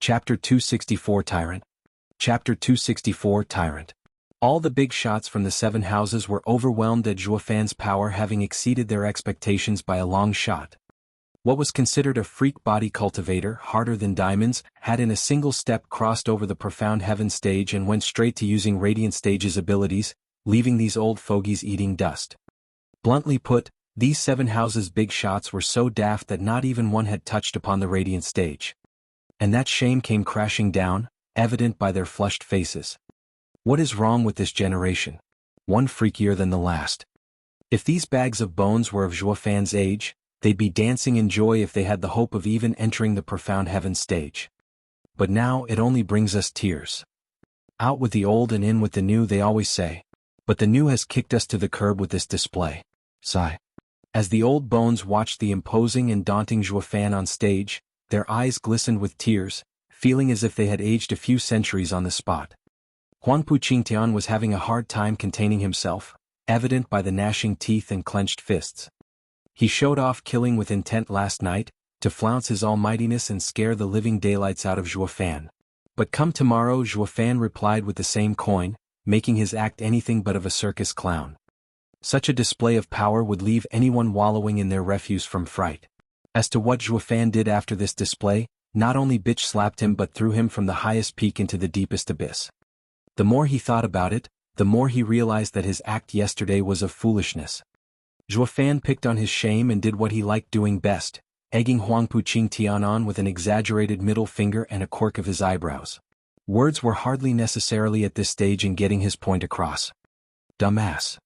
Chapter 264 Tyrant. Chapter 264 Tyrant. All the big shots from the seven houses were overwhelmed at Zhuo Fan's power, having exceeded their expectations by a long shot. What was considered a freak body cultivator, harder than diamonds, had in a single step crossed over the profound heaven stage and went straight to using Radiant Stage's abilities, leaving these old fogies eating dust. Bluntly put, these seven houses' big shots were so daft that not even one had touched upon the Radiant Stage. And that shame came crashing down, evident by their flushed faces. What is wrong with this generation? One freakier than the last. If these bags of bones were of Zhuo Fan's age, they'd be dancing in joy if they had the hope of even entering the profound heaven stage. But now it only brings us tears. Out with the old and in with the new, they always say. But the new has kicked us to the curb with this display. Sigh. As the old bones watched the imposing and daunting Zhuo Fan on stage, their eyes glistened with tears, feeling as if they had aged a few centuries on the spot. Huangpu Qingtian was having a hard time containing himself, evident by the gnashing teeth and clenched fists. He showed off killing with intent last night, to flounce his almightiness and scare the living daylights out of Zhuo Fan. But come tomorrow, Zhuo Fan replied with the same coin, making his act anything but of a circus clown. Such a display of power would leave anyone wallowing in their refuse from fright. As to what Zhuo Fan did after this display, not only bitch-slapped him but threw him from the highest peak into the deepest abyss. The more he thought about it, the more he realized that his act yesterday was of foolishness. Zhuo Fan picked on his shame and did what he liked doing best, egging Huangpu Qingtian on with an exaggerated middle finger and a quirk of his eyebrows. Words were hardly necessarily at this stage in getting his point across. Dumbass.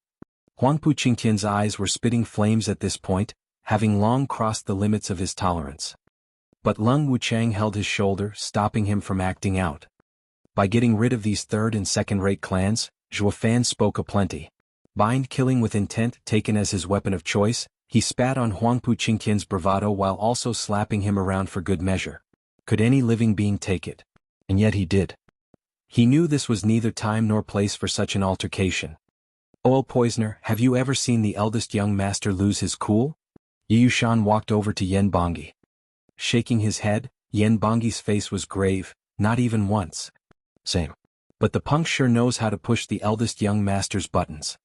Huangpu Qingtian's eyes were spitting flames at this point, having long crossed the limits of his tolerance. But Lung Wuchang held his shoulder, stopping him from acting out. By getting rid of these third- and second-rate clans, Zhuo Fan spoke aplenty. Bind killing with intent taken as his weapon of choice, he spat on Huangpu Qingtian's bravado while also slapping him around for good measure. Could any living being take it? And yet he did. He knew this was neither time nor place for such an altercation. "Oil poisoner, have you ever seen the eldest young master lose his cool?" Yushan walked over to Yen Bongi. Shaking his head, Yen Bongi's face was grave, not even once. Same. But the punk sure knows how to push the eldest young master's buttons.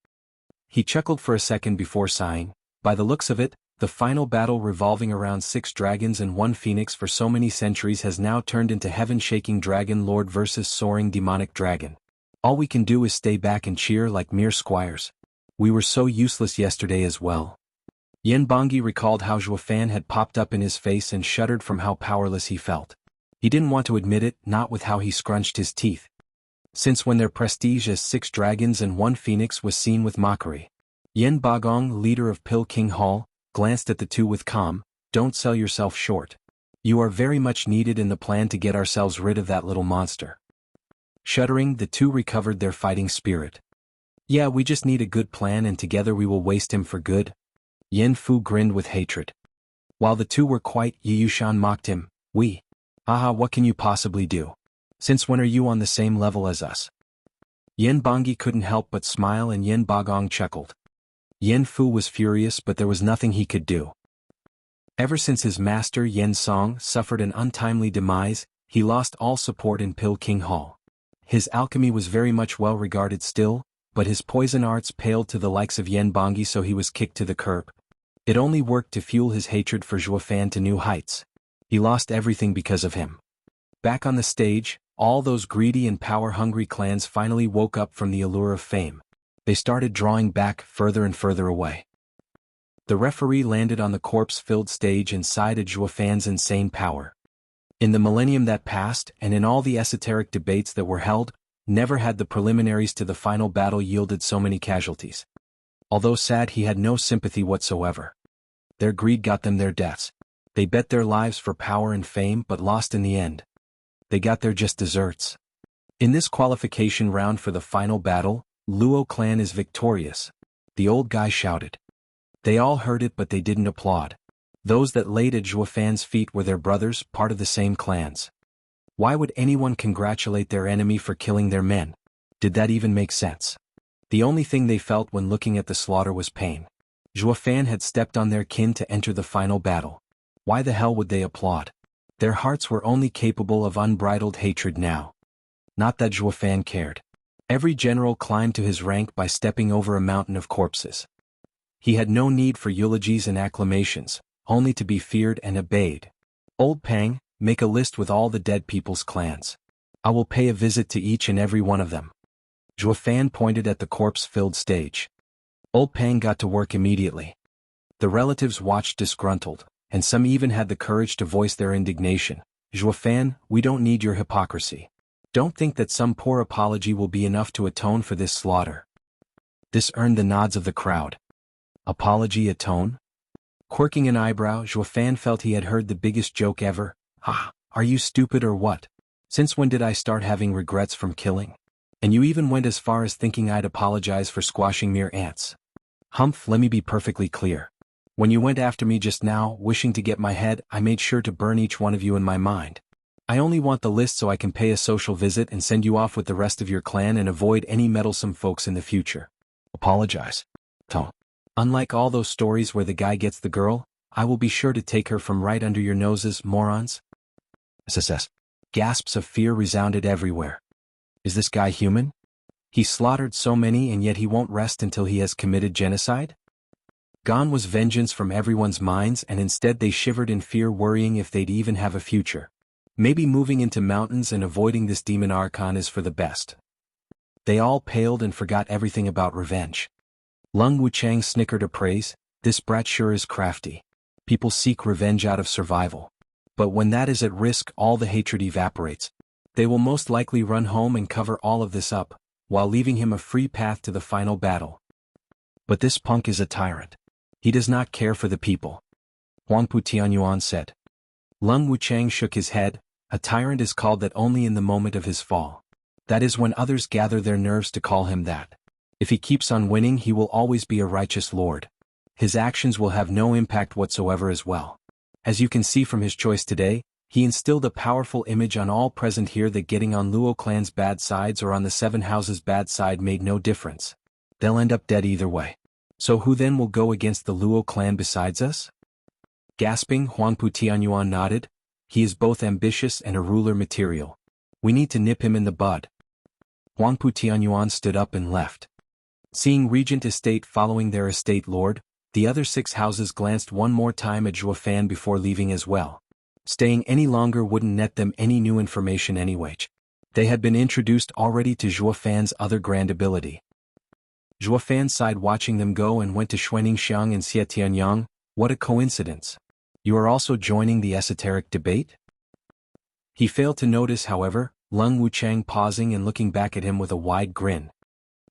He chuckled for a second before sighing. By the looks of it, the final battle revolving around 6 dragons and 1 phoenix for so many centuries has now turned into heaven-shaking dragon lord versus soaring demonic dragon. All we can do is stay back and cheer like mere squires. We were so useless yesterday as well. Yen Bongi recalled how Zhuo Fan had popped up in his face and shuddered from how powerless he felt. He didn't want to admit it, not with how he scrunched his teeth. Since when their prestige as 6 dragons and 1 phoenix was seen with mockery. Yen Bagong, leader of Pil King Hall, glanced at the two with calm. "Don't sell yourself short. You are very much needed in the plan to get ourselves rid of that little monster." Shuddering, the two recovered their fighting spirit. "Yeah, we just need a good plan and together we will waste him for good." Yen Fu grinned with hatred. While the two were quiet, Yushan mocked him. "We? Aha, what can you possibly do? Since when are you on the same level as us?" Yen Bongi couldn't help but smile and Yen Bagong chuckled. Yen Fu was furious but there was nothing he could do. Ever since his master Yen Song suffered an untimely demise, he lost all support in Pil King Hall. His alchemy was very much well regarded still, but his poison arts paled to the likes of Yen Bongi, so he was kicked to the curb. It only worked to fuel his hatred for Zhuo Fan to new heights. He lost everything because of him. Back on the stage, all those greedy and power-hungry clans finally woke up from the allure of fame. They started drawing back further and further away. The referee landed on the corpse-filled stage and sighed at Zhuo Fan's insane power. In the millennium that passed, and in all the esoteric debates that were held, never had the preliminaries to the final battle yielded so many casualties. Although sad, he had no sympathy whatsoever. Their greed got them their deaths. They bet their lives for power and fame but lost in the end. They got their just desserts. In this qualification round for the final battle, Luo clan is victorious. The old guy shouted. They all heard it but they didn't applaud. Those that laid at Zhuo Fan's feet were their brothers, part of the same clans. Why would anyone congratulate their enemy for killing their men? Did that even make sense? The only thing they felt when looking at the slaughter was pain. Zhuo Fan had stepped on their kin to enter the final battle. Why the hell would they applaud? Their hearts were only capable of unbridled hatred now. Not that Zhuofan cared. Every general climbed to his rank by stepping over a mountain of corpses. He had no need for eulogies and acclamations, only to be feared and obeyed. Old Pang, make a list with all the dead people's clans. I will pay a visit to each and every one of them. Zhuofan pointed at the corpse-filled stage. Old Pang got to work immediately. The relatives watched disgruntled, and some even had the courage to voice their indignation. Zhuofan, we don't need your hypocrisy. Don't think that some poor apology will be enough to atone for this slaughter. This earned the nods of the crowd. Apology atone? Quirking an eyebrow, Zhuofan felt he had heard the biggest joke ever. Are you stupid or what? Since when did I start having regrets from killing? And you even went as far as thinking I'd apologize for squashing mere ants. Humph, let me be perfectly clear. When you went after me just now, wishing to get my head, I made sure to burn each one of you in my mind. I only want the list so I can pay a social visit and send you off with the rest of your clan and avoid any meddlesome folks in the future. Apologize. Tone. Unlike all those stories where the guy gets the girl, I will be sure to take her from right under your noses, morons. SSS. Gasps of fear resounded everywhere. Is this guy human? He slaughtered so many and yet he won't rest until he has committed genocide? Gone was vengeance from everyone's minds, and instead they shivered in fear, worrying if they'd even have a future. Maybe moving into mountains and avoiding this demon archon is for the best. They all paled and forgot everything about revenge. Lung Wuchang snickered appraise. This brat sure is crafty. People seek revenge out of survival. But when that is at risk, all the hatred evaporates. They will most likely run home and cover all of this up, while leaving him a free path to the final battle. But this punk is a tyrant. He does not care for the people. Huangpu Tianyuan said. Lung Wuchang shook his head. A tyrant is called that only in the moment of his fall. That is when others gather their nerves to call him that. If he keeps on winning, he will always be a righteous lord. His actions will have no impact whatsoever as well. As you can see from his choice today, he instilled a powerful image on all present here that getting on Luo clan's bad sides or on the Seven Houses' bad side made no difference. They'll end up dead either way. So who then will go against the Luo clan besides us? Gasping, Huangpu Tianyuan nodded. He is both ambitious and a ruler material. We need to nip him in the bud. Huangpu Tianyuan stood up and left. Seeing Regent Estate following their estate lord, the other 6 houses glanced one more time at Zhuofan before leaving as well. Staying any longer wouldn't net them any new information anyway. They had been introduced already to Zhuofan's other grand ability. Zhuofan sighed watching them go and went to Xuaningxiang and Xietianyang. What a coincidence. You are also joining the esoteric debate? He failed to notice, however, Lung Wuchang pausing and looking back at him with a wide grin.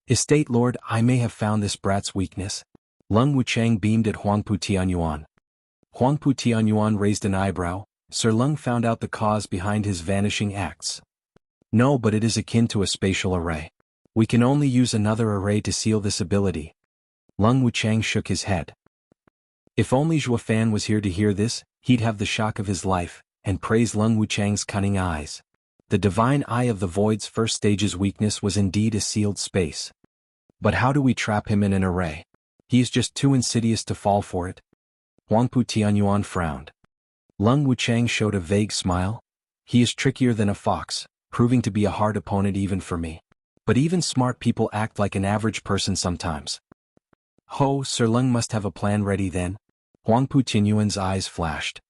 Estate Lord, I may have found this brat's weakness. Lung Wuchang beamed at Huangpu Tianyuan. Huangpu Tianyuan raised an eyebrow. Sir Lung found out the cause behind his vanishing acts. No, but it is akin to a spatial array. We can only use another array to seal this ability. Lung Wuchang shook his head. If only Zhuofan was here to hear this, he'd have the shock of his life, and praise Lung Wuchang's cunning eyes. The divine eye of the void's first stage's weakness was indeed a sealed space. But how do we trap him in an array? He is just too insidious to fall for it. Huangpu Tianyuan frowned. Lung Wuchang showed a vague smile. He is trickier than a fox, proving to be a hard opponent even for me. But even smart people act like an average person sometimes. Ho, Sir Lung must have a plan ready then. Huangpu Tianyuan's eyes flashed.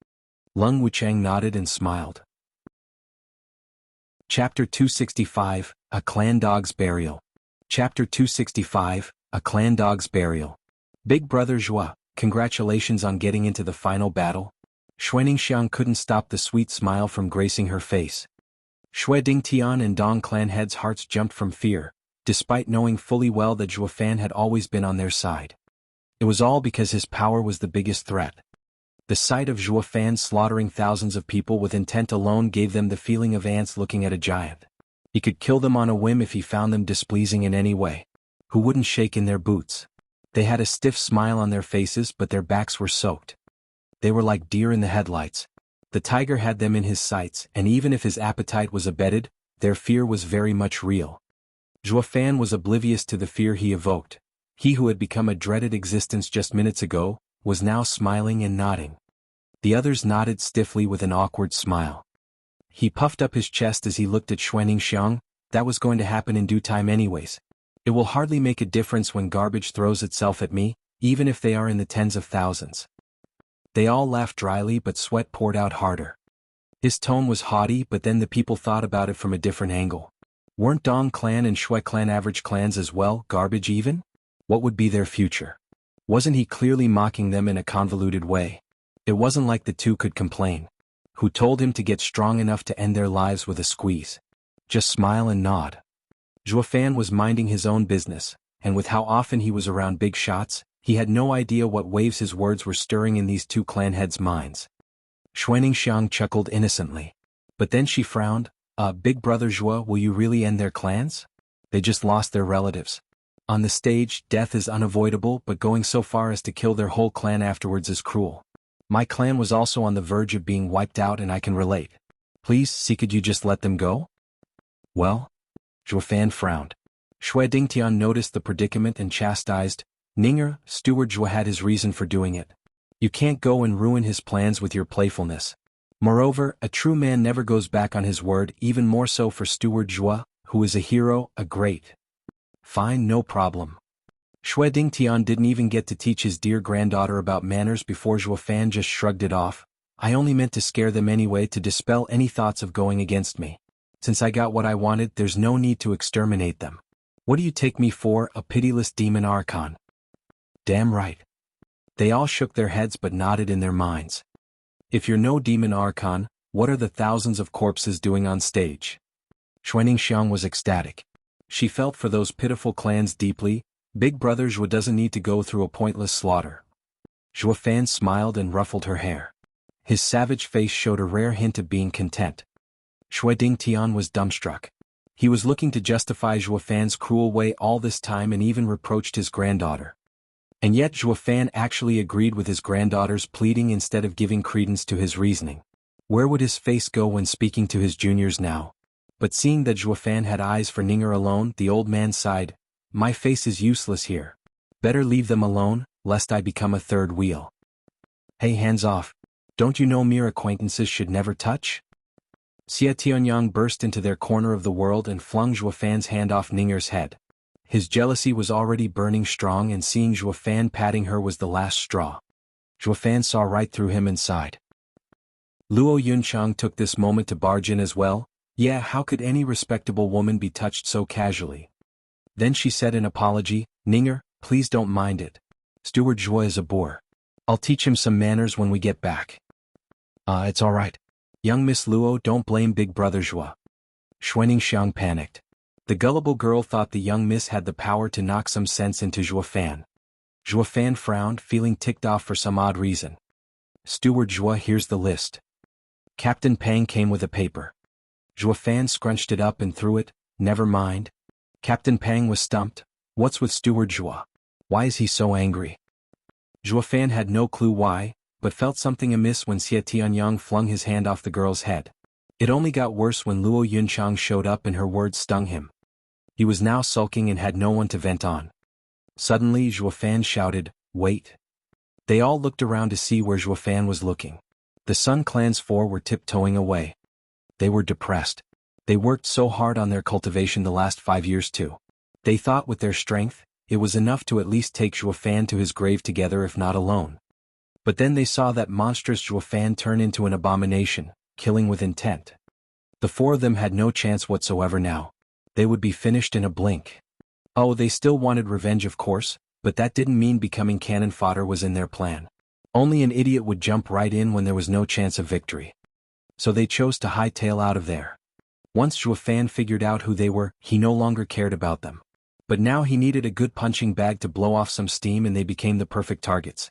Lung Wuchang nodded and smiled. Chapter 265, A Clan Dog's Burial. Chapter 265, A Clan Dog's Burial. Big Brother Zhua, congratulations on getting into the final battle. Xuaningxiang couldn't stop the sweet smile from gracing her face. Xue Dingtian and Dong clan heads' hearts jumped from fear, despite knowing fully well that Zhuofan had always been on their side. It was all because his power was the biggest threat. The sight of Zhuofan slaughtering thousands of people with intent alone gave them the feeling of ants looking at a giant. He could kill them on a whim if he found them displeasing in any way. Who wouldn't shake in their boots? They had a stiff smile on their faces, but their backs were soaked. They were like deer in the headlights. The tiger had them in his sights, and even if his appetite was abated, their fear was very much real. Zhuofan was oblivious to the fear he evoked. He who had become a dreaded existence just minutes ago, was now smiling and nodding. The others nodded stiffly with an awkward smile. He puffed up his chest as he looked at Xuaningxiang. That was going to happen in due time anyways. It will hardly make a difference when garbage throws itself at me, even if they are in the tens of thousands. They all laughed dryly, but sweat poured out harder. His tone was haughty, but then the people thought about it from a different angle. Weren't Dong clan and Shui clan average clans as well, garbage even? What would be their future? Wasn't he clearly mocking them in a convoluted way? It wasn't like the two could complain. Who told him to get strong enough to end their lives with a squeeze? Just smile and nod. Zhuofan was minding his own business, and with how often he was around big shots, he had no idea what waves his words were stirring in these two clan heads' minds. Xuaningxiang chuckled innocently. But then she frowned. Big brother Zhuo, will you really end their clans? They just lost their relatives. On the stage, death is unavoidable, but going so far as to kill their whole clan afterwards is cruel. My clan was also on the verge of being wiped out and I can relate. Please, see, could you just let them go? Well? Zhuofan frowned. Shui Dingtian noticed the predicament and chastised. Ninger, Steward Zhuo had his reason for doing it. You can't go and ruin his plans with your playfulness. Moreover, a true man never goes back on his word, even more so for Steward Zhuo, who is a hero, a great. Fine, no problem. Shui Dingtian didn't even get to teach his dear granddaughter about manners before Zhuofan just shrugged it off. I only meant to scare them anyway, to dispel any thoughts of going against me. Since I got what I wanted, there's no need to exterminate them. What do you take me for, a pitiless demon archon? Damn right. They all shook their heads but nodded in their minds. If you're no demon archon, what are the thousands of corpses doing on stage? Xuaningxiang was ecstatic. She felt for those pitiful clans deeply. Big brother Zhuo doesn't need to go through a pointless slaughter. Zhuofan smiled and ruffled her hair. His savage face showed a rare hint of being content. Shui Dingtian was dumbstruck. He was looking to justify Zhuofan's cruel way all this time and even reproached his granddaughter. And yet Zhuofan actually agreed with his granddaughter's pleading instead of giving credence to his reasoning. Where would his face go when speaking to his juniors now? But seeing that Zhuofan had eyes for Ninger alone, the old man sighed. My face is useless here. Better leave them alone, lest I become a third wheel. Hey, hands off. Don't you know mere acquaintances should never touch? Xia Tianyang burst into their corner of the world and flung Zhuofan's hand off Ninger's head. His jealousy was already burning strong, and seeing Zhuofan patting her was the last straw. Zhuofan saw right through him and sighed. Luo Yunchang took this moment to barge in as well. Yeah, how could any respectable woman be touched so casually? Then she said in apology, Ninger, please don't mind it. Steward Zhuo is a bore. I'll teach him some manners when we get back. It's all right. Young Miss Luo, don't blame big brother Zhuo. Xuaningxiang panicked. The gullible girl thought the young miss had the power to knock some sense into Zhuofan. Zhuofan frowned, feeling ticked off for some odd reason. Steward Zhuo, here's the list. Captain Pang came with a paper. Zhuofan scrunched it up and threw it. Never mind. Captain Pang was stumped. What's with Steward Zhuo? Why is he so angry? Zhuofan had no clue why, but felt something amiss when Xia Tianyang flung his hand off the girl's head. It only got worse when Luo Yunchang showed up and her words stung him. He was now sulking and had no one to vent on. Suddenly Zhuofan shouted, wait. They all looked around to see where Zhuofan was looking. The Sun Clan's four were tiptoeing away. They were depressed. They worked so hard on their cultivation the last 5 years too. They thought with their strength, it was enough to at least take Zhuofan to his grave together if not alone. But then they saw that monstrous Zhuofan turn into an abomination, killing with intent. The four of them had no chance whatsoever now. They would be finished in a blink. Oh, they still wanted revenge of course, but that didn't mean becoming cannon fodder was in their plan. Only an idiot would jump right in when there was no chance of victory. So they chose to hightail out of there. Once Zhuofan figured out who they were, he no longer cared about them. But now he needed a good punching bag to blow off some steam, and they became the perfect targets.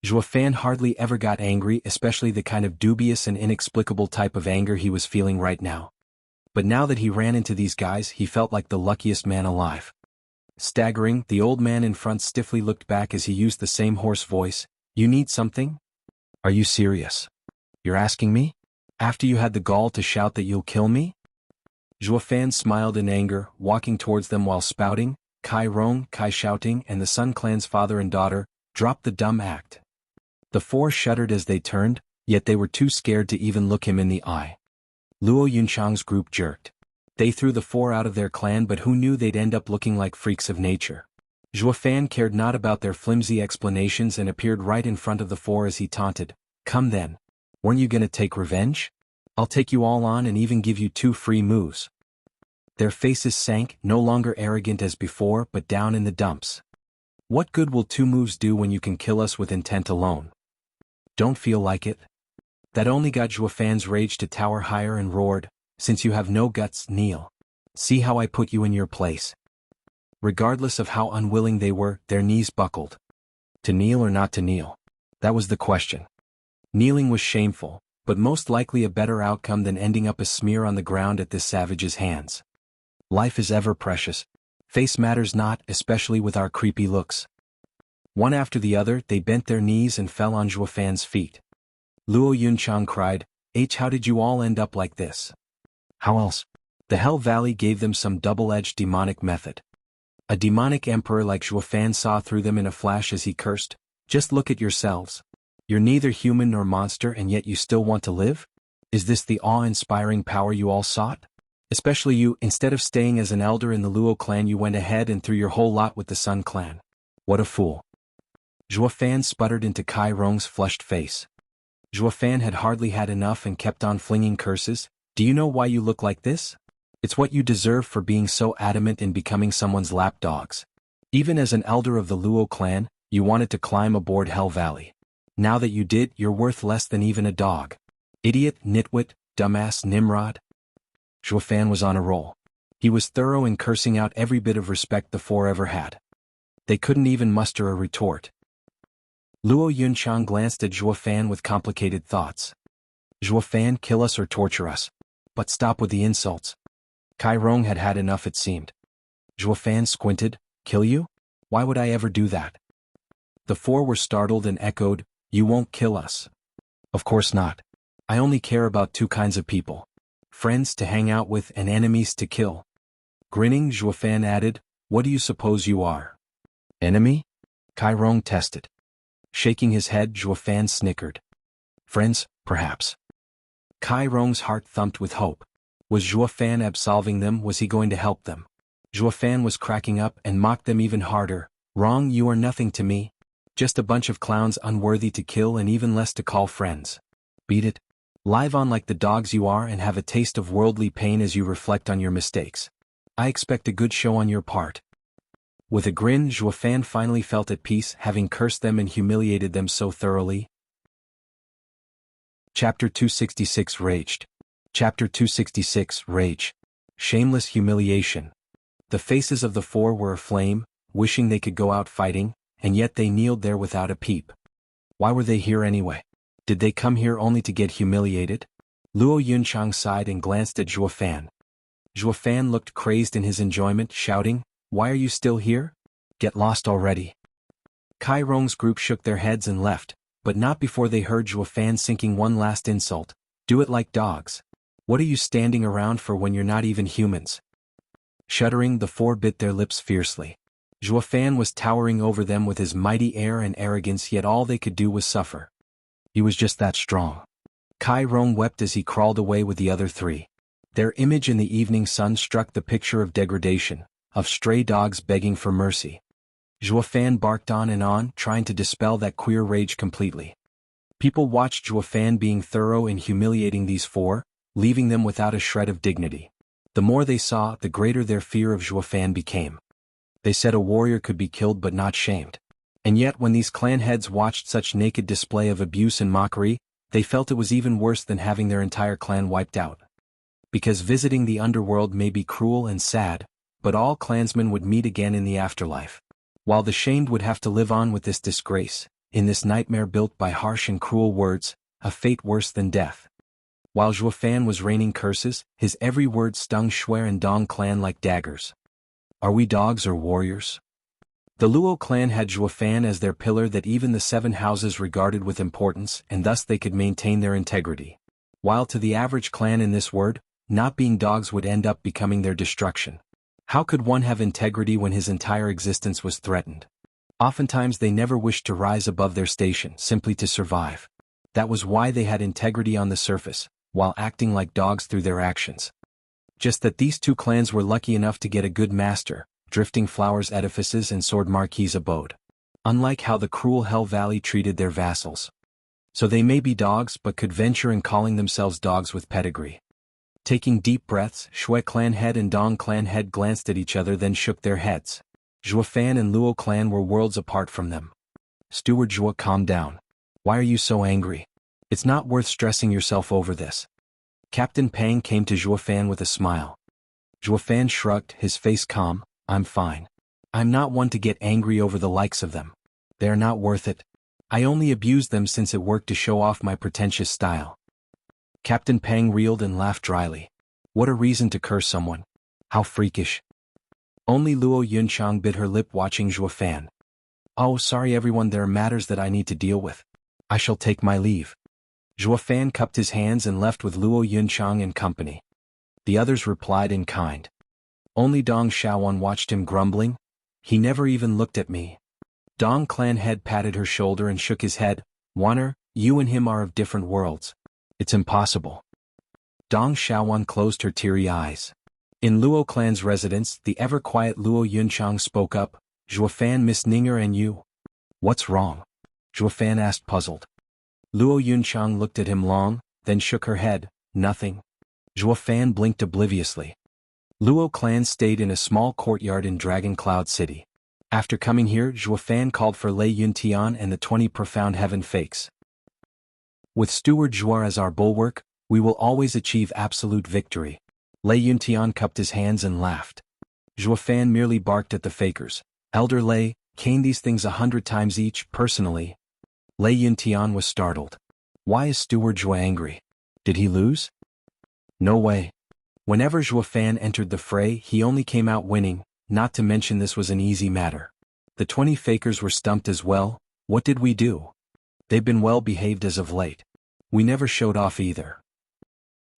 Zhuofan hardly ever got angry, especially the kind of dubious and inexplicable type of anger he was feeling right now. But now that he ran into these guys, he felt like the luckiest man alive. Staggering, the old man in front stiffly looked back as he used the same hoarse voice. You need something? Are you serious? You're asking me? After you had the gall to shout that you'll kill me? Zhuofan smiled in anger, walking towards them while spouting, Kai Rong, Kai shouting, and the Sun Clan's father and daughter, drop the dumb act. The four shuddered as they turned. Yet they were too scared to even look him in the eye. Luo Yunchang's group jerked. They threw the 4 out of their clan, but who knew they'd end up looking like freaks of nature. Zhuofan cared not about their flimsy explanations and appeared right in front of the 4 as he taunted, "Come then. Weren't you gonna take revenge? I'll take you all on and even give you 2 free moves." Their faces sank, no longer arrogant as before but down in the dumps. What good will 2 moves do when you can kill us with intent alone? Don't feel like it? That only got Zhuofan's rage to tower higher and roared, "Since you have no guts, kneel. See how I put you in your place." Regardless of how unwilling they were, their knees buckled. To kneel or not to kneel? That was the question. Kneeling was shameful, but most likely a better outcome than ending up a smear on the ground at this savage's hands. Life is ever precious. Face matters not, especially with our creepy looks. One after the other, they bent their knees and fell on Zhuofan's feet. Luo Yunchang cried, "How did you all end up like this?" How else? The Hell Valley gave them some double-edged demonic method. A demonic emperor like Zhuofan saw through them in a flash as he cursed, "Just look at yourselves. You're neither human nor monster and yet you still want to live? Is this the awe-inspiring power you all sought? Especially you, instead of staying as an elder in the Luo clan you went ahead and threw your whole lot with the Sun clan. What a fool." Zhuofan sputtered into Kai Rong's flushed face. Zhuofan had hardly had enough and kept on flinging curses. "Do you know why you look like this? It's what you deserve for being so adamant in becoming someone's lapdogs. Even as an elder of the Luo clan, you wanted to climb aboard Hell Valley. Now that you did, you're worth less than even a dog. Idiot, nitwit, dumbass, Nimrod." Zhuofan was on a roll. He was thorough in cursing out every bit of respect the 4 ever had. They couldn't even muster a retort. Luo Yunchang glanced at Zhuofan with complicated thoughts. "Zhuofan, kill us or torture us. But stop with the insults." Kai Rong had had enough, it seemed. Zhuofan squinted, "Kill you? Why would I ever do that?" The 4 were startled and echoed, "You won't kill us." "Of course not. I only care about 2 kinds of people. Friends to hang out with and enemies to kill." Grinning, Zhuofan added, "What do you suppose you are? Enemy?" Kai Rong tested. Shaking his head, Zhuofan snickered. "Friends, perhaps." Kai Rong's heart thumped with hope. Was Zhuofan absolving them? Was he going to help them? Zhuofan was cracking up and mocked them even harder. "Wrong, you are nothing to me. Just a bunch of clowns unworthy to kill and even less to call friends. Beat it. Live on like the dogs you are and have a taste of worldly pain as you reflect on your mistakes. I expect a good show on your part." With a grin, Zhuofan finally felt at peace, having cursed them and humiliated them so thoroughly. Chapter 266 Raged. Chapter 266 Rage. Shameless humiliation. The faces of the 4 were aflame, wishing they could go out fighting, and yet they kneeled there without a peep. Why were they here anyway? Did they come here only to get humiliated? Luo Yunchang sighed and glanced at Zhuofan. Zhuofan looked crazed in his enjoyment, shouting, "Why are you still here? Get lost already." Kai Rong's group shook their heads and left, but not before they heard Zhuofan sinking one last insult. "Do it like dogs. What are you standing around for when you're not even humans?" Shuddering, the 4 bit their lips fiercely. Zhuofan was towering over them with his mighty air and arrogance, yet all they could do was suffer. He was just that strong. Kai Rong wept as he crawled away with the other 3. Their image in the evening sun struck the picture of degradation, of stray dogs begging for mercy. Zhuofan barked on and on, trying to dispel that queer rage completely. People watched Zhuofan being thorough in humiliating these 4, leaving them without a shred of dignity. The more they saw, the greater their fear of Zhuofan became. They said a warrior could be killed but not shamed. And yet when these clan heads watched such naked display of abuse and mockery, they felt it was even worse than having their entire clan wiped out. Because visiting the underworld may be cruel and sad, but all clansmen would meet again in the afterlife. While the shamed would have to live on with this disgrace, in this nightmare built by harsh and cruel words, a fate worse than death. While Zhuofan was raining curses, his every word stung Shuer and Dong clan like daggers. Are we dogs or warriors? The Luo clan had Zhuofan as their pillar that even the 7 houses regarded with importance, and thus they could maintain their integrity. While to the average clan in this word, not being dogs would end up becoming their destruction. How could one have integrity when his entire existence was threatened? Oftentimes they never wished to rise above their station, simply to survive. That was why they had integrity on the surface, while acting like dogs through their actions. Just that these two clans were lucky enough to get a good master, Drifting Flowers Edifices and Sword Marquis Abode. Unlike how the cruel Hell Valley treated their vassals. So they may be dogs but could venture in calling themselves dogs with pedigree. Taking deep breaths, Shui clan head and Dong clan head glanced at each other then shook their heads. Zhuofan and Luo clan were worlds apart from them. Steward Zhuo, calm down. Why are you so angry? It's not worth stressing yourself over this. Captain Pang came to Zhuofan with a smile. Zhuofan shrugged, his face calm. I'm fine. I'm not one to get angry over the likes of them. They are not worth it. I only abused them since it worked to show off my pretentious style. Captain Pang reeled and laughed dryly. What a reason to curse someone. How freakish. Only Luo Yunchang bit her lip watching Zhuofan. Oh, sorry everyone, there are matters that I need to deal with. I shall take my leave. Zhuofan cupped his hands and left with Luo Yunchang and company. The others replied in kind. Only Dong Xiaowan watched him grumbling. He never even looked at me. Dong clan head patted her shoulder and shook his head. Wanner, you and him are of different worlds. It's impossible. Dong Xiaowan closed her teary eyes. In Luo clan's residence, the ever-quiet Luo Yunchang spoke up. Zhuofan, Miss Ninger and you. What's wrong? Zhuofan asked puzzled. Luo Yunchang looked at him long, then shook her head. Nothing. Zhuofan blinked obliviously. Luo clan stayed in a small courtyard in Dragon Cloud City. After coming here, Zhuofan called for Lei Yuntian and the 20 profound heaven fakes. With Steward Zhuar as our bulwark, we will always achieve absolute victory. Lei Yuntian cupped his hands and laughed. Zhuofan merely barked at the fakers. Elder Lei, cane these things 100 times each, personally. Lei Yuntian was startled. Why is Steward Zhuo angry? Did he lose? No way. Whenever Zhuofan entered the fray, he only came out winning, not to mention this was an easy matter. The 20 fakers were stumped as well. What did we do? They've been well behaved as of late. We never showed off either.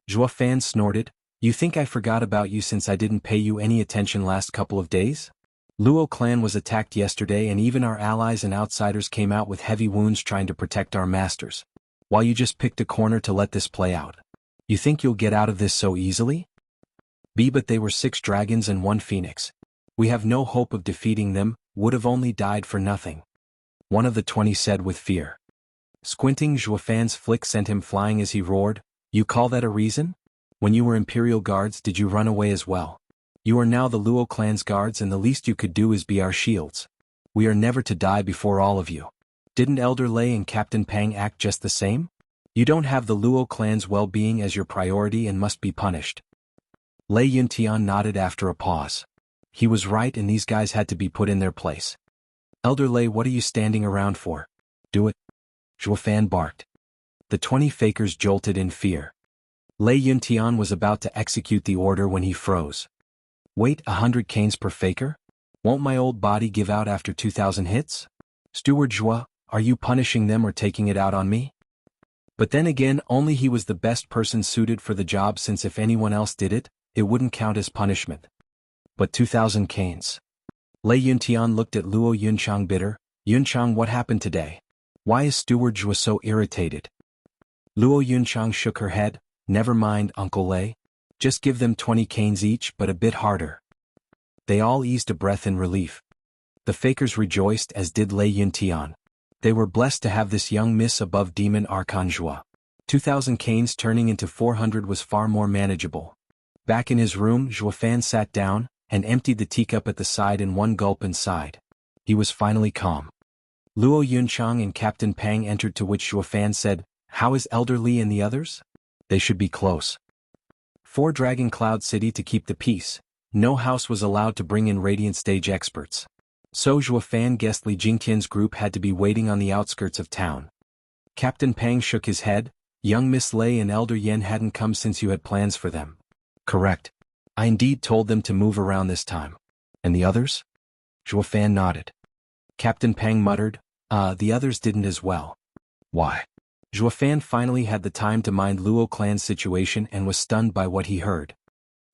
Zhuofan snorted. You think I forgot about you since I didn't pay you any attention last couple of days? Luo clan was attacked yesterday and even our allies and outsiders came out with heavy wounds trying to protect our masters. While you just picked a corner to let this play out. You think you'll get out of this so easily? But they were 6 dragons and 1 phoenix. We have no hope of defeating them, would have only died for nothing. One of the 20 said with fear. Squinting, Zhuofan's flick sent him flying as he roared. You call that a reason? When you were Imperial Guards, did you run away as well? You are now the Luo clan's guards and the least you could do is be our shields. We are never to die before all of you. Didn't Elder Lei and Captain Pang act just the same? You don't have the Luo clan's well-being as your priority and must be punished. Lei Yuntian nodded after a pause. He was right and these guys had to be put in their place. Elder Lei, what are you standing around for? Do it. Zhuofan barked. The 20 fakers jolted in fear. Lei Yuntian was about to execute the order when he froze. Wait, 100 canes per faker? Won't my old body give out after 2,000 hits? Steward Zhuo, are you punishing them or taking it out on me? But then again, only he was the best person suited for the job since if anyone else did it, it wouldn't count as punishment. But 2,000 canes. Lei Yuntian looked at Luo Yunchang bitter. Yunchang, what happened today? Why is Steward Zhuo so irritated? Luo Yunchang shook her head. Never mind, Uncle Lei. Just give them 20 canes each but a bit harder. They all eased a breath in relief. The fakers rejoiced as did Lei Yuntian. They were blessed to have this young miss above Demon Archon Zhuo. 2,000 canes turning into 400 was far more manageable. Back in his room, Zhuofan sat down and emptied the teacup at the side in one gulp and sighed. He was finally calm. Luo Yunchang and Captain Pang entered, to which Zhuofan said, How is Elder Li and the others? They should be close. For Dragon Cloud City to keep the peace, no house was allowed to bring in Radiant Stage experts. So Zhuofan guessed Li Jingtian's group had to be waiting on the outskirts of town. Captain Pang shook his head. Young Miss Lei and Elder Yen hadn't come since you had plans for them. Correct. I indeed told them to move around this time. And the others? Zhuofan nodded. Captain Pang muttered, the others didn't as well. Why? Zhuofan finally had the time to mind Luo clan's situation and was stunned by what he heard.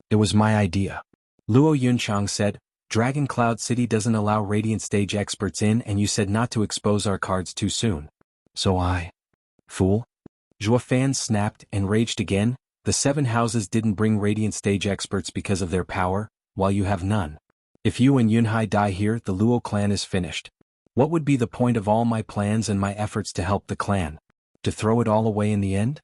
It was my idea. Luo Yunchang said, Dragon Cloud City doesn't allow Radiant Stage experts in and you said not to expose our cards too soon. So I... Fool? Zhuo Fan snapped and raged again. The 7 houses didn't bring radiant stage experts because of their power, while you have none. If you and Yunhai die here, the Luo clan is finished. What would be the point of all my plans and my efforts to help the clan? To throw it all away in the end?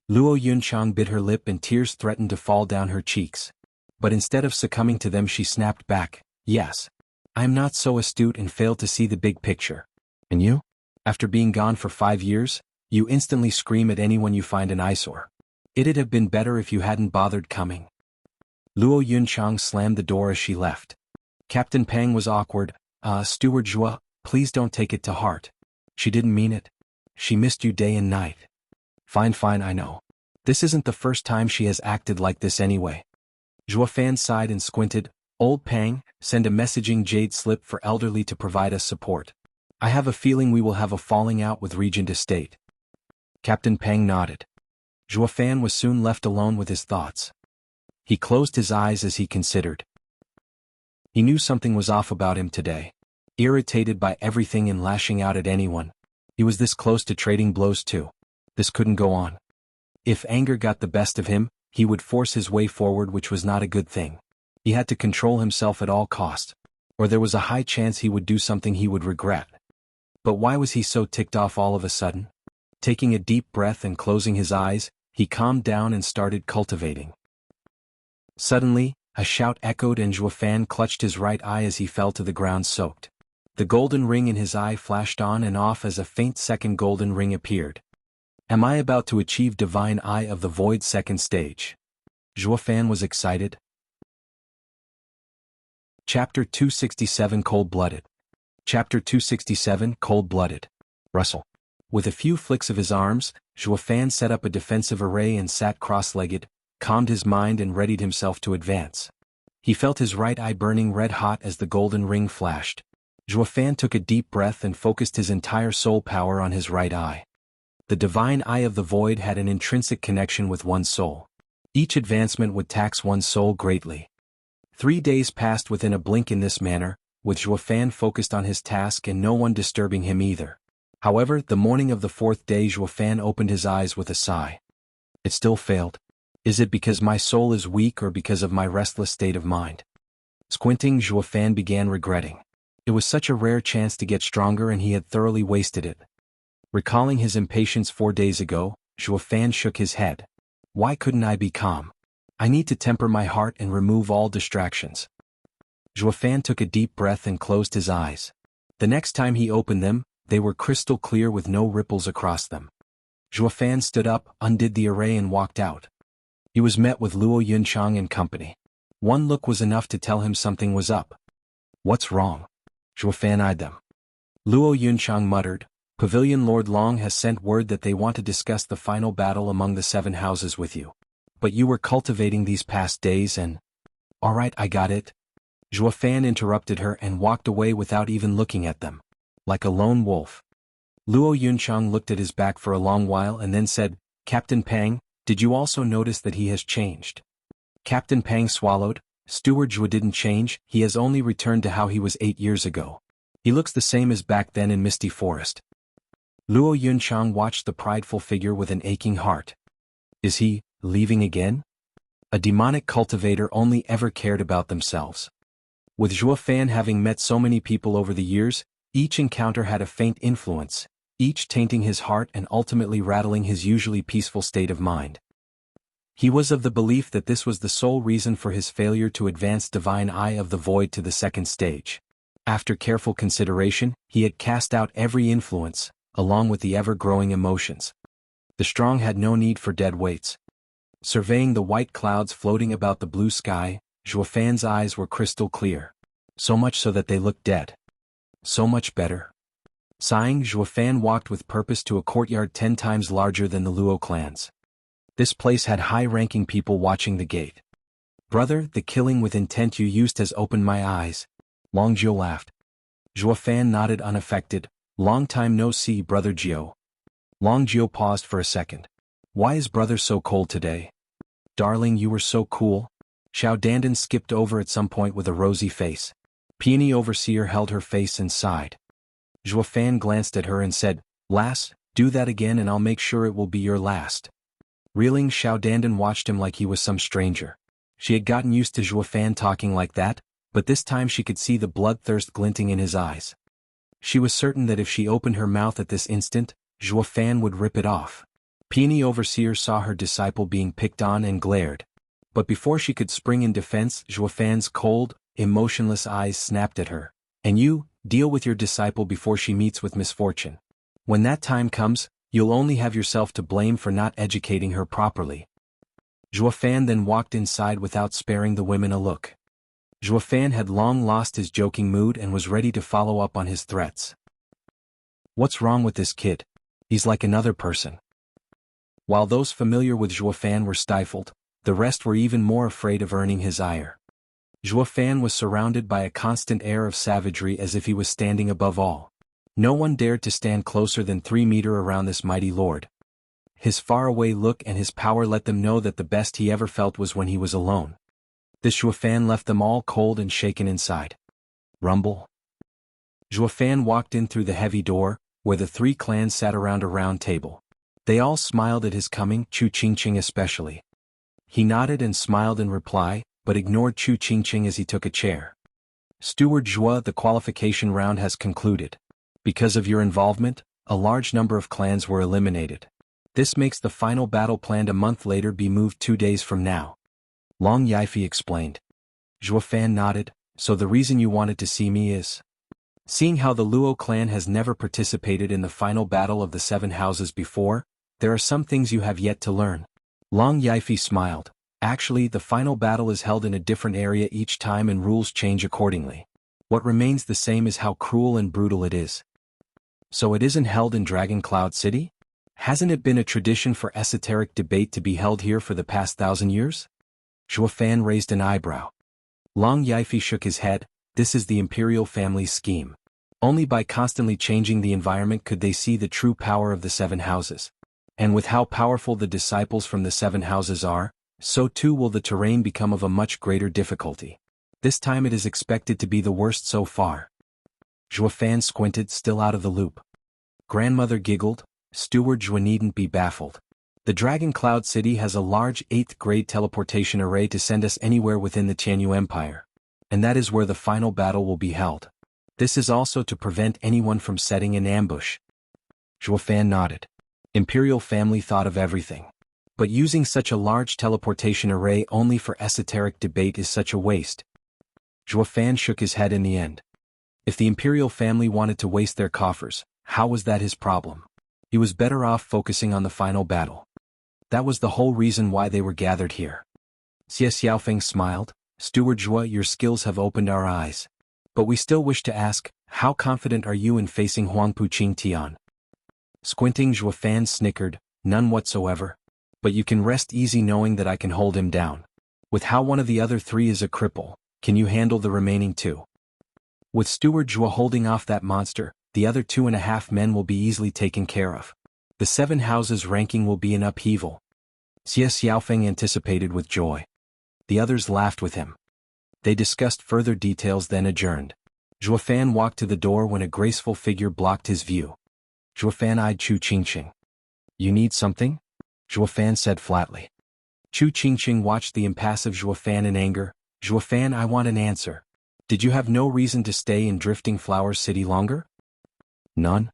Luo Yunchang bit her lip and tears threatened to fall down her cheeks. But instead of succumbing to them, she snapped back, "Yes. I am not so astute and failed to see the big picture. And you? After being gone for 5 years, you instantly scream at anyone you find an eyesore. It'd have been better if you hadn't bothered coming." Luo Yunchang slammed the door as she left. Captain Pang was awkward. Steward Zhuo, please don't take it to heart. She didn't mean it. She missed you day and night." Fine, I know. This isn't the first time she has acted like this anyway." Zhuo Fan sighed and squinted. "Old Pang, send a messaging jade slip for elderly to provide us support. I have a feeling we will have a falling out with Regent Estate." Captain Pang nodded. Zhuo Fan was soon left alone with his thoughts. He closed his eyes as he considered. He knew something was off about him today. Irritated by everything and lashing out at anyone. He was this close to trading blows too. This couldn't go on. If anger got the best of him, he would force his way forward, which was not a good thing. He had to control himself at all costs, or there was a high chance he would do something he would regret. But why was he so ticked off all of a sudden? Taking a deep breath and closing his eyes, he calmed down and started cultivating. Suddenly, a shout echoed and Zhuo Fan clutched his right eye as he fell to the ground soaked. The golden ring in his eye flashed on and off as a faint second golden ring appeared. Am I about to achieve Divine Eye of the Void second stage? Zhuo Fan was excited. Chapter 267 Cold-Blooded. Chapter 267 Cold-Blooded. Russell. With a few flicks of his arms, Zhuo Fan set up a defensive array and sat cross-legged, calmed his mind and readied himself to advance. He felt his right eye burning red-hot as the golden ring flashed. Zhuo Fan took a deep breath and focused his entire soul power on his right eye. The Divine Eye of the Void had an intrinsic connection with one's soul. Each advancement would tax one's soul greatly. 3 days passed within a blink in this manner, with Zhuo Fan focused on his task and no one disturbing him either. However, the morning of the 4th day Zhuo Fan opened his eyes with a sigh. It still failed. Is it because my soul is weak or because of my restless state of mind? Squinting, Zhuo Fan began regretting. It was such a rare chance to get stronger and he had thoroughly wasted it. Recalling his impatience 4 days ago, Zhuo Fan shook his head. Why couldn't I be calm? I need to temper my heart and remove all distractions. Zhuo Fan took a deep breath and closed his eyes. The next time he opened them, they were crystal clear with no ripples across them. Zhuo Fan stood up, undid the array and walked out. He was met with Luo Yunchang and company. One look was enough to tell him something was up. What's wrong? Zhuo Fan eyed them. Luo Yunchang muttered, Pavilion Lord Long has sent word that they want to discuss the final battle among the 7 houses with you. But you were cultivating these past days and... Alright, I got it. Zhuo Fan interrupted her and walked away without even looking at them. Like a lone wolf. Luo Yunchang looked at his back for a long while and then said, Captain Pang, did you also notice that he has changed? Captain Pang swallowed. Steward Zhuo didn't change, he has only returned to how he was 8 years ago. He looks the same as back then in Misty Forest. Luo Yunchang watched the prideful figure with an aching heart. Is he leaving again? A demonic cultivator only ever cared about themselves. With Zhuo Fan having met so many people over the years, each encounter had a faint influence, each tainting his heart and ultimately rattling his usually peaceful state of mind. He was of the belief that this was the sole reason for his failure to advance Divine Eye of the Void to the second stage. After careful consideration, he had cast out every influence, along with the ever-growing emotions. The strong had no need for dead weights. Surveying the white clouds floating about the blue sky, Zhuo Fan's eyes were crystal clear. So much so that they looked dead. So much better. Sighing, Zhuo Fan walked with purpose to a courtyard 10 times larger than the Luo clans. This place had high-ranking people watching the gate. Brother, the killing with intent you used has opened my eyes. Long Jiu laughed. Zhuo Fan nodded unaffected. Long time no see, Brother Jiu. Long Jiu paused for a second. Why is brother so cold today? Darling, you were so cool. Xiao Dandan skipped over at some point with a rosy face. Peony Overseer held her face and sighed. Zhuo Fan glanced at her and said, Lass, Do that again and I'll make sure it will be your last. Reeling, Xiao Dandan watched him like he was some stranger. She had gotten used to Zhuo Fan talking like that, but this time she could see the bloodthirst glinting in his eyes. She was certain that if she opened her mouth at this instant, Zhuo Fan would rip it off. Peony Overseer saw her disciple being picked on and glared. But before she could spring in defense, Zhuo Fan's cold, emotionless eyes snapped at her. And you, deal with your disciple before she meets with misfortune. When that time comes, you'll only have yourself to blame for not educating her properly. Zhuo Fan then walked inside without sparing the women a look. Zhuo Fan had long lost his joking mood and was ready to follow up on his threats. What's wrong with this kid? He's like another person. While those familiar with Zhuo Fan were stifled, the rest were even more afraid of earning his ire. Zhuo Fan was surrounded by a constant air of savagery as if he was standing above all. No one dared to stand closer than 3 meters around this mighty lord. His faraway look and his power let them know that the best he ever felt was when he was alone. This Zhuo Fan left them all cold and shaken inside. Rumble. Zhuo Fan walked in through the heavy door, where the 3 clans sat around a round table. They all smiled at his coming, Chu Qingqing especially. He nodded and smiled in reply, but ignored Chu Qingqing as he took a chair. Steward Zhuo, the qualification round has concluded. Because of your involvement, a large number of clans were eliminated. This makes the final battle planned a month later be moved 2 days from now. Long Yifi explained. Zhuo Fan nodded, so the reason you wanted to see me is... Seeing how the Luo clan has never participated in the final battle of the 7 houses before, there are some things you have yet to learn. Long Yifi smiled. Actually, the final battle is held in a different area each time and rules change accordingly. What remains the same is how cruel and brutal it is. So it isn't held in Dragon Cloud City? Hasn't it been a tradition for esoteric debate to be held here for the past 1,000 years? Zhuo Fan raised an eyebrow. Long Yifi shook his head. This is the imperial family's scheme. Only by constantly changing the environment could they see the true power of the 7 houses. And with how powerful the disciples from the 7 houses are, so too will the terrain become of a much greater difficulty. This time it is expected to be the worst so far. Zhuo Fan squinted, still out of the loop. Grandmother giggled. Steward Zhuo needn't be baffled. The Dragon Cloud City has a large 8th grade teleportation array to send us anywhere within the Tianyu Empire. And that is where the final battle will be held. This is also to prevent anyone from setting an ambush. Zhuo Fan nodded. Imperial family thought of everything. But using such a large teleportation array only for esoteric debate is such a waste. Zhuo Fan shook his head in the end. If the Imperial family wanted to waste their coffers, how was that his problem? He was better off focusing on the final battle. That was the whole reason why they were gathered here. Xie Xiaofeng smiled. Steward Zhuo, your skills have opened our eyes. But we still wish to ask, how confident are you in facing Huangpu Qing Tian? Squinting, Zhuo Fan snickered. None whatsoever. But you can rest easy knowing that I can hold him down. With how one of the other 3 is a cripple, can you handle the remaining 2? With Steward Zhuo holding off that monster, the other 2.5 men will be easily taken care of. The 7 houses ranking will be in upheaval. Xie Xiaofeng anticipated with joy. The others laughed with him. They discussed further details then adjourned. Zhuo Fan walked to the door when a graceful figure blocked his view. Zhuo Fan eyed Chu Qingqing. You need something? Zhuo Fan said flatly. Chu Qingqing watched the impassive Zhuo Fan in anger. Zhuo Fan, I want an answer. Did you have no reason to stay in Drifting Flower City longer? None.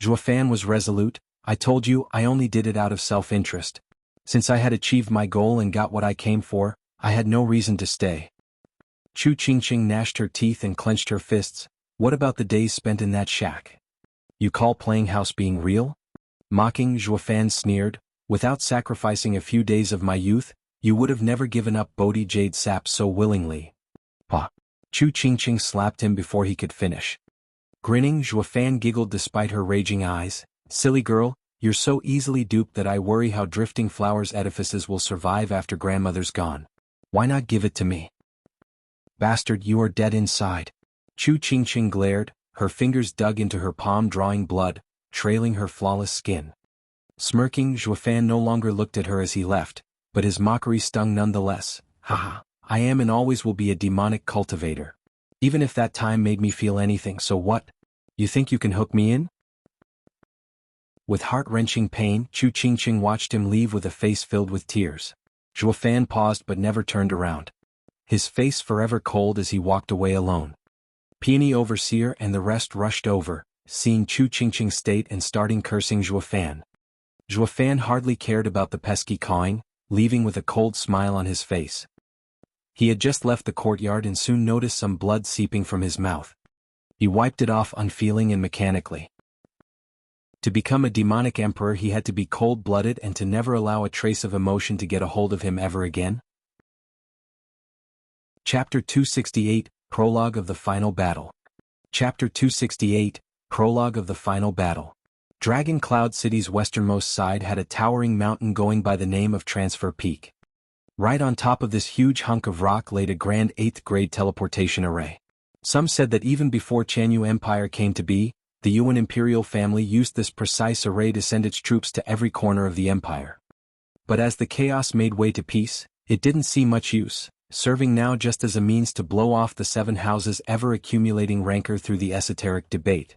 Zhuo Fan was resolute. I told you, I only did it out of self-interest. Since I had achieved my goal and got what I came for, I had no reason to stay. Chu Qingqing gnashed her teeth and clenched her fists. What about the days spent in that shack? You call playing house being real? Mocking, Zhuo Fan sneered. Without sacrificing a few days of my youth, you would have never given up Bodhi Jade Sap so willingly. Pa. Chu Qingqing slapped him before he could finish. Grinning, Zhuo Fan giggled despite her raging eyes. Silly girl, you're so easily duped that I worry how Drifting Flowers edifices will survive after grandmother's gone. Why not give it to me? Bastard, you are dead inside. Chu Qingqing glared, her fingers dug into her palm drawing blood, trailing her flawless skin. Smirking, Zhuo Fan no longer looked at her as he left, but his mockery stung nonetheless. Haha, I am and always will be a demonic cultivator. Even if that time made me feel anything, so what? You think you can hook me in? With heart-wrenching pain, Chu Qingqing watched him leave with a face filled with tears. Zhuo Fan paused but never turned around. His face forever cold as he walked away alone. Peony Overseer and the rest rushed over, seeing Chu Qingqing's state and starting cursing Zhuo Fan. Zhuo Fan hardly cared about the pesky cawing, leaving with a cold smile on his face. He had just left the courtyard and soon noticed some blood seeping from his mouth. He wiped it off unfeeling and mechanically. To become a demonic emperor he had to be cold-blooded and to never allow a trace of emotion to get a hold of him ever again. Chapter 268, Prologue of the Final Battle. Chapter 268, Prologue of the Final Battle. Dragon Cloud City's westernmost side had a towering mountain going by the name of Transfer Peak. Right on top of this huge hunk of rock laid a grand 8th-grade teleportation array. Some said that even before Chanyu Empire came to be, the Yuan imperial family used this precise array to send its troops to every corner of the empire. But as the chaos made way to peace, it didn't see much use, serving now just as a means to blow off the 7 houses' ever-accumulating rancor through the esoteric debate.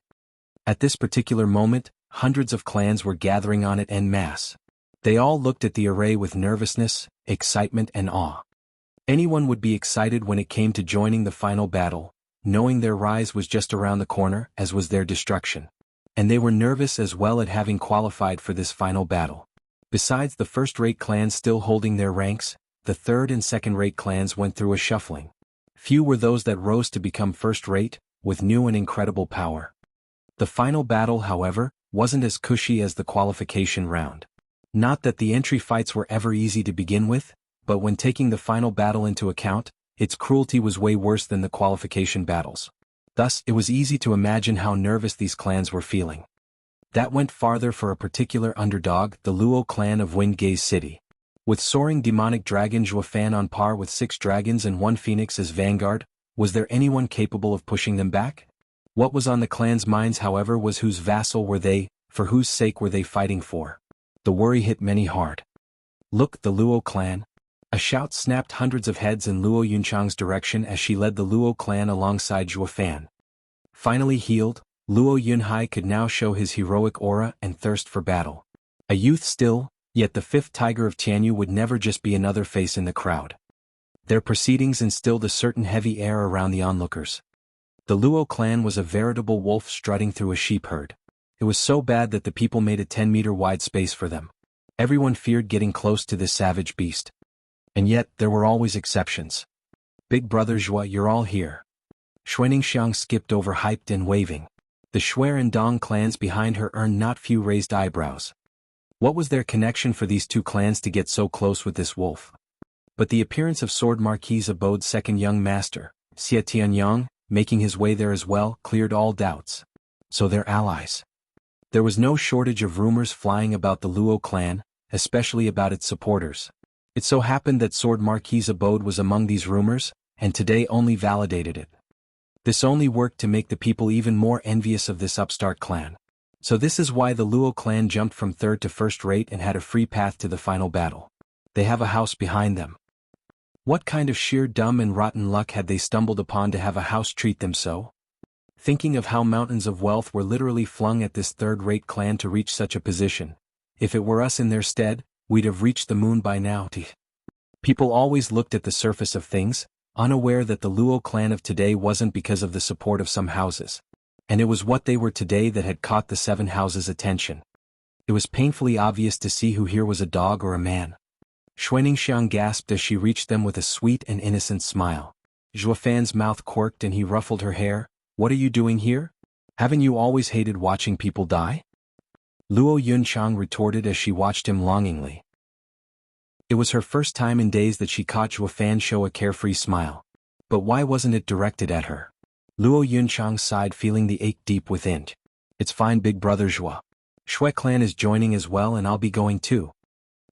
At this particular moment, hundreds of clans were gathering on it en masse. They all looked at the array with nervousness, excitement and awe. Anyone would be excited when it came to joining the final battle, knowing their rise was just around the corner, as was their destruction. And they were nervous as well at having qualified for this final battle. Besides the first-rate clans still holding their ranks, the third- and second-rate clans went through a shuffling. Few were those that rose to become first-rate, with new and incredible power. The final battle, however, wasn't as cushy as the qualification round. Not that the entry fights were ever easy to begin with, but when taking the final battle into account, its cruelty was way worse than the qualification battles. Thus, it was easy to imagine how nervous these clans were feeling. That went farther for a particular underdog, the Luo clan of Windgaze City. With soaring demonic dragon Zhuo Fan on par with 6 dragons and 1 phoenix as vanguard, was there anyone capable of pushing them back? What was on the clan's minds, however, was whose vassal were they, for whose sake were they fighting for? The worry hit many hard. Look, the Luo clan. A shout snapped hundreds of heads in Luo Yunchang's direction as she led the Luo clan alongside Zhuo Fan. Finally healed, Luo Yunhai could now show his heroic aura and thirst for battle. A youth still, yet the 5th tiger of Tianyu would never just be another face in the crowd. Their proceedings instilled a certain heavy air around the onlookers. The Luo clan was a veritable wolf strutting through a sheep herd. It was so bad that the people made a 10-meter wide space for them. Everyone feared getting close to this savage beast. And yet, there were always exceptions. Big brother Zhuo, you're all here. Xuaningxiang skipped over hyped and waving. The Shuer and Dong clans behind her earned not few raised eyebrows. What was their connection for these 2 clans to get so close with this wolf? But the appearance of Sword Marquis Abode's second young master, Xie Tianyang, making his way there as well, cleared all doubts. So they're allies. There was no shortage of rumors flying about the Luo clan, especially about its supporters. It so happened that Sword Marquis Abode was among these rumors, and today only validated it. This only worked to make the people even more envious of this upstart clan. So this is why the Luo clan jumped from 3rd to 1st rate and had a free path to the final battle. They have a house behind them. What kind of sheer dumb and rotten luck had they stumbled upon to have a house treat them so? Thinking of how mountains of wealth were literally flung at this 3rd-rate clan to reach such a position. If it were us in their stead, we'd have reached the moon by now. People always looked at the surface of things, unaware that the Luo clan of today wasn't because of the support of some houses. And it was what they were today that had caught the 7 houses' attention. It was painfully obvious to see who here was a dog or a man. Xuaningxiang gasped as she reached them with a sweet and innocent smile. Zhuo Fan's mouth quirked and he ruffled her hair. What are you doing here? Haven't you always hated watching people die? Luo Yunchang retorted as she watched him longingly. It was her first time in days that she caught Zhuo Fan show a carefree smile. But why wasn't it directed at her? Luo Yunchang sighed, feeling the ache deep within. It's fine, big brother Zhuo. Shui clan is joining as well and I'll be going too.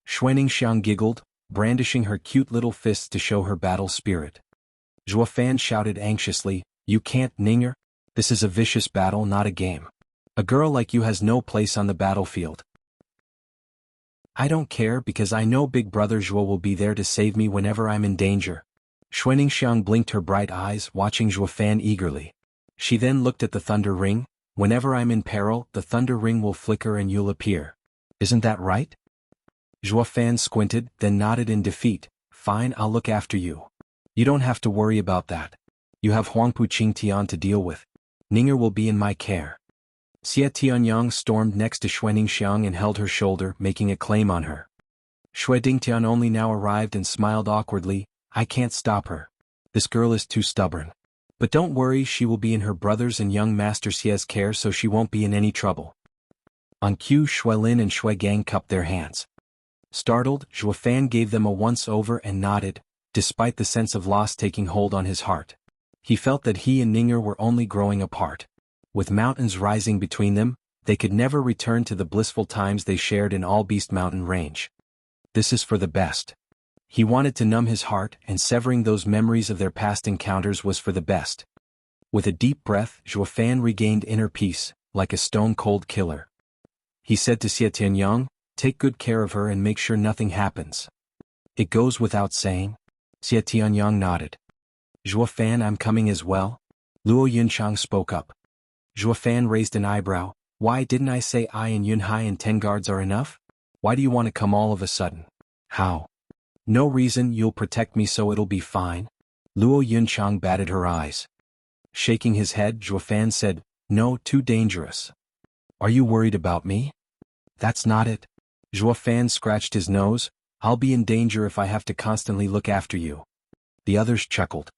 Xuaningxiang giggled, brandishing her cute little fists to show her battle spirit. Zhuo Fan shouted anxiously, You can't, Ninger. This is a vicious battle, not a game. A girl like you has no place on the battlefield. I don't care because I know big brother Zhuo will be there to save me whenever I'm in danger. Xuaningxiang blinked her bright eyes, watching Zhuo Fan eagerly. She then looked at the thunder ring, Whenever I'm in peril, the thunder ring will flicker and you'll appear. Isn't that right? Zhuo Fan squinted, then nodded in defeat. Fine, I'll look after you. You don't have to worry about that. You have Huangpu Qingtian to deal with. Ninger will be in my care. Xie Tianyang stormed next to Xue Ningxiang and held her shoulder, making a claim on her. Xue Dingtian only now arrived and smiled awkwardly. I can't stop her. This girl is too stubborn. But don't worry, she will be in her brother's and young master Xie's care, so she won't be in any trouble. On cue, Xue Lin and Xue Gang cupped their hands. Startled, Zhuo Fan gave them a once-over and nodded, despite the sense of loss taking hold on his heart. He felt that he and Ninger were only growing apart. With mountains rising between them, they could never return to the blissful times they shared in All Beast Mountain Range. This is for the best. He wanted to numb his heart, and severing those memories of their past encounters was for the best. With a deep breath, Zhuo Fan regained inner peace, like a stone-cold killer. He said to Xie Tianyang, take good care of her and make sure nothing happens. It goes without saying. Xie Tianyang nodded. Zhuo Fan, I'm coming as well. Luo Yunchang spoke up. Zhuo Fan raised an eyebrow. Why didn't I say I and Yunhai and 10 guards are enough? Why do you want to come all of a sudden? How? No reason, you'll protect me so it'll be fine. Luo Yunchang batted her eyes. Shaking his head, Zhuo Fan said, no, too dangerous. Are you worried about me? That's not it. Zhuo Fan scratched his nose. I'll be in danger if I have to constantly look after you. The others chuckled.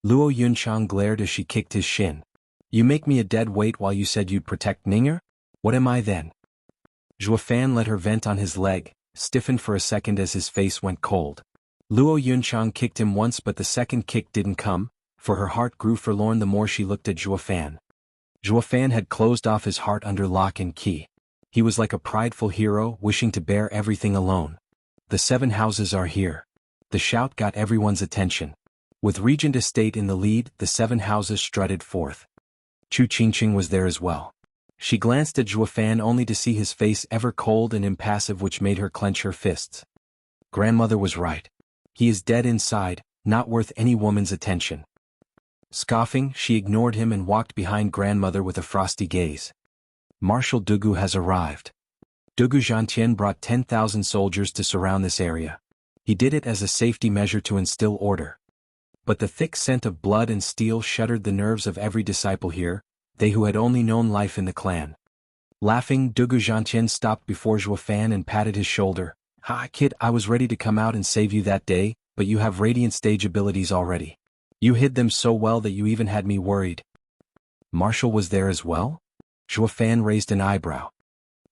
Luo Yunchang glared as she kicked his shin. You make me a dead weight while you said you'd protect Ninger? What am I then? Zhuo Fan let her vent on his leg, stiffened for a second as his face went cold. Luo Yunchang kicked him once, but the second kick didn't come, for her heart grew forlorn the more she looked at Zhuo Fan. Zhuo Fan had closed off his heart under lock and key. He was like a prideful hero, wishing to bear everything alone. The 7 houses are here. The shout got everyone's attention. With Regent Estate in the lead, the 7 houses strutted forth. Chu Qingqing was there as well. She glanced at Zhuo Fan only to see his face ever cold and impassive, which made her clench her fists. Grandmother was right. He is dead inside, not worth any woman's attention. Scoffing, she ignored him and walked behind grandmother with a frosty gaze. Marshal Dugu has arrived. Dugu Zhantian brought 10,000 soldiers to surround this area. He did it as a safety measure to instill order. But the thick scent of blood and steel shuddered the nerves of every disciple here, they who had only known life in the clan. Laughing, Dugu Zhantian stopped before Zhuo Fan and patted his shoulder. Ha, kid, I was ready to come out and save you that day, but you have radiant stage abilities already. You hid them so well that you even had me worried. Marshal was there as well? Zhuo Fan raised an eyebrow.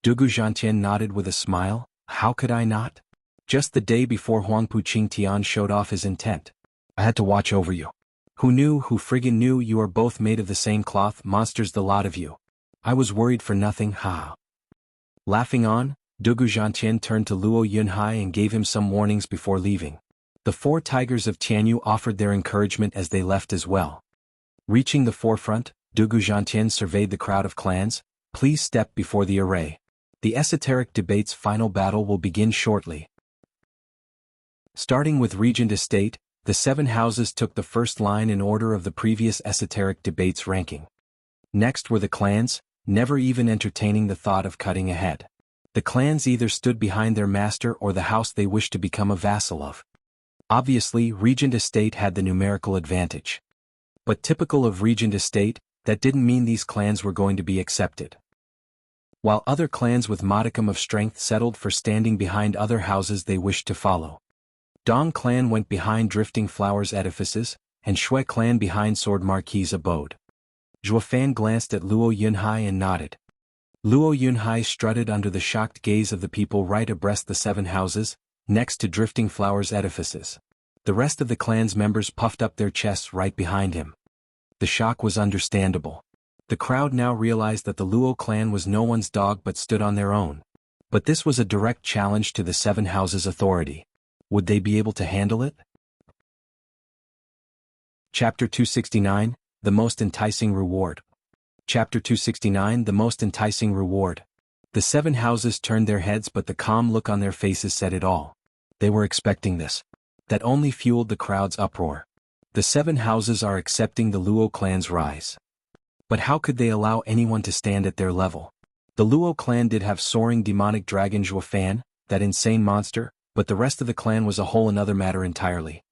Dugu Zhantian nodded with a smile. How could I not? Just the day before Huangpu Qingtian showed off his intent. I had to watch over you. Who knew, who friggin' knew you are both made of the same cloth, monsters the lot of you. I was worried for nothing, ha. Laughing on, Dugu Zhantian turned to Luo Yunhai and gave him some warnings before leaving. The 4 tigers of Tianyu offered their encouragement as they left as well. Reaching the forefront, Dugu Zhantian surveyed the crowd of clans. Please step before the array. The esoteric debate's final battle will begin shortly. Starting with Regent Estate, the 7 houses took the first line in order of the previous esoteric debate's ranking. Next were the clans, never even entertaining the thought of cutting ahead. The clans either stood behind their master or the house they wished to become a vassal of. Obviously, Regent Estate had the numerical advantage. But typical of Regent Estate, that didn't mean these clans were going to be accepted. While other clans with modicum of strength settled for standing behind other houses they wished to follow. Dong clan went behind Drifting Flowers edifices, and Shui clan behind Sword Marquis' abode. Zhuo Fan glanced at Luo Yunhai and nodded. Luo Yunhai strutted under the shocked gaze of the people right abreast the 7 houses, next to Drifting Flowers edifices. The rest of the clan's members puffed up their chests right behind him. The shock was understandable. The crowd now realized that the Luo clan was no one's dog but stood on their own. But this was a direct challenge to the 7 houses' authority. Would they be able to handle it? Chapter 269, The Most Enticing Reward. Chapter 269, The Most Enticing Reward. The 7 houses turned their heads, but the calm look on their faces said it all. They were expecting this. That only fueled the crowd's uproar. The 7 houses are accepting the Luo clan's rise. But how could they allow anyone to stand at their level? The Luo clan did have soaring demonic dragon Zhuofan, that insane monster, but the rest of the clan was a whole another matter entirely.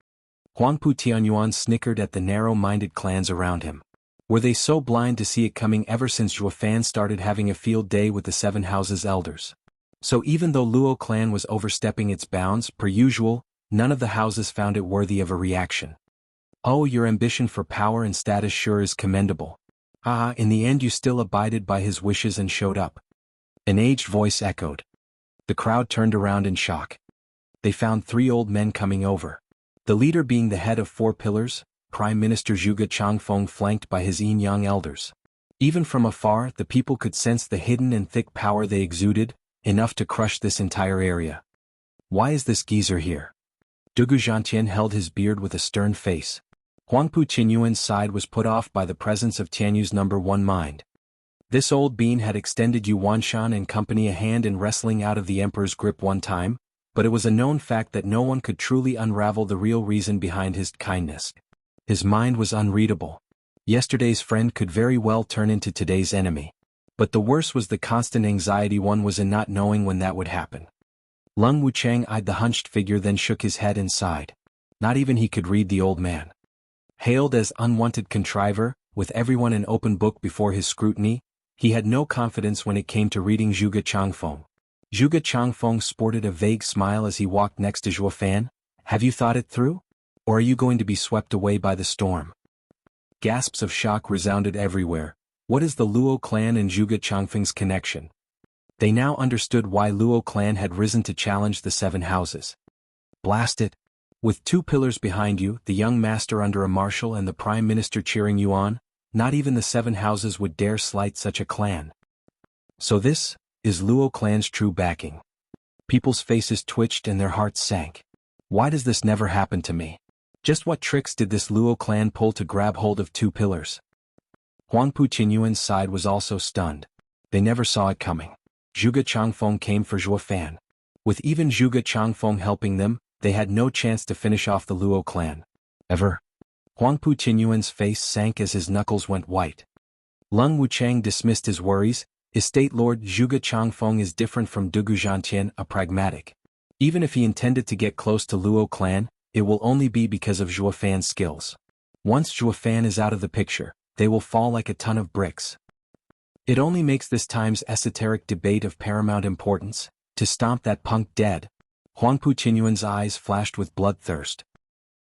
Huangpu Tianyuan snickered at the narrow-minded clans around him. Were they so blind to see it coming ever since Zhuofan started having a field day with the Seven Houses elders? So even though Luo clan was overstepping its bounds, per usual, none of the houses found it worthy of a reaction. Oh, your ambition for power and status sure is commendable. In the end you still abided by his wishes and showed up. An aged voice echoed. The crowd turned around in shock. They found 3 old men coming over. The leader being the head of 4 pillars, Prime Minister Zhuge Changfeng, flanked by his young elders. Even from afar, the people could sense the hidden and thick power they exuded, enough to crush this entire area. Why is this geezer here? Dugu Zhantian held his beard with a stern face. Huangpu Qinyuan's side was put off by the presence of Tianyu's number 1 mind. This old bean had extended Yu Wanshan and company a hand in wrestling out of the emperor's grip one time, but it was a known fact that no one could truly unravel the real reason behind his kindness. His mind was unreadable. Yesterday's friend could very well turn into today's enemy. But the worst was the constant anxiety one was in not knowing when that would happen. Lung Wuchang eyed the hunched figure, then shook his head and sighed. Not even he could read the old man. Hailed as unwanted contriver, with everyone an open book before his scrutiny, he had no confidence when it came to reading Zhuge Changfeng. Zhuge Changfeng sported a vague smile as he walked next to Zhuofan. Have you thought it through? Or are you going to be swept away by the storm? Gasps of shock resounded everywhere. What is the Luo clan and Zhuge Changfeng's connection? They now understood why Luo clan had risen to challenge the 7 houses. Blast it! With 2 pillars behind you, the young master under a marshal and the prime minister cheering you on, not even the 7 houses would dare slight such a clan. So this is Luo clan's true backing. People's faces twitched and their hearts sank. Why does this never happen to me? Just what tricks did this Luo clan pull to grab hold of 2 pillars? Huangpu Qinyuan's side was also stunned. They never saw it coming. Zhuge Changfeng came for Zhuofan. With even Zhuge Changfeng helping them, they had no chance to finish off the Luo clan. Ever. Huangpu Qinyuan's face sank as his knuckles went white. Lung Wuchang dismissed his worries. Estate Lord Zhuge Changfeng is different from Dugu Zhantian, a pragmatic. Even if he intended to get close to Luo clan, it will only be because of Zhuofan's skills. Once Zhuofan is out of the picture, they will fall like a ton of bricks. It only makes this time's esoteric debate of paramount importance, to stomp that punk dead. Huangpu Qinyuan's eyes flashed with bloodthirst.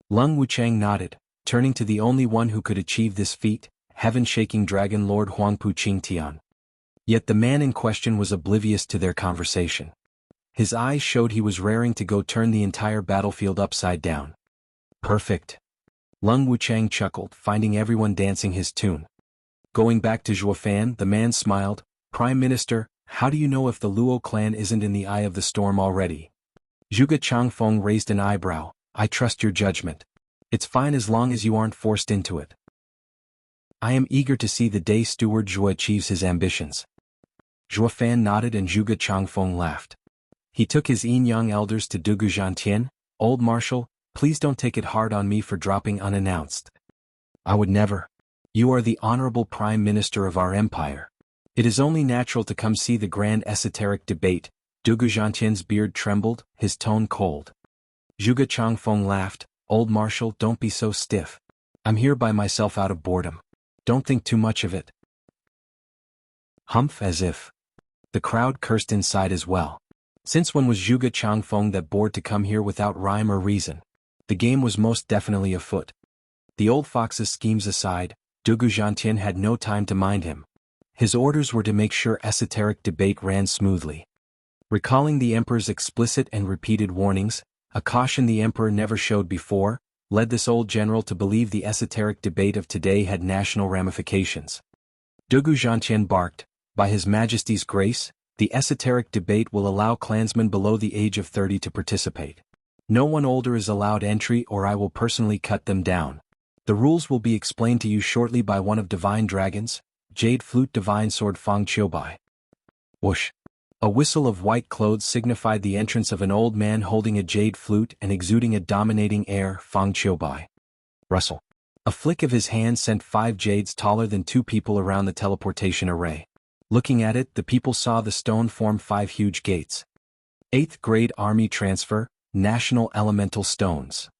Lung Wuchang nodded, turning to the only one who could achieve this feat, heaven-shaking Dragon Lord Huangpu Qingtian. Yet the man in question was oblivious to their conversation. His eyes showed he was raring to go turn the entire battlefield upside down. Perfect. Lung Wuchang chuckled, finding everyone dancing his tune. Going back to Zhuofan, the man smiled. Prime Minister, how do you know if the Luo clan isn't in the eye of the storm already? Zhuge Changfeng raised an eyebrow. I trust your judgment. It's fine as long as you aren't forced into it. I am eager to see the day Steward Zhuo achieves his ambitions. Zhuofan nodded and Zhuge Changfeng laughed. He took his young elders to Dugu Zhantian. Old Marshal, please don't take it hard on me for dropping unannounced. I would never. You are the honorable Prime Minister of our empire. It is only natural to come see the grand esoteric debate. Dugu Zhantian's beard trembled, his tone cold. Zhuge Changfeng laughed. Old Marshal, don't be so stiff. I'm here by myself out of boredom. Don't think too much of it. Humph, as if. The crowd cursed inside as well. Since when was Zhuge Changfeng that bored to come here without rhyme or reason? The game was most definitely afoot. The old fox's schemes aside, Dugu Zhantian had no time to mind him. His orders were to make sure esoteric debate ran smoothly. Recalling the emperor's explicit and repeated warnings, a caution the emperor never showed before, led this old general to believe the esoteric debate of today had national ramifications. Dugu Zhantian barked, by His Majesty's grace, the esoteric debate will allow clansmen below the age of 30 to participate. No one older is allowed entry or I will personally cut them down. The rules will be explained to you shortly by one of Divine Dragons, Jade Flute Divine Sword Fang Qiubai. Whoosh! A whistle of white clothes signified the entrance of an old man holding a jade flute and exuding a dominating air, Fang Qiubai. Rustle. A flick of his hand sent 5 jades taller than 2 people around the teleportation array. Looking at it, the people saw the stone form 5 huge gates. 8th grade army transfer, national elemental stones.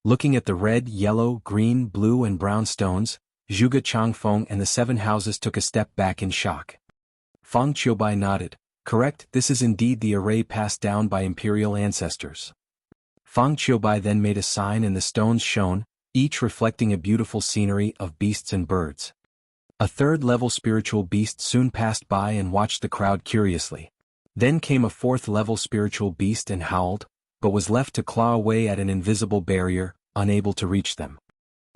Looking at the red, yellow, green, blue and brown stones, Zhuge Changfeng and the 7 houses took a step back in shock. Fang Qiubai nodded. Correct, this is indeed the array passed down by imperial ancestors. Fang Qiubai then made a sign and the stones shone, each reflecting a beautiful scenery of beasts and birds. A 3rd-level spiritual beast soon passed by and watched the crowd curiously. Then came a 4th-level spiritual beast and howled, but was left to claw away at an invisible barrier, unable to reach them.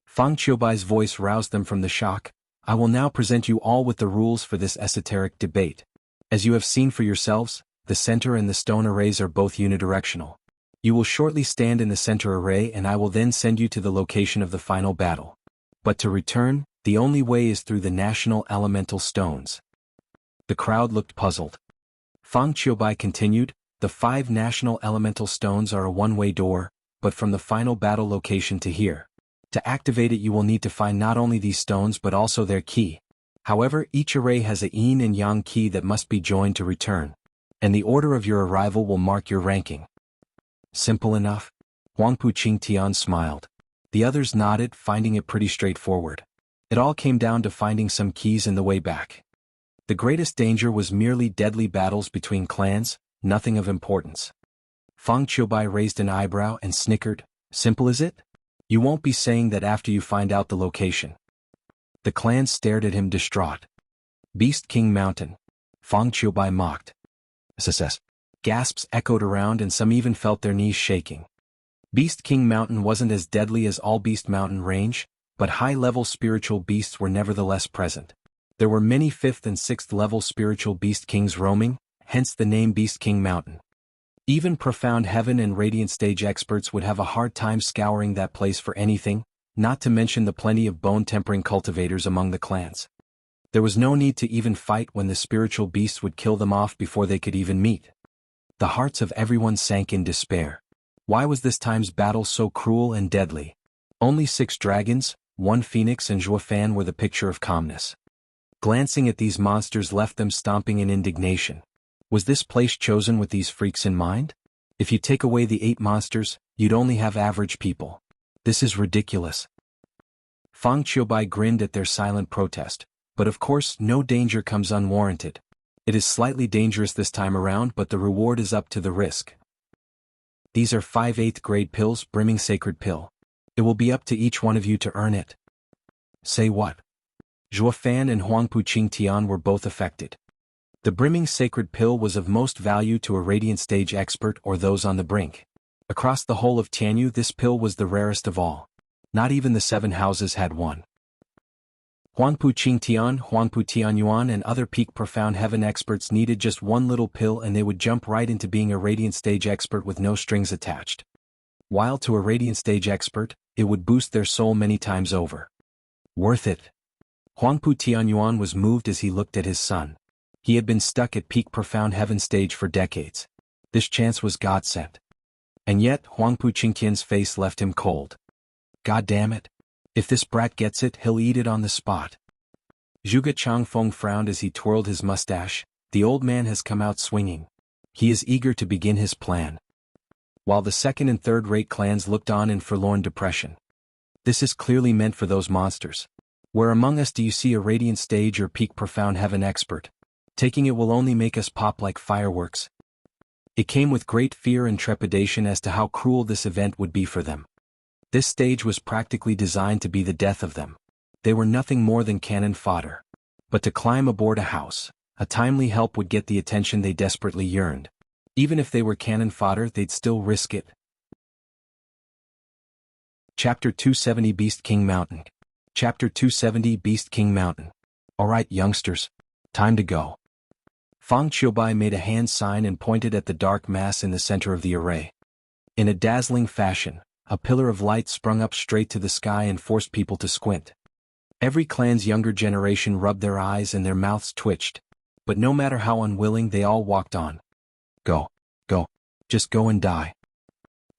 Fang Qiubai's voice roused them from the shock. I will now present you all with the rules for this esoteric debate. As you have seen for yourselves, the center and the stone arrays are both unidirectional. You will shortly stand in the center array and I will then send you to the location of the final battle. But to return, the only way is through the national elemental stones. The crowd looked puzzled. Fang Qiubai continued, the 5 national elemental stones are a one-way door, but from the final battle location to here. To activate it you will need to find not only these stones but also their key. However, each array has a yin and yang key that must be joined to return. And the order of your arrival will mark your ranking. Simple enough? Huangpu Qingtian smiled. The others nodded, finding it pretty straightforward. It all came down to finding some keys in the way back. The greatest danger was merely deadly battles between clans, nothing of importance. Fang Qiubai raised an eyebrow and snickered. Simple is it? You won't be saying that after you find out the location. The clans stared at him distraught. Beast King Mountain. Fang Qiubai mocked. SSS. Gasps echoed around and some even felt their knees shaking. Beast King Mountain wasn't as deadly as all Beast Mountain range, but high-level spiritual beasts were nevertheless present. There were many 5th and 6th level spiritual beast kings roaming, hence the name Beast King Mountain. Even profound heaven and radiant stage experts would have a hard time scouring that place for anything, not to mention the plenty of bone-tempering cultivators among the clans. There was no need to even fight when the spiritual beasts would kill them off before they could even meet. The hearts of everyone sank in despair. Why was this time's battle so cruel and deadly? Only 6 dragons, 1 phoenix and Zhuofan were the picture of calmness. Glancing at these monsters left them stomping in indignation. Was this place chosen with these freaks in mind? If you take away the 8 monsters, you'd only have average people. This is ridiculous. Fang Qiubai grinned at their silent protest, but of course no danger comes unwarranted. It is slightly dangerous this time around but the reward is up to the risk. These are 5 8th grade pills, brimming sacred pill. It will be up to each one of you to earn it. Say what? Zhuofan and Huangpu Qingtian were both affected. The brimming sacred pill was of most value to a radiant stage expert or those on the brink. Across the whole of Tianyu this pill was the rarest of all. Not even the 7 houses had one. Huangpu Qingtian, Huangpu Tianyuan and other peak profound heaven experts needed just one little pill and they would jump right into being a radiant stage expert with no strings attached. While to a radiant stage expert, it would boost their soul many times over. Worth it. Huangpu Tianyuan was moved as he looked at his son. He had been stuck at peak profound heaven stage for decades. This chance was God-sent. And yet, Huangpu Qingtian's face left him cold. God damn it. If this brat gets it, he'll eat it on the spot. Zhuge Changfeng frowned as he twirled his mustache. The old man has come out swinging. He is eager to begin his plan. While the 2nd and 3rd-rate clans looked on in forlorn depression. This is clearly meant for those monsters. Where among us do you see a radiant stage or peak profound heaven expert? Taking it will only make us pop like fireworks. It came with great fear and trepidation as to how cruel this event would be for them. This stage was practically designed to be the death of them. They were nothing more than cannon fodder. But to climb aboard a house, a timely help would get the attention they desperately yearned. Even if they were cannon fodder, they'd still risk it. Chapter 270 Beast King Mountain. Chapter 270 Beast King Mountain. Alright youngsters. Time to go. Fang Qiubai made a hand sign and pointed at the dark mass in the center of the array. In a dazzling fashion, a pillar of light sprung up straight to the sky and forced people to squint. Every clan's younger generation rubbed their eyes and their mouths twitched. But no matter how unwilling, they all walked on. Go. Go. Just go and die.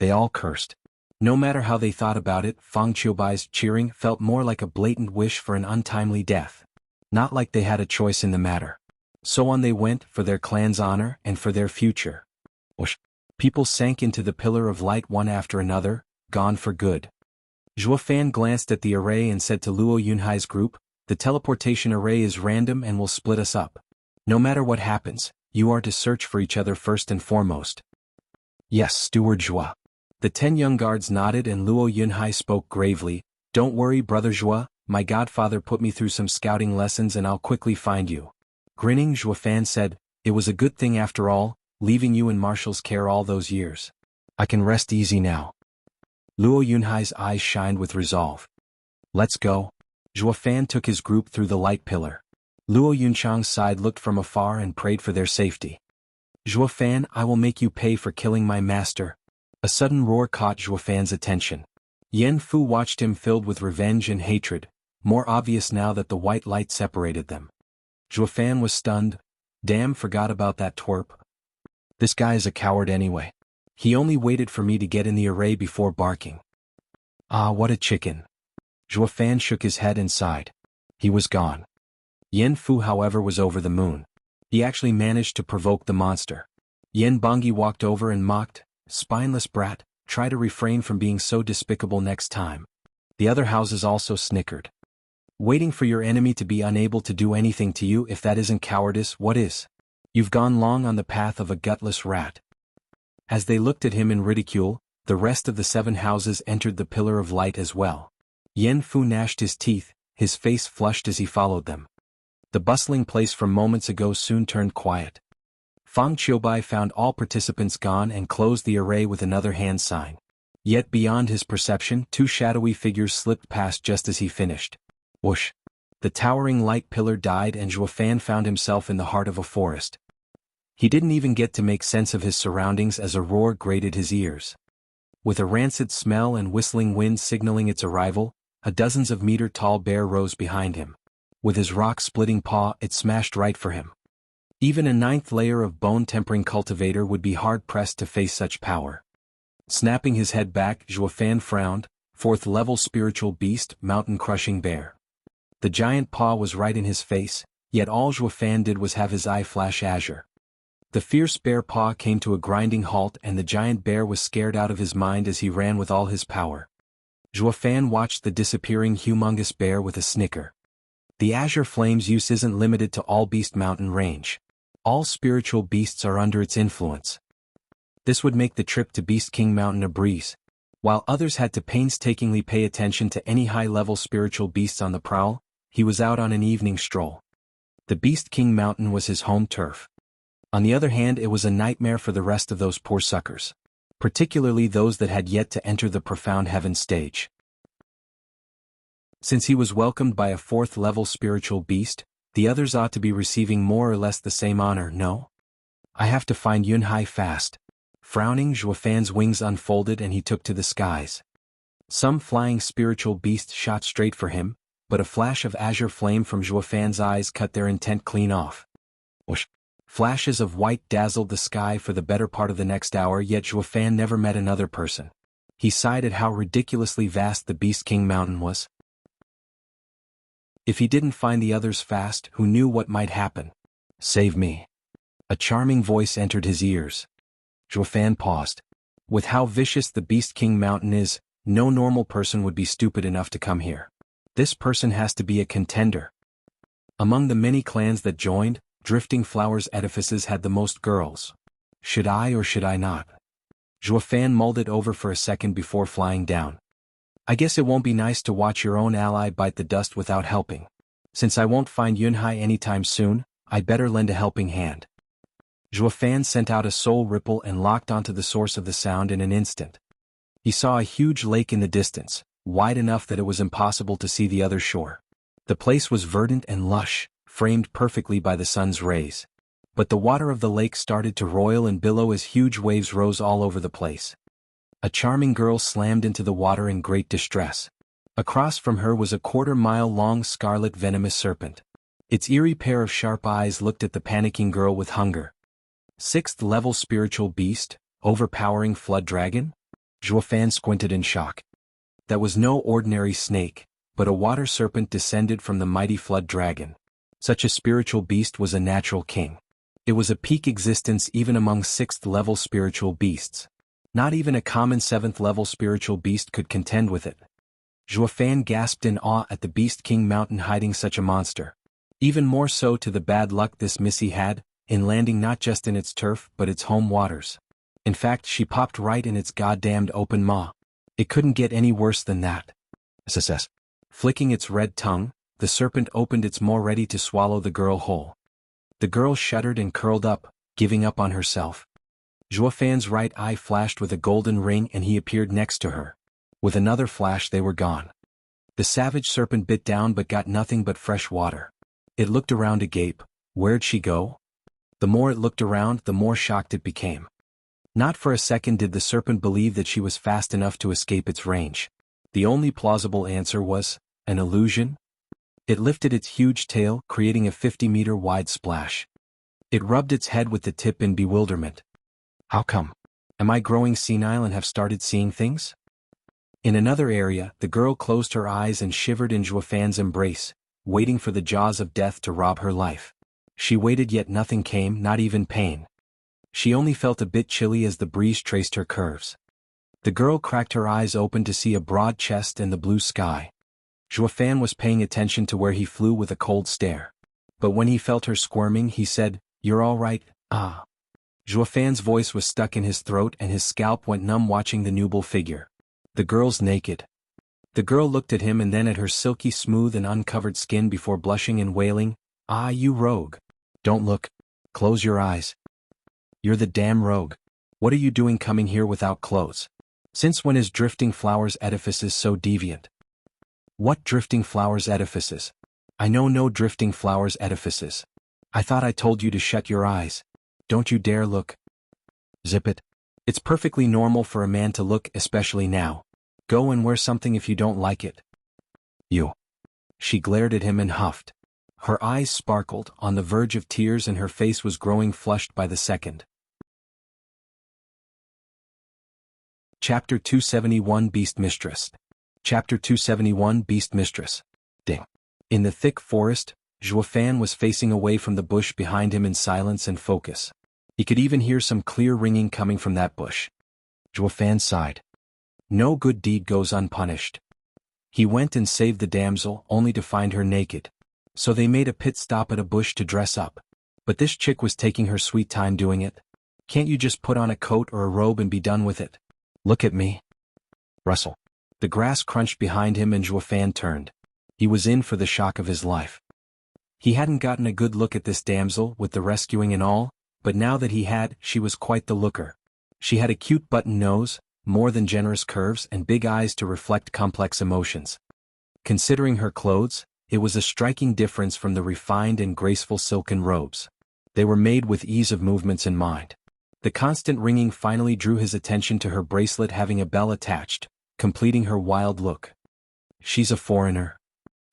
They all cursed. No matter how they thought about it, Fang Qiubai's cheering felt more like a blatant wish for an untimely death. Not like they had a choice in the matter. So on they went, for their clan's honor and for their future. Whoosh. People sank into the pillar of light one after another, gone for good. Zhuo Fan glanced at the array and said to Luo Yunhai's group, "The teleportation array is random and will split us up. No matter what happens, you are to search for each other first and foremost." "Yes, Steward Zhuo." The 10 young guards nodded and Luo Yunhai spoke gravely, "Don't worry, Brother Zhuo, my godfather put me through some scouting lessons and I'll quickly find you." Grinning, Zhuo Fan said, "It was a good thing after all, leaving you in Marshall's care all those years. I can rest easy now." Luo Yunhai's eyes shined with resolve. "Let's go." Zhuo Fan took his group through the light pillar. Luo Yunchang's side looked from afar and prayed for their safety. "Zhuo Fan, I will make you pay for killing my master." A sudden roar caught Zhuo Fan's attention. Yan Fu watched him filled with revenge and hatred, more obvious now that the white light separated them. Zhuo Fan was stunned. "Damn, forgot about that twerp. This guy is a coward anyway. He only waited for me to get in the array before barking. Ah, what a chicken." Zhuo Fan shook his head and sighed. He was gone. Yan Fu, however, was over the moon. He actually managed to provoke the monster. Yan Bongi walked over and mocked, "Spineless brat, try to refrain from being so despicable next time." The other houses also snickered. Waiting for your enemy to be unable to do anything to you, if that isn't cowardice, what is? You've gone long on the path of a gutless rat. As they looked at him in ridicule, the rest of the 7 houses entered the pillar of light as well. Yan Fu gnashed his teeth, his face flushed as he followed them. The bustling place from moments ago soon turned quiet. Fang Qiubai found all participants gone and closed the array with another hand sign. Yet beyond his perception, 2 shadowy figures slipped past just as he finished. Whoosh! The towering light pillar died and Zhuo Fan found himself in the heart of a forest. He didn't even get to make sense of his surroundings as a roar grated his ears. With a rancid smell and whistling wind signaling its arrival, a dozens of meter-tall bear rose behind him. With his rock-splitting paw, it smashed right for him. Even a 9th layer of bone-tempering cultivator would be hard-pressed to face such power. Snapping his head back, Zhuo Fan frowned. 4th level spiritual beast, mountain-crushing bear. The giant paw was right in his face, yet all Zhuo Fan did was have his eye flash azure. The fierce bear paw came to a grinding halt and the giant bear was scared out of his mind as he ran with all his power. Zhuo Fan watched the disappearing humongous bear with a snicker. The azure flame's use isn't limited to all Beast Mountain range. All spiritual beasts are under its influence. This would make the trip to Beast King Mountain a breeze. While others had to painstakingly pay attention to any high-level spiritual beasts on the prowl, he was out on an evening stroll. The Beast King Mountain was his home turf. On the other hand, it was a nightmare for the rest of those poor suckers. Particularly those that had yet to enter the profound heaven stage. Since he was welcomed by a 4th-level spiritual beast, the others ought to be receiving more or less the same honor, no? I have to find Yunhai fast. Frowning, Zhuo Fan's wings unfolded and he took to the skies. Some flying spiritual beast shot straight for him, but a flash of azure flame from Zhuo Fan's eyes cut their intent clean off. Whoosh! Flashes of white dazzled the sky for the better part of the next hour, yet Zhuo Fan never met another person. He sighed at how ridiculously vast the Beast King Mountain was. If he didn't find the others fast, who knew what might happen? Save me. A charming voice entered his ears. Zhuo Fan paused. With how vicious the Beast King Mountain is, no normal person would be stupid enough to come here. This person has to be a contender. Among the many clans that joined, Drifting Flowers Edifices had the most girls. Should I or should I not? Zhuo Fan mulled it over for a second before flying down. I guess it won't be nice to watch your own ally bite the dust without helping. Since I won't find Yunhai anytime soon, I'd better lend a helping hand. Zhuo Fan sent out a soul ripple and locked onto the source of the sound in an instant. He saw a huge lake in the distance, wide enough that it was impossible to see the other shore. The place was verdant and lush, framed perfectly by the sun's rays. But the water of the lake started to roil and billow as huge waves rose all over the place. A charming girl slammed into the water in great distress. Across from her was a 1/4-mile-long scarlet venomous serpent. Its eerie pair of sharp eyes looked at the panicking girl with hunger. 6th level spiritual beast, overpowering flood dragon? Fan squinted in shock. That was no ordinary snake, but a water serpent descended from the mighty flood dragon. Such a spiritual beast was a natural king. It was a peak existence even among 6th-level spiritual beasts. Not even a common 7th-level spiritual beast could contend with it. Fan gasped in awe at the Beast King mountain hiding such a monster. Even more so to the bad luck this Missy had, in landing not just in its turf but its home waters. In fact, she popped right in its goddamned open maw. It couldn't get any worse than that. SSS. Flicking its red tongue, the serpent opened its maw ready to swallow the girl whole. The girl shuddered and curled up, giving up on herself. Fan's right eye flashed with a golden ring and he appeared next to her. With another flash they were gone. The savage serpent bit down but got nothing but fresh water. It looked around agape. Where'd she go? The more it looked around, the more shocked it became. Not for a second did the serpent believe that she was fast enough to escape its range. The only plausible answer was, an illusion? It lifted its huge tail, creating a 50-meter wide splash. It rubbed its head with the tip in bewilderment. How come? Am I growing senile and have started seeing things? In another area, the girl closed her eyes and shivered in Fan's embrace, waiting for the jaws of death to rob her life. She waited yet nothing came, not even pain. She only felt a bit chilly as the breeze traced her curves. The girl cracked her eyes open to see a broad chest and the blue sky. Fan was paying attention to where he flew with a cold stare. But when he felt her squirming, he said, "You're all right, ah." Fan's voice was stuck in his throat and his scalp went numb watching the nubile figure. The girl's naked. The girl looked at him and then at her silky smooth and uncovered skin before blushing and wailing, "Ah, you rogue. Don't look. Close your eyes. You're the damn rogue. What are you doing coming here without clothes? Since when is Drifting Flowers edifices so deviant?" "What Drifting Flowers edifices? I know no Drifting Flowers edifices. I thought I told you to shut your eyes. Don't you dare look." "Zip it. It's perfectly normal for a man to look, especially now. Go and wear something if you don't like it." "You." She glared at him and huffed. Her eyes sparkled, on the verge of tears, and her face was growing flushed by the second. Chapter 271 Beast Mistress. Chapter 271 Beast Mistress. Ding. In the thick forest, Fan was facing away from the bush behind him in silence and focus. He could even hear some clear ringing coming from that bush. Fan sighed. No good deed goes unpunished. He went and saved the damsel, only to find her naked. So they made a pit stop at a bush to dress up. But this chick was taking her sweet time doing it. Can't you just put on a coat or a robe and be done with it? Look at me. Rustle. The grass crunched behind him and Fan turned. He was in for the shock of his life. He hadn't gotten a good look at this damsel, with the rescuing and all, but now that he had, she was quite the looker. She had a cute button nose, more than generous curves, and big eyes to reflect complex emotions. Considering her clothes, it was a striking difference from the refined and graceful silken robes. They were made with ease of movements in mind. The constant ringing finally drew his attention to her bracelet having a bell attached, completing her wild look. She's a foreigner.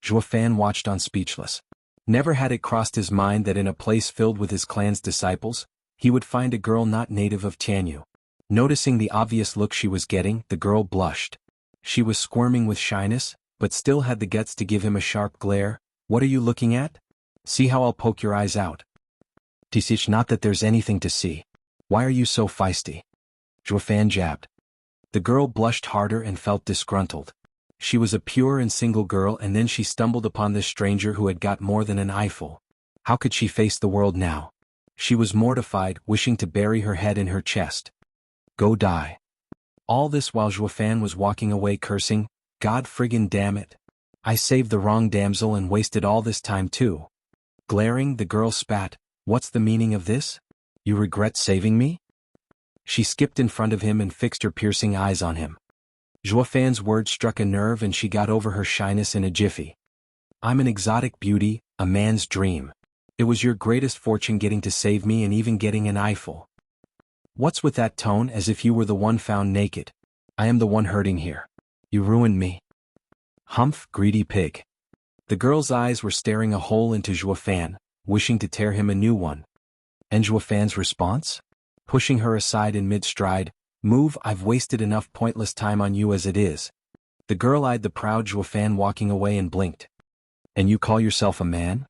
Fan watched on speechless. Never had it crossed his mind that in a place filled with his clan's disciples, he would find a girl not native of Tianyu. Noticing the obvious look she was getting, the girl blushed. She was squirming with shyness, but still had the guts to give him a sharp glare. "What are you looking at? See how I'll poke your eyes out." "Tisich, not that there's anything to see. Why are you so feisty?" Fan jabbed. The girl blushed harder and felt disgruntled. She was a pure and single girl, and then she stumbled upon this stranger who had got more than an eyeful. How could she face the world now? She was mortified, wishing to bury her head in her chest. Go die. All this while Fan was walking away cursing, "God friggin' damn it. I saved the wrong damsel and wasted all this time too." Glaring, the girl spat, "What's the meaning of this? You regret saving me?" She skipped in front of him and fixed her piercing eyes on him. Fan's words struck a nerve and she got over her shyness in a jiffy. "I'm an exotic beauty, a man's dream. It was your greatest fortune getting to save me and even getting an eyeful. What's with that tone as if you were the one found naked? I am the one hurting here. You ruined me." "Humph, greedy pig." The girl's eyes were staring a hole into Fan, wishing to tear him a new one. And Fan's response? Pushing her aside in mid-stride, Move, I've wasted enough pointless time on you as it is. The girl eyed the proud Juefan walking away and blinked. And you call yourself a man?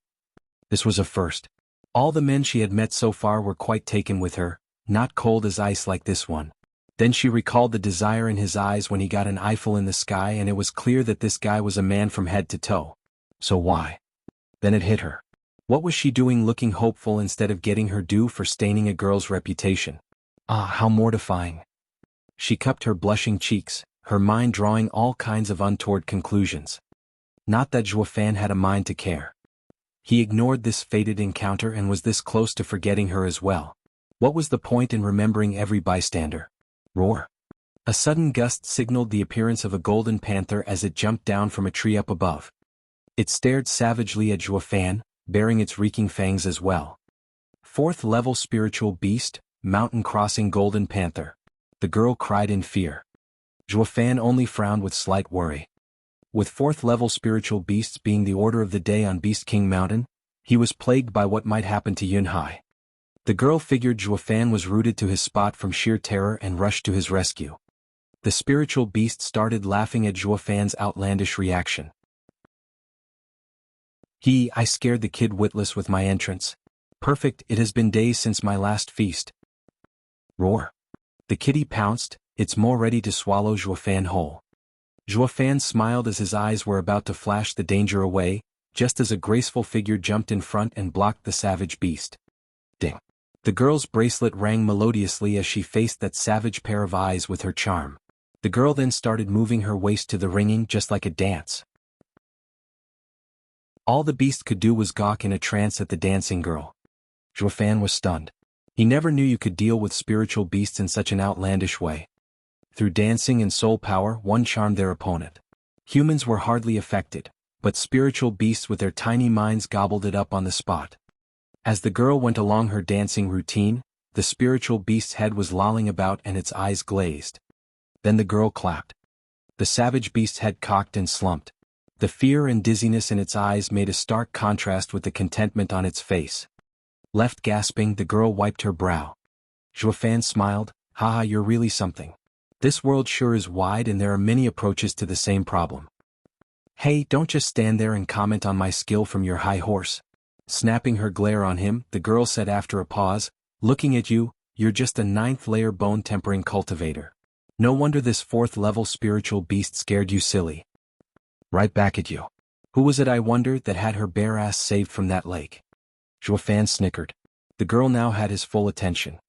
This was a first. All the men she had met so far were quite taken with her, not cold as ice like this one. Then she recalled the desire in his eyes when he got an eyeful in the sky, and it was clear that this guy was a man from head to toe. So why? Then it hit her. What was she doing looking hopeful instead of getting her due for staining a girl's reputation? Ah, how mortifying. She cupped her blushing cheeks, her mind drawing all kinds of untoward conclusions. Not that Juefan had a mind to care. He ignored this fated encounter and was this close to forgetting her as well. What was the point in remembering every bystander? Roar. A sudden gust signaled the appearance of a golden panther as it jumped down from a tree up above. It stared savagely at Juefan, baring its reeking fangs as well. 4th level spiritual beast, mountain crossing golden panther. The girl cried in fear. Juefan only frowned with slight worry. With 4th level spiritual beasts being the order of the day on Beast King Mountain, he was plagued by what might happen to Yunhai. The girl figured Juefan was rooted to his spot from sheer terror and rushed to his rescue. The spiritual beast started laughing at Juefan's outlandish reaction. I scared the kid witless with my entrance. Perfect, it has been days since my last feast. Roar. The kitty pounced, its maw ready to swallow Juefan whole. Juefan smiled as his eyes were about to flash the danger away, just as a graceful figure jumped in front and blocked the savage beast. Ding. The girl's bracelet rang melodiously as she faced that savage pair of eyes with her charm. The girl then started moving her waist to the ringing just like a dance. All the beast could do was gawk in a trance at the dancing girl. Juefan was stunned. He never knew you could deal with spiritual beasts in such an outlandish way. Through dancing and soul power, one charmed their opponent. Humans were hardly affected, but spiritual beasts with their tiny minds gobbled it up on the spot. As the girl went along her dancing routine, the spiritual beast's head was lolling about and its eyes glazed. Then the girl clapped. The savage beast's head cocked and slumped. The fear and dizziness in its eyes made a stark contrast with the contentment on its face. Left gasping, the girl wiped her brow. Juefan smiled, haha, you're really something. This world sure is wide and there are many approaches to the same problem. Hey, don't just stand there and comment on my skill from your high horse. Snapping her glare on him, the girl said after a pause, looking at you, you're just a 9th layer bone tempering cultivator. No wonder this 4th level spiritual beast scared you silly. Right back at you. Who was it, I wonder, that had her bare ass saved from that lake? Juefan snickered. The girl now had his full attention.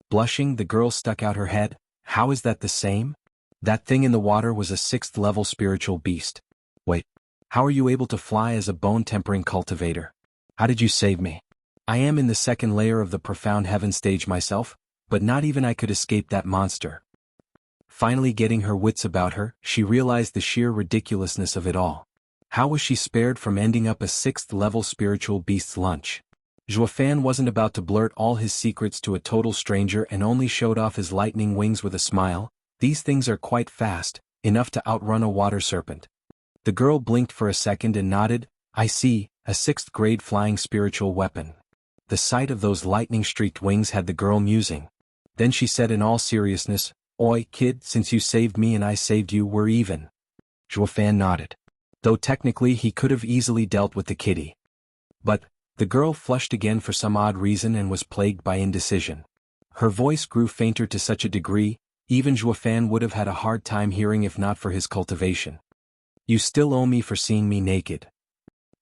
Blushing, the girl stuck out her head. How is that the same? That thing in the water was a 6th level spiritual beast. Wait, how are you able to fly as a bone tempering cultivator? How did you save me? I am in the 2nd layer of the profound heaven stage myself, but not even I could escape that monster. Finally getting her wits about her, she realized the sheer ridiculousness of it all. How was she spared from ending up a 6th level spiritual beast's lunch? Juefan wasn't about to blurt all his secrets to a total stranger and only showed off his lightning wings with a smile. These things are quite fast, enough to outrun a water serpent. The girl blinked for a second and nodded. I see, a 6th grade flying spiritual weapon. The sight of those lightning-streaked wings had the girl musing. Then she said in all seriousness, Oi, kid, since you saved me and I saved you, we're even. Juefan nodded. Though technically he could have easily dealt with the kitty. But, the girl flushed again for some odd reason and was plagued by indecision. Her voice grew fainter to such a degree, even Juefan would have had a hard time hearing if not for his cultivation. You still owe me for seeing me naked.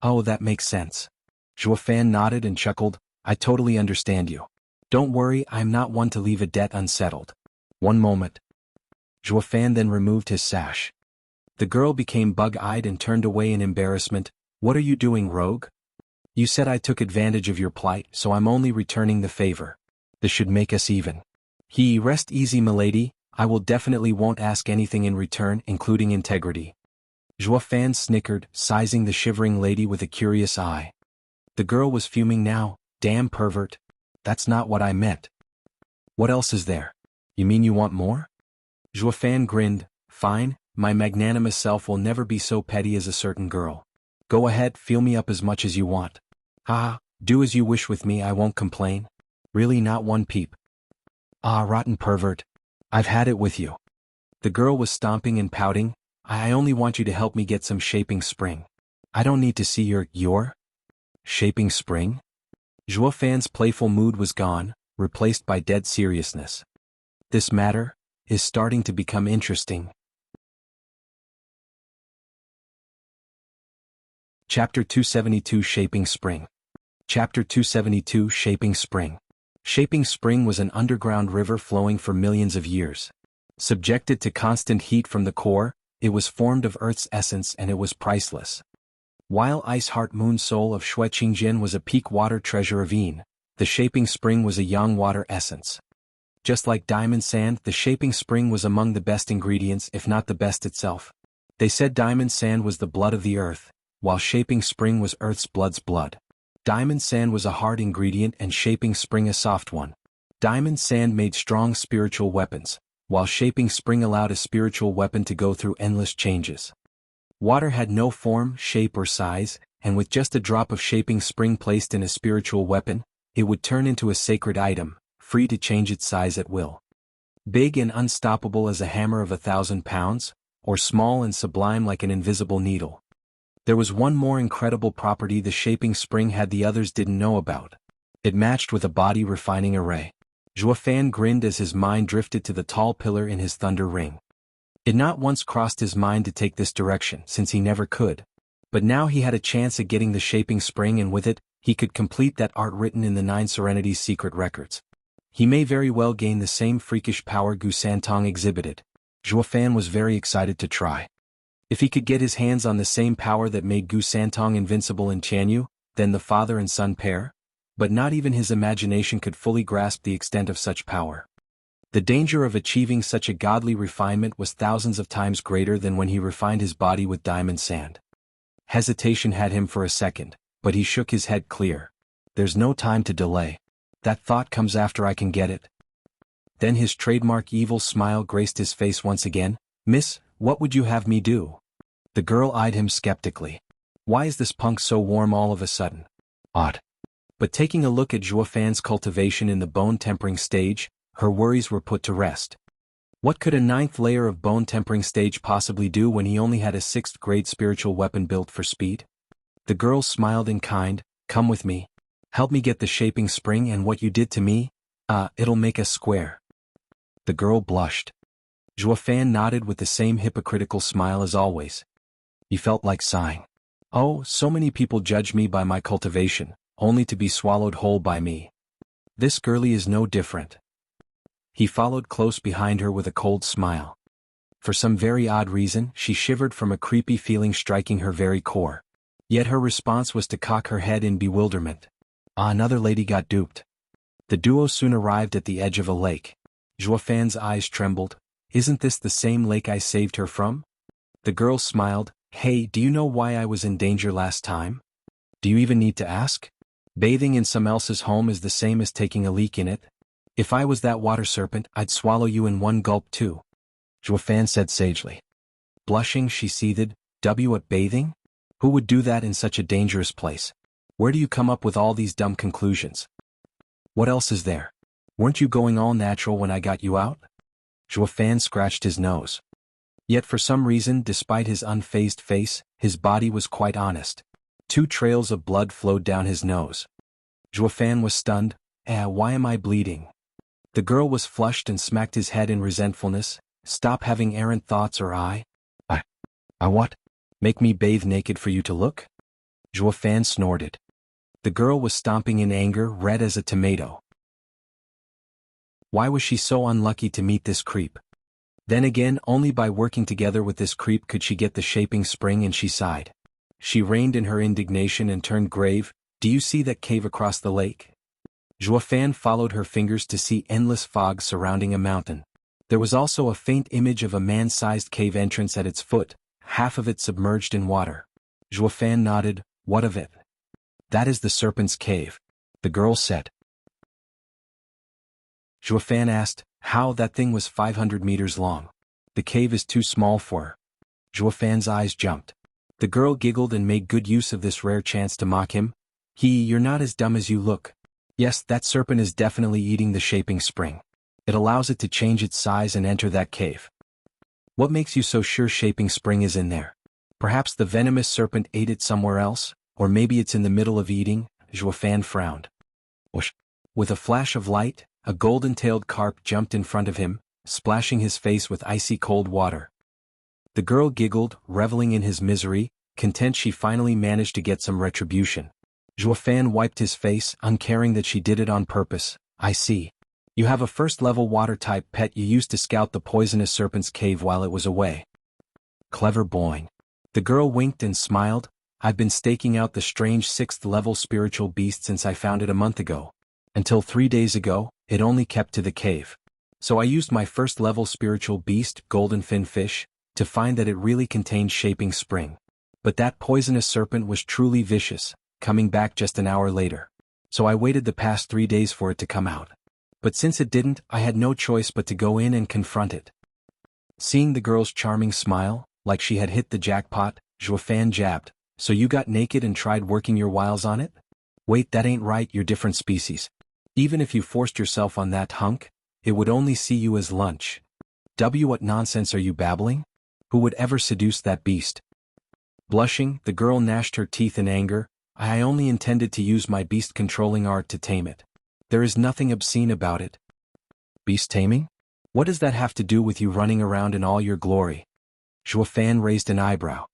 Oh, that makes sense. Juefan nodded and chuckled, I totally understand you. Don't worry, I'm not one to leave a debt unsettled. One moment. Juefan then removed his sash. The girl became bug-eyed and turned away in embarrassment. What are you doing, rogue? You said I took advantage of your plight, so I'm only returning the favor. This should make us even. Rest easy, milady, I will definitely won't ask anything in return, including integrity. Juefan snickered, sizing the shivering lady with a curious eye. The girl was fuming now. Damn pervert. That's not what I meant. What else is there? You mean you want more? Juefan grinned. Fine, my magnanimous self will never be so petty as a certain girl. Go ahead, feel me up as much as you want. Ah, do as you wish with me, I won't complain. Really not one peep. Ah, rotten pervert. I've had it with you. The girl was stomping and pouting. I only want you to help me get some shaping spring. I don't need to see your shaping spring? Zhuofan's playful mood was gone, replaced by dead seriousness. This matter is starting to become interesting. Chapter 272 Shaping Spring. Chapter 272 Shaping Spring. Shaping Spring was an underground river flowing for millions of years. Subjected to constant heat from the core, it was formed of Earth's essence and it was priceless. While Ice Heart Moon Soul of Shui Qingjin was a peak water treasure of Yin, the Shaping Spring was a yang water essence. Just like diamond sand, the Shaping Spring was among the best ingredients, if not the best itself. They said diamond sand was the blood of the earth, while Shaping Spring was Earth's blood's blood. Diamond sand was a hard ingredient and Shaping Spring a soft one. Diamond sand made strong spiritual weapons, while Shaping Spring allowed a spiritual weapon to go through endless changes. Water had no form, shape or size, and with just a drop of Shaping Spring placed in a spiritual weapon, it would turn into a sacred item, free to change its size at will. Big and unstoppable as a hammer of 1,000 pounds, or small and sublime like an invisible needle. There was one more incredible property the Shaping Spring had the others didn't know about. It matched with a body refining array. Zhuofan grinned as his mind drifted to the tall pillar in his thunder ring. It not once crossed his mind to take this direction, since he never could. But now he had a chance at getting the Shaping Spring, and with it, he could complete that art written in the 9 Serenities secret records. He may very well gain the same freakish power Gu Santong exhibited. Zhuofan was very excited to try. If he could get his hands on the same power that made Gu Santong invincible in Qianyu, then the father and son pair? But not even his imagination could fully grasp the extent of such power. The danger of achieving such a godly refinement was thousands of times greater than when he refined his body with diamond sand. Hesitation had him for a second, but he shook his head clear. There's no time to delay. That thought comes after I can get it. Then his trademark evil smile graced his face once again. Miss, what would you have me do? The girl eyed him skeptically. Why is this punk so warm all of a sudden? Odd. But taking a look at Zhuofan's cultivation in the bone-tempering stage, her worries were put to rest. What could a 9th layer of bone-tempering stage possibly do when he only had a 6th-grade spiritual weapon built for speed? The girl smiled in kind. Come with me. Help me get the Shaping Spring, and what you did to me, it'll make us square. The girl blushed. Zhuofan nodded with the same hypocritical smile as always. He felt like sighing. Oh, so many people judge me by my cultivation, only to be swallowed whole by me. This girlie is no different. He followed close behind her with a cold smile. For some very odd reason, she shivered from a creepy feeling striking her very core. Yet her response was to cock her head in bewilderment. Another lady got duped. The duo soon arrived at the edge of a lake. Zhuofan's eyes trembled. Isn't this the same lake I saved her from? The girl smiled. Hey, do you know why I was in danger last time? Do you even need to ask? Bathing in some else's home is the same as taking a leak in it. If I was that water serpent, I'd swallow you in one gulp too. Zhuofan said sagely. Blushing, she seethed. What, bathing? Who would do that in such a dangerous place? Where do you come up with all these dumb conclusions? What else is there? Weren't you going all natural when I got you out? Zhuofan scratched his nose. Yet for some reason, despite his unfazed face, his body was quite honest. 2 trails of blood flowed down his nose. Zhuofan was stunned. Why am I bleeding? The girl was flushed and smacked his head in resentfulness. Stop having errant thoughts or I what? Make me bathe naked for you to look? Zhuofan snorted. The girl was stomping in anger, red as a tomato. Why was she so unlucky to meet this creep? Then again, only by working together with this creep could she get the Shaping Spring, and she sighed. She reined in her indignation and turned grave. Do you see that cave across the lake? Zhuofan followed her fingers to see endless fog surrounding a mountain. There was also a faint image of a man-sized cave entrance at its foot, half of it submerged in water. Zhuofan nodded. What of it? That is the Serpent's Cave, the girl said. Zhuofan asked. How? That thing was 500 meters long. The cave is too small for her. Zhuofan's eyes jumped. The girl giggled and made good use of this rare chance to mock him. You're not as dumb as you look. Yes, that serpent is definitely eating the Shaping Spring. It allows it to change its size and enter that cave. What makes you so sure Shaping Spring is in there? Perhaps the venomous serpent ate it somewhere else, or maybe it's in the middle of eating. Zhuofan frowned. Whoosh! With a flash of light, a golden-tailed carp jumped in front of him, splashing his face with icy cold water. The girl giggled, reveling in his misery, content she finally managed to get some retribution. Zhuofan wiped his face, uncaring that she did it on purpose. I see. You have a first-level water-type pet you used to scout the poisonous serpent's cave while it was away. Clever boy. The girl winked and smiled. I've been staking out the strange 6th-level spiritual beast since I found it a month ago. Until 3 days ago, it only kept to the cave. So I used my first-level spiritual beast, Golden Fin Fish, to find that it really contained Shaping Spring. But that poisonous serpent was truly vicious, coming back just an hour later. So I waited the past 3 days for it to come out. But since it didn't, I had no choice but to go in and confront it. Seeing the girl's charming smile, like she had hit the jackpot, Zhuofan jabbed. So you got naked and tried working your wiles on it? Wait, that ain't right, you're different species. Even if you forced yourself on that hunk, it would only see you as lunch. What nonsense are you babbling? Who would ever seduce that beast? Blushing, the girl gnashed her teeth in anger. I only intended to use my beast-controlling art to tame it. There is nothing obscene about it. Beast taming? What does that have to do with you running around in all your glory? Zhuofan raised an eyebrow.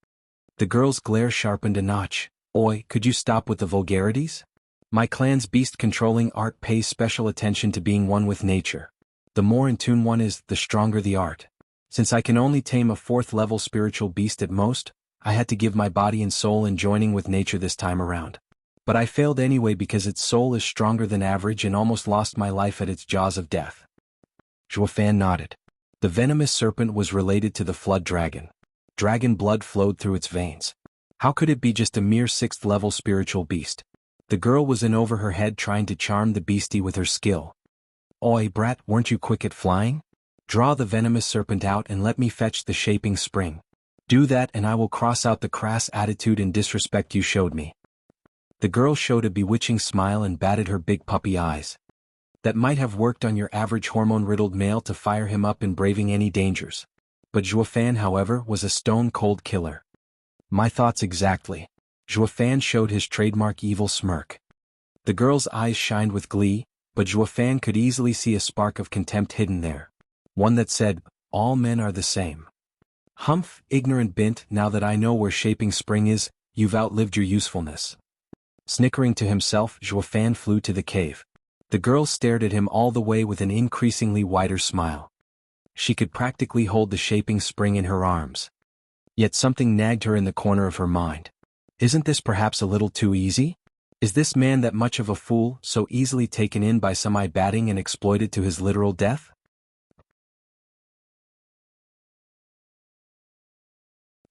The girl's glare sharpened a notch. Oi, could you stop with the vulgarities? My clan's beast-controlling art pays special attention to being one with nature. The more in tune one is, the stronger the art. Since I can only tame a 4th-level spiritual beast at most, I had to give my body and soul in joining with nature this time around. But I failed anyway because its soul is stronger than average and almost lost my life at its jaws of death. Zhuofan nodded. The venomous serpent was related to the flood dragon. Dragon blood flowed through its veins. How could it be just a mere 6th-level spiritual beast? The girl was in over her head trying to charm the beastie with her skill. Oi, brat, weren't you quick at flying? Draw the venomous serpent out and let me fetch the Shaping Spring. Do that and I will cross out the crass attitude and disrespect you showed me. The girl showed a bewitching smile and batted her big puppy eyes. That might have worked on your average hormone-riddled male to fire him up in braving any dangers. But Zhuofan, however, was a stone-cold killer. My thoughts exactly. Zhuofan showed his trademark evil smirk. The girl's eyes shined with glee, but Zhuofan could easily see a spark of contempt hidden there. One that said, all men are the same. Humph, ignorant bint, now that I know where Shaping Spring is, you've outlived your usefulness. Snickering to himself, Zhuofan flew to the cave. The girl stared at him all the way with an increasingly wider smile. She could practically hold the Shaping Spring in her arms. Yet something nagged her in the corner of her mind. Isn't this perhaps a little too easy? Is this man that much of a fool, so easily taken in by some eye-batting and exploited to his literal death?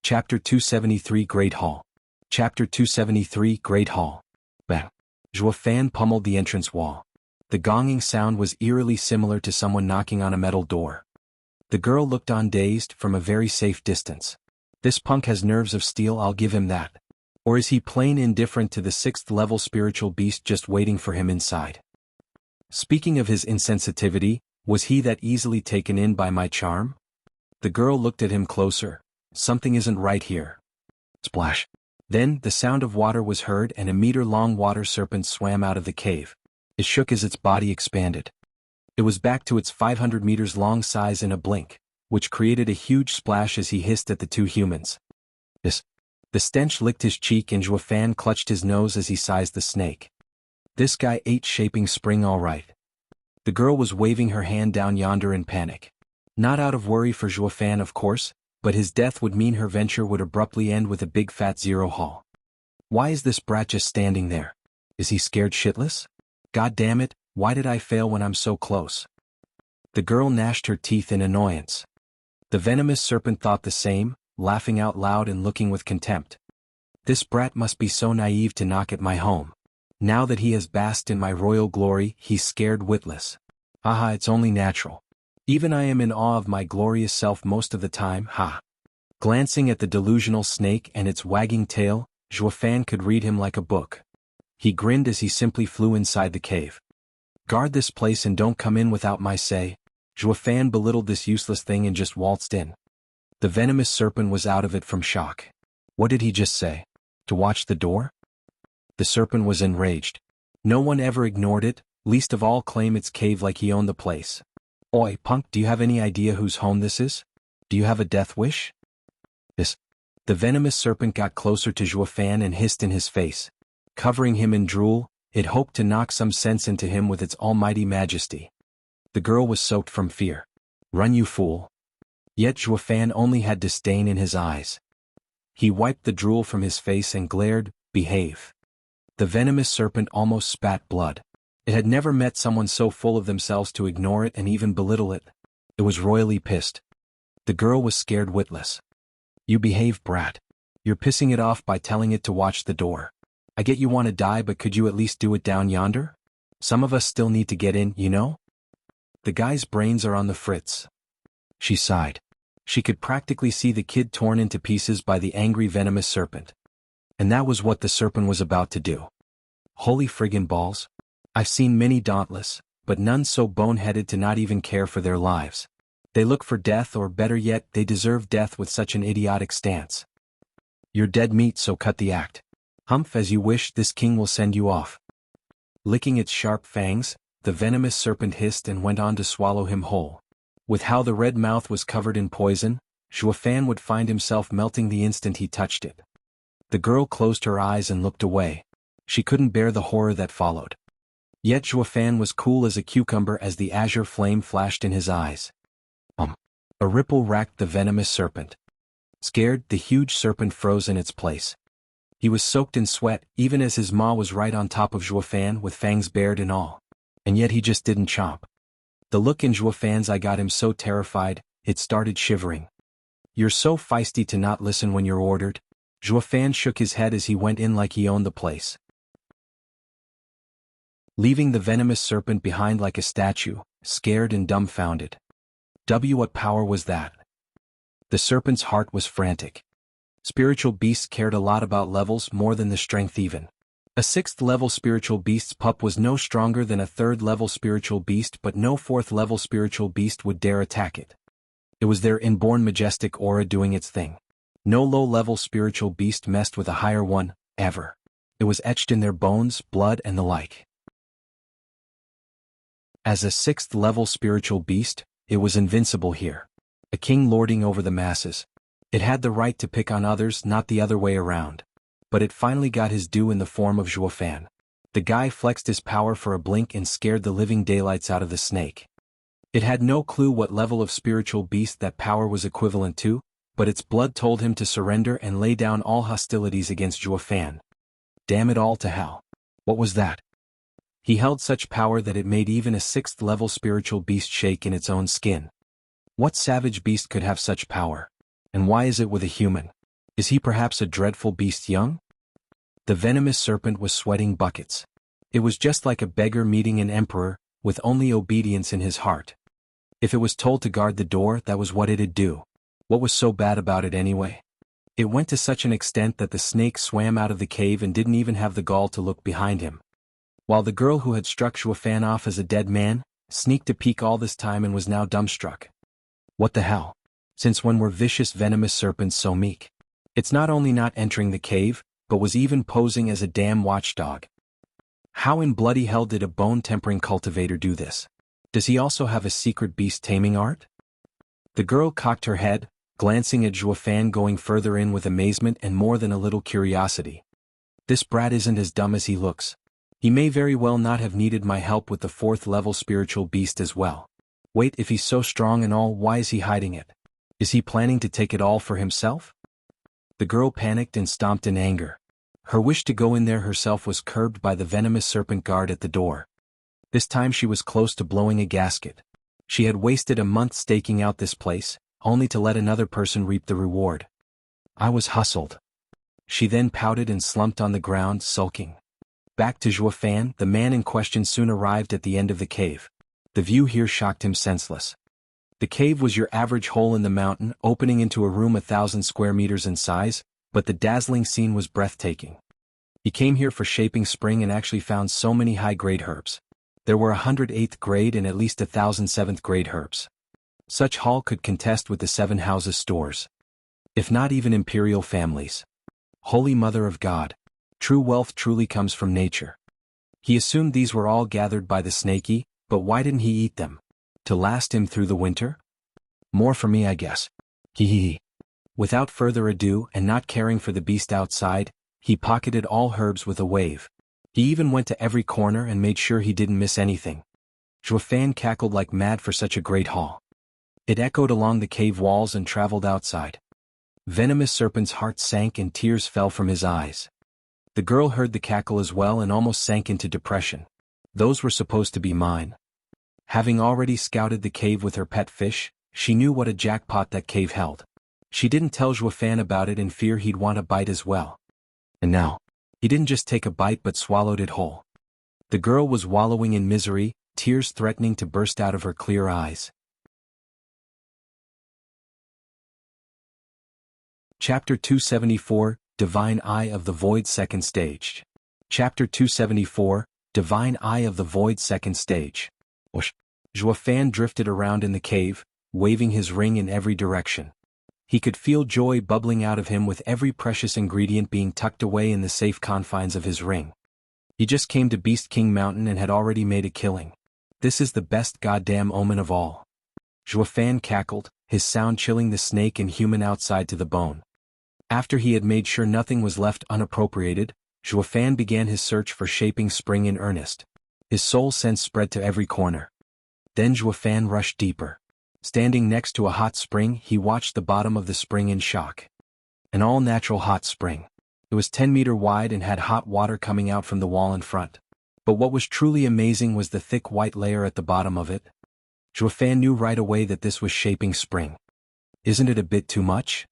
Chapter 273 Great Hall. Chapter 273 Great Hall. Bang. Zhuofan pummeled the entrance wall. The gonging sound was eerily similar to someone knocking on a metal door. The girl looked on dazed from a very safe distance. This punk has nerves of steel, I'll give him that. Or is he plain indifferent to the 6th-level spiritual beast just waiting for him inside? Speaking of his insensitivity, was he that easily taken in by my charm? The girl looked at him closer. Something isn't right here. Splash. Then, the sound of water was heard and a meter-long water serpent swam out of the cave. It shook as its body expanded. It was back to its 500 meters long size in a blink, which created a huge splash as he hissed at the two humans. The stench licked his cheek and Zhuofan clutched his nose as he sized the snake. This guy ate Shaping Spring all right. The girl was waving her hand down yonder in panic. Not out of worry for Zhuofan, of course, but his death would mean her venture would abruptly end with a big fat 0 haul. Why is this brat just standing there? Is he scared shitless? God damn it, why did I fail when I'm so close? The girl gnashed her teeth in annoyance. The venomous serpent thought the same, laughing out loud and looking with contempt. This brat must be so naive to knock at my home. Now that he has basked in my royal glory, he's scared witless. Haha, it's only natural. Even I am in awe of my glorious self most of the time, ha. Glancing at the delusional snake and its wagging tail, Zhuofan could read him like a book. He grinned as he simply flew inside the cave. Guard this place and don't come in without my say, Fan belittled this useless thing and just waltzed in. The venomous serpent was out of it from shock. What did he just say? To watch the door? The serpent was enraged. No one ever ignored it, least of all claim its cave like he owned the place. Oi, punk, do you have any idea whose home this is? Do you have a death wish? This. The venomous serpent got closer to Fan and hissed in his face. Covering him in drool, it hoped to knock some sense into him with its almighty majesty. The girl was soaked from fear. Run, you fool. Yet Fan only had disdain in his eyes. He wiped the drool from his face and glared, behave. The venomous serpent almost spat blood. It had never met someone so full of themselves to ignore it and even belittle it. It was royally pissed. The girl was scared witless. You behave, brat. You're pissing it off by telling it to watch the door. I get you want to die, but could you at least do it down yonder? Some of us still need to get in, you know? The guy's brains are on the fritz. She sighed. She could practically see the kid torn into pieces by the angry venomous serpent. And that was what the serpent was about to do. Holy friggin' balls. I've seen many dauntless, but none so boneheaded to not even care for their lives. They look for death, or better yet, they deserve death with such an idiotic stance. You're dead meat, so cut the act. Humph, as you wish, this king will send you off. Licking its sharp fangs, the venomous serpent hissed and went on to swallow him whole. With how the red mouth was covered in poison, Fan would find himself melting the instant he touched it. The girl closed her eyes and looked away. She couldn't bear the horror that followed. Yet Fan was cool as a cucumber as the azure flame flashed in his eyes. A ripple racked the venomous serpent. Scared, the huge serpent froze in its place. He was soaked in sweat, even as his maw was right on top of Fan with fangs bared and all. And yet he just didn't chomp. The look in Fan's eye got him so terrified, it started shivering. You're so feisty to not listen when you're ordered. Fan shook his head as he went in like he owned the place. Leaving the venomous serpent behind like a statue, scared and dumbfounded. What power was that? The serpent's heart was frantic. Spiritual beasts cared a lot about levels more than the strength even. A 6th-level spiritual beast's pup was no stronger than a 3rd-level spiritual beast, but no 4th-level spiritual beast would dare attack it. It was their inborn majestic aura doing its thing. No low-level spiritual beast messed with a higher one, ever. It was etched in their bones, blood, and the like. As a 6th-level spiritual beast, it was invincible here. A king lording over the masses. It had the right to pick on others, not the other way around. But it finally got his due in the form of Fan. The guy flexed his power for a blink and scared the living daylights out of the snake. It had no clue what level of spiritual beast that power was equivalent to, but its blood told him to surrender and lay down all hostilities against Fan. Damn it all to hell. What was that? He held such power that it made even a 6th-level spiritual beast shake in its own skin. What savage beast could have such power? And why is it with a human? Is he perhaps a dreadful beast young? The venomous serpent was sweating buckets. It was just like a beggar meeting an emperor, with only obedience in his heart. If it was told to guard the door, that was what it'd do. What was so bad about it anyway? It went to such an extent that the snake swam out of the cave and didn't even have the gall to look behind him. While the girl who had struck Fan off as a dead man, sneaked a peek all this time and was now dumbstruck. What the hell? Since when were vicious venomous serpents so meek? It's not only not entering the cave, but was even posing as a damn watchdog. How in bloody hell did a bone-tempering cultivator do this? Does he also have a secret beast-taming art? The girl cocked her head, glancing at Fan going further in with amazement and more than a little curiosity. This brat isn't as dumb as he looks. He may very well not have needed my help with the 4th-level spiritual beast as well. Wait, if he's so strong and all, why is he hiding it? Is he planning to take it all for himself? The girl panicked and stomped in anger. Her wish to go in there herself was curbed by the venomous serpent guard at the door. This time she was close to blowing a gasket. She had wasted a month staking out this place, only to let another person reap the reward. I was hustled. She then pouted and slumped on the ground, sulking. Back to Fan, the man in question soon arrived at the end of the cave. The view here shocked him senseless. The cave was your average hole in the mountain, opening into a room 1,000 square meters in size, but the dazzling scene was breathtaking. He came here for shaping spring and actually found so many high-grade herbs. There were 100 8th grade and at least 1,000 7th grade herbs. Such haul could contest with the 7 houses stores. If not even imperial families. Holy Mother of God. True wealth truly comes from nature. He assumed these were all gathered by the snaky, but why didn't he eat them? To last him through the winter? More for me, I guess. Hee. Without further ado and not caring for the beast outside, he pocketed all herbs with a wave. He even went to every corner and made sure he didn't miss anything. Zhuofan cackled like mad for such a great haul. It echoed along the cave walls and traveled outside. Venomous Serpent's heart sank and tears fell from his eyes. The girl heard the cackle as well and almost sank into depression. Those were supposed to be mine. Having already scouted the cave with her pet fish, she knew what a jackpot that cave held. She didn't tell Zhuofan about it in fear he'd want a bite as well. And now, he didn't just take a bite but swallowed it whole. The girl was wallowing in misery, tears threatening to burst out of her clear eyes. Chapter 274, Divine Eye of the Void Second Stage. Chapter 274, Divine Eye of the Void Second Stage. Zhuofan drifted around in the cave, waving his ring in every direction. He could feel joy bubbling out of him with every precious ingredient being tucked away in the safe confines of his ring. He just came to Beast King Mountain and had already made a killing. This is the best goddamn omen of all. Zhuofan cackled, his sound chilling the snake and human outside to the bone. After he had made sure nothing was left unappropriated, Zhuofan began his search for Shaping Spring in earnest. His soul sense spread to every corner. Then Zhuofan rushed deeper. Standing next to a hot spring, he watched the bottom of the spring in shock. An all-natural hot spring. It was 10 meters wide and had hot water coming out from the wall in front. But what was truly amazing was the thick white layer at the bottom of it. Zhuofan knew right away that this was Shaping Spring. Isn't it a bit too much?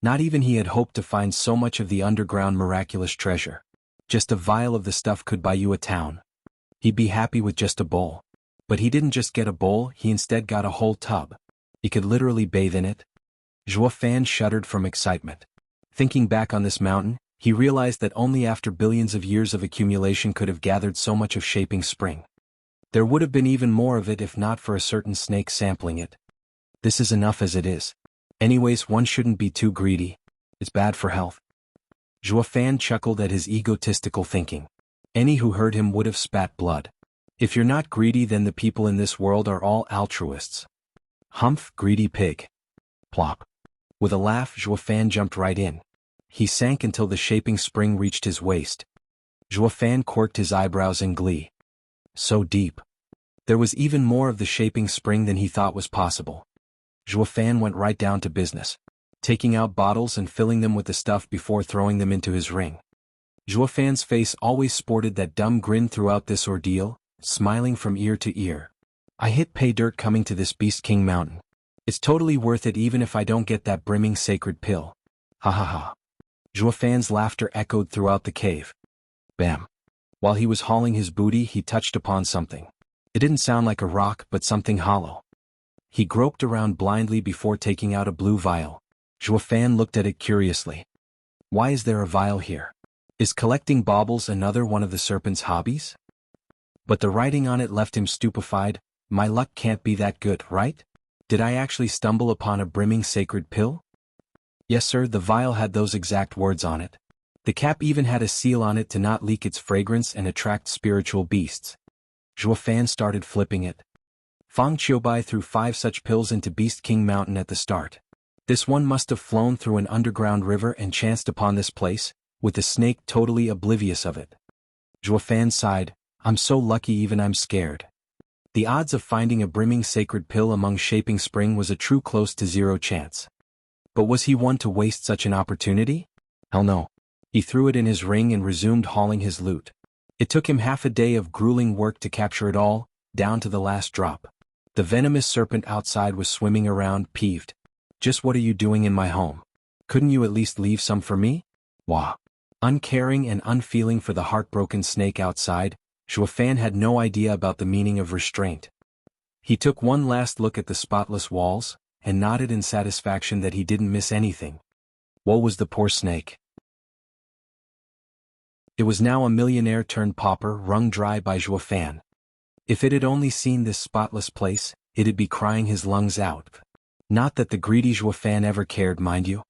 Not even he had hoped to find so much of the underground miraculous treasure. Just a vial of the stuff could buy you a town. He'd be happy with just a bowl. But he didn't just get a bowl, he instead got a whole tub. He could literally bathe in it. Zhuofan shuddered from excitement. Thinking back on this mountain, he realized that only after billions of years of accumulation could have gathered so much of Shaping Spring. There would have been even more of it if not for a certain snake sampling it. This is enough as it is. Anyways, one shouldn't be too greedy. It's bad for health. Zhuofan chuckled at his egotistical thinking. Any who heard him would have spat blood. If you're not greedy, then the people in this world are all altruists. Humph, greedy pig. Plop. With a laugh, Zhuofan jumped right in. He sank until the Shaping Spring reached his waist. Zhuofan quirked his eyebrows in glee. So deep. There was even more of the Shaping Spring than he thought was possible. Zhuofan went right down to business, taking out bottles and filling them with the stuff before throwing them into his ring. Zhuofan's face always sported that dumb grin throughout this ordeal, smiling from ear to ear. I hit pay dirt coming to this Beast King Mountain. It's totally worth it even if I don't get that brimming sacred pill. Ha ha ha. Zhuofan's laughter echoed throughout the cave. Bam. While he was hauling his booty, he touched upon something. It didn't sound like a rock but something hollow. He groped around blindly before taking out a blue vial. Zhuofan looked at it curiously. Why is there a vial here? Is collecting baubles another one of the serpent's hobbies? But the writing on it left him stupefied. My luck can't be that good, right? Did I actually stumble upon a brimming sacred pill? Yes sir, the vial had those exact words on it. The cap even had a seal on it to not leak its fragrance and attract spiritual beasts. Zhuofan started flipping it. Fang Qiubai threw 5 such pills into Beast King Mountain at the start. This one must have flown through an underground river and chanced upon this place, with the snake totally oblivious of it. Zhuofan sighed. I'm so lucky even I'm scared. The odds of finding a brimming sacred pill among Shaping Spring was a true close to zero chance. But was he one to waste such an opportunity? Hell no. He threw it in his ring and resumed hauling his loot. It took him half a day of grueling work to capture it all, down to the last drop. The venomous serpent outside was swimming around, peeved. Just what are you doing in my home? Couldn't you at least leave some for me? Wah. Uncaring and unfeeling for the heartbroken snake outside, Zhuofan had no idea about the meaning of restraint. He took one last look at the spotless walls, and nodded in satisfaction that he didn't miss anything. Woe was the poor snake. It was now a millionaire turned pauper, wrung dry by Zhuofan. If it had only seen this spotless place, it'd be crying his lungs out. Not that the greedy Zhuofan ever cared, mind you.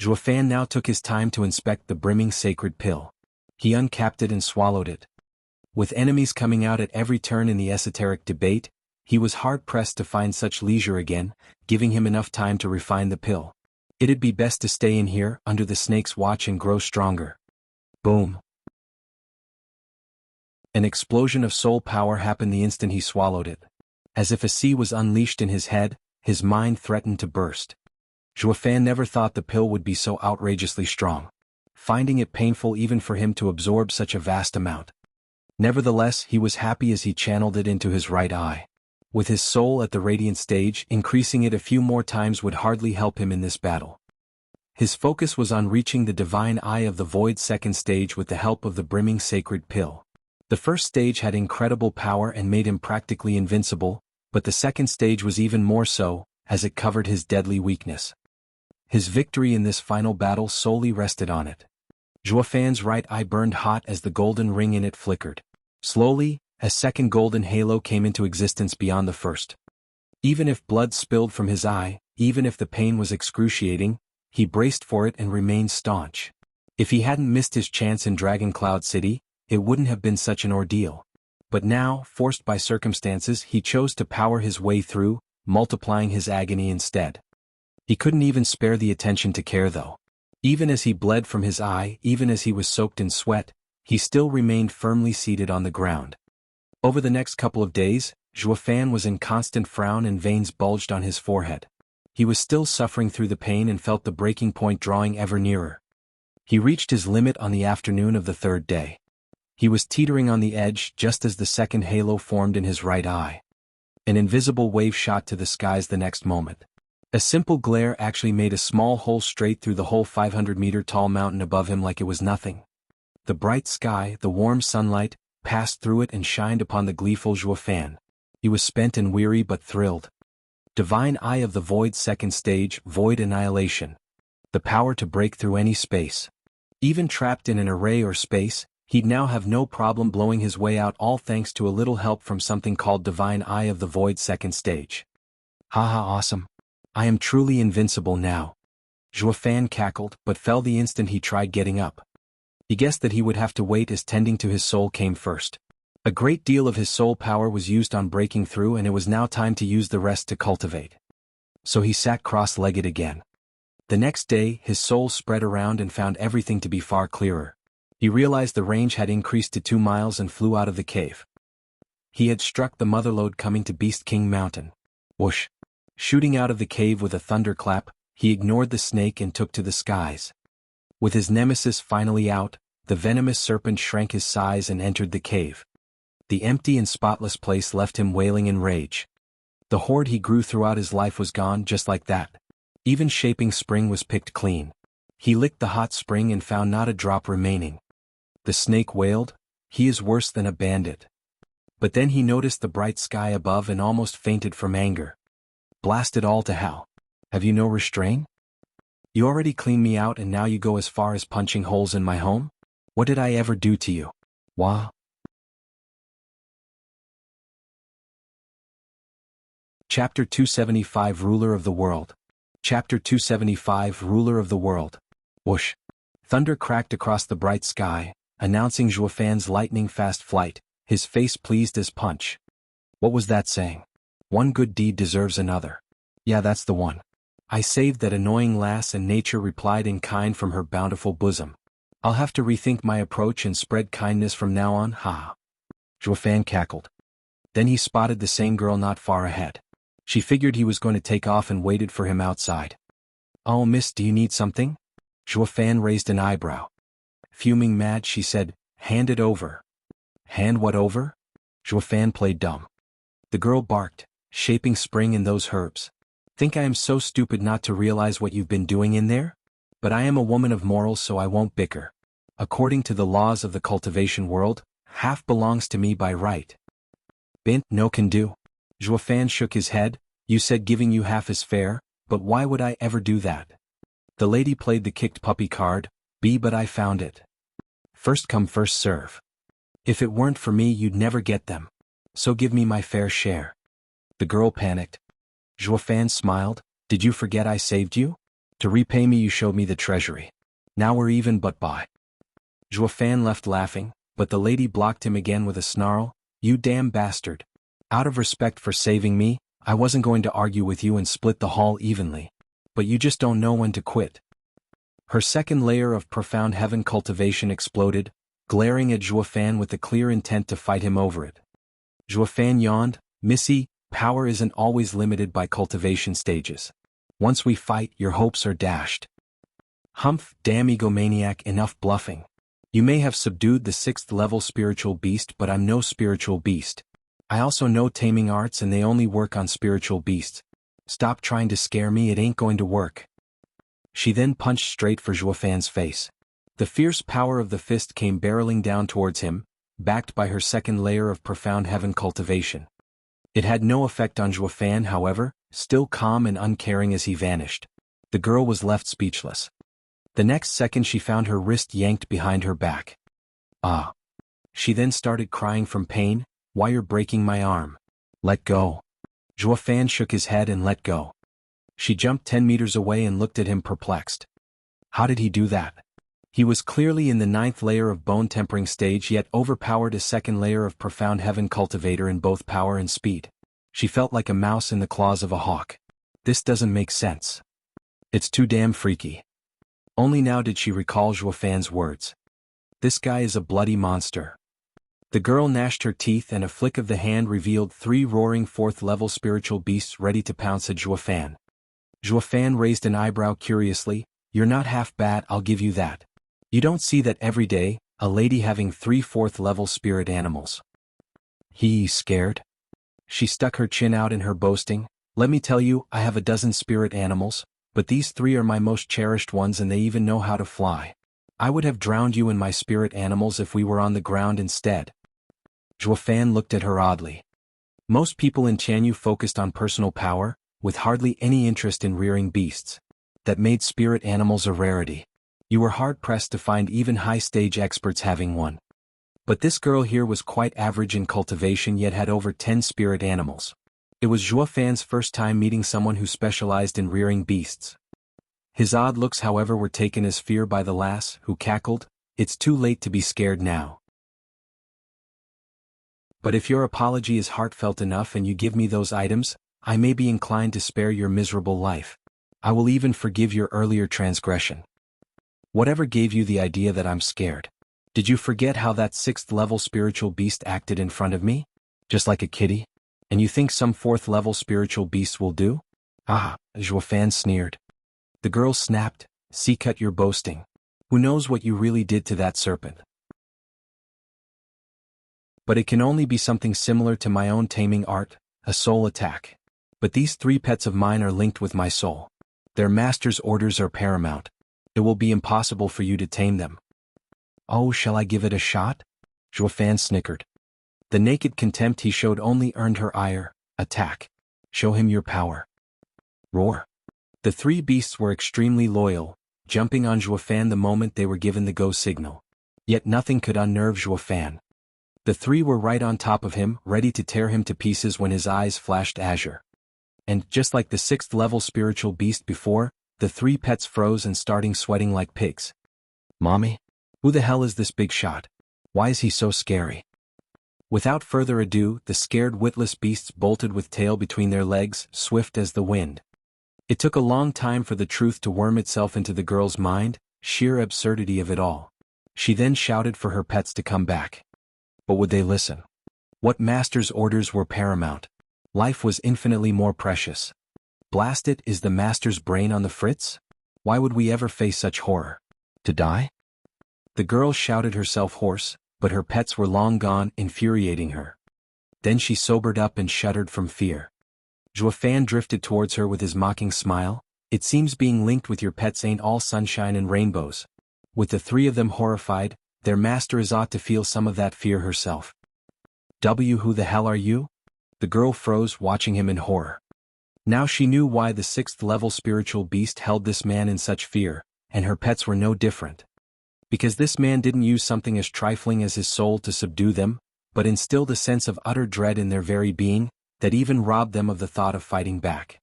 Zhuofan now took his time to inspect the brimming sacred pill. He uncapped it and swallowed it. With enemies coming out at every turn in the esoteric debate, he was hard-pressed to find such leisure again, giving him enough time to refine the pill. It'd be best to stay in here, under the snake's watch, and grow stronger. Boom. An explosion of soul power happened the instant he swallowed it. As if a sea was unleashed in his head, his mind threatened to burst. Zhuofan never thought the pill would be so outrageously strong, finding it painful even for him to absorb such a vast amount. Nevertheless, he was happy as he channeled it into his right eye. With his soul at the radiant stage, increasing it a few more times would hardly help him in this battle. His focus was on reaching the divine eye of the void second stage with the help of the brimming sacred pill. The first stage had incredible power and made him practically invincible, but the second stage was even more so, as it covered his deadly weakness. His victory in this final battle solely rested on it. Zhuofan's right eye burned hot as the golden ring in it flickered. Slowly, a second golden halo came into existence beyond the first. Even if blood spilled from his eye, even if the pain was excruciating, he braced for it and remained staunch. If he hadn't missed his chance in Dragon Cloud City, it wouldn't have been such an ordeal. But now, forced by circumstances, he chose to power his way through, multiplying his agony instead. He couldn't even spare the attention to care though. Even as he bled from his eye, even as he was soaked in sweat, he still remained firmly seated on the ground. Over the next couple of days, Zhuofan was in constant frown and veins bulged on his forehead. He was still suffering through the pain and felt the breaking point drawing ever nearer. He reached his limit on the afternoon of the third day. He was teetering on the edge just as the second halo formed in his right eye. An invisible wave shot to the skies the next moment. A simple glare actually made a small hole straight through the whole 500-meter-tall mountain above him like it was nothing. The bright sky, the warm sunlight, passed through it and shined upon the gleeful Zhuofan. He was spent and weary but thrilled. Divine Eye of the Void second stage, void annihilation. The power to break through any space. Even trapped in an array or space, he'd now have no problem blowing his way out, all thanks to a little help from something called Divine Eye of the Void second stage. Haha, awesome. I am truly invincible now. Zhuofan cackled, but fell the instant he tried getting up. He guessed that he would have to wait as tending to his soul came first. A great deal of his soul power was used on breaking through, and it was now time to use the rest to cultivate. So he sat cross-legged again. The next day, his soul spread around and found everything to be far clearer. He realized the range had increased to 2 miles and flew out of the cave. He had struck the motherlode coming to Beast King Mountain. Whoosh! Shooting out of the cave with a thunderclap, he ignored the snake and took to the skies. With his nemesis finally out, the venomous serpent shrank his size and entered the cave. The empty and spotless place left him wailing in rage. The hoard he grew throughout his life was gone just like that. Even Shaping Spring was picked clean. He licked the hot spring and found not a drop remaining. The snake wailed, "He is worse than a bandit." But then he noticed the bright sky above and almost fainted from anger. Blast it all to hell. Have you no restraint? You already cleaned me out and now you go as far as punching holes in my home? What did I ever do to you? Wah? Chapter 275 Ruler of the World. Chapter 275 Ruler of the World. Whoosh! Thunder cracked across the bright sky, announcing Zhuofan's lightning-fast flight, his face pleased as punch. What was that saying? One good deed deserves another. Yeah, that's the one. I saved that annoying lass, and nature replied in kind from her bountiful bosom. I'll have to rethink my approach and spread kindness from now on, ha. Zhuofan cackled. Then he spotted the same girl not far ahead. She figured he was going to take off and waited for him outside. Oh, miss, do you need something? Zhuofan raised an eyebrow. Fuming mad, she said, hand it over. Hand what over? Zhuofan played dumb. The girl barked, Shaping Spring and those herbs. Think I am so stupid not to realize what you've been doing in there? But I am a woman of morals, so I won't bicker. According to the laws of the cultivation world, half belongs to me by right. Bint, no can do. Zhuofan shook his head. You said giving you half is fair, but why would I ever do that? The lady played the kicked puppy card, but I found it. First come first serve. If it weren't for me you'd never get them. so give me my fair share. The girl panicked. Zhuofan smiled. Did you forget I saved you? To repay me you showed me the treasury. Now we're even but bye. Zhuofan left laughing, but the lady blocked him again with a snarl. You damn bastard. Out of respect for saving me, I wasn't going to argue with you and split the haul evenly. But you just don't know when to quit. Her second layer of profound heaven cultivation exploded, glaring at Zhuofan with the clear intent to fight him over it. Zhuofan yawned. Missy, power isn't always limited by cultivation stages. Once we fight, your hopes are dashed. Humph, damn egomaniac, enough bluffing. You may have subdued the 6th level spiritual beast, but I'm no spiritual beast. I also know taming arts and they only work on spiritual beasts. Stop trying to scare me, it ain't going to work. She then punched straight for Zhuofan's face. The fierce power of the fist came barreling down towards him, backed by her second layer of profound heaven cultivation. It had no effect on Zhuofan, however, still calm and uncaring as he vanished. The girl was left speechless. The next second she found her wrist yanked behind her back. Ah. She then started crying from pain. Why, you're breaking my arm. Let go. Zhuofan shook his head and let go. She jumped 10 meters away and looked at him perplexed. How did he do that? He was clearly in the 9th layer of bone tempering stage, yet overpowered a second layer of profound heaven cultivator in both power and speed. She felt like a mouse in the claws of a hawk. This doesn't make sense. It's too damn freaky. Only now did she recall Zhuofan's words. This guy is a bloody monster. The girl gnashed her teeth and a flick of the hand revealed 3 roaring 4th level spiritual beasts ready to pounce at Zhuofan. Zhuofan raised an eyebrow curiously. You're not half bad, I'll give you that. You don't see that every day, a lady having 3 4th level spirit animals. He's scared? She stuck her chin out in her boasting. Let me tell you, I have a dozen spirit animals, but these 3 are my most cherished ones and they even know how to fly. I would have drowned you in my spirit animals if we were on the ground instead. Zhuofan looked at her oddly. Most people in Tianyu focused on personal power, with hardly any interest in rearing beasts. That made spirit animals a rarity. You were hard-pressed to find even high-stage experts having one. But this girl here was quite average in cultivation yet had over 10 spirit animals. It was Zhuofan's first time meeting someone who specialized in rearing beasts. His odd looks, however, were taken as fear by the lass, who cackled, It's too late to be scared now. But if your apology is heartfelt enough and you give me those items, I may be inclined to spare your miserable life. I will even forgive your earlier transgression. Whatever gave you the idea that I'm scared? Did you forget how that 6th level spiritual beast acted in front of me? Just like a kitty? And you think some 4th level spiritual beasts will do? Ah, Zhuofan sneered. The girl snapped, See, cut your boasting. Who knows what you really did to that serpent? But it can only be something similar to my own taming art, a soul attack. But these 3 pets of mine are linked with my soul. Their master's orders are paramount. It will be impossible for you to tame them. Oh, shall I give it a shot? Zhuofan snickered. The naked contempt he showed only earned her ire. Attack. Show him your power. Roar. The 3 beasts were extremely loyal, jumping on Zhuofan the moment they were given the go signal. Yet nothing could unnerve Zhuofan. The 3 were right on top of him, ready to tear him to pieces when his eyes flashed azure. And, just like the 6th level spiritual beast before, the 3 pets froze and started sweating like pigs. Mommy? Who the hell is this big shot? Why is he so scary? Without further ado, the scared witless beasts bolted with tail between their legs, swift as the wind. It took a long time for the truth to worm itself into the girl's mind, sheer absurdity of it all. She then shouted for her pets to come back. But would they listen? What master's orders were paramount? Life was infinitely more precious. Blast it, is the master's brain on the fritz? Why would we ever face such horror? To die? The girl shouted herself hoarse, but her pets were long gone, infuriating her. Then she sobered up and shuddered from fear. Zhuofan drifted towards her with his mocking smile. It seems being linked with your pets ain't all sunshine and rainbows. With the 3 of them horrified, their master is ought to feel some of that fear herself. Who the hell are you? The girl froze, watching him in horror. Now she knew why the 6th level spiritual beast held this man in such fear, and her pets were no different. Because this man didn't use something as trifling as his soul to subdue them, but instilled a sense of utter dread in their very being, that even robbed them of the thought of fighting back.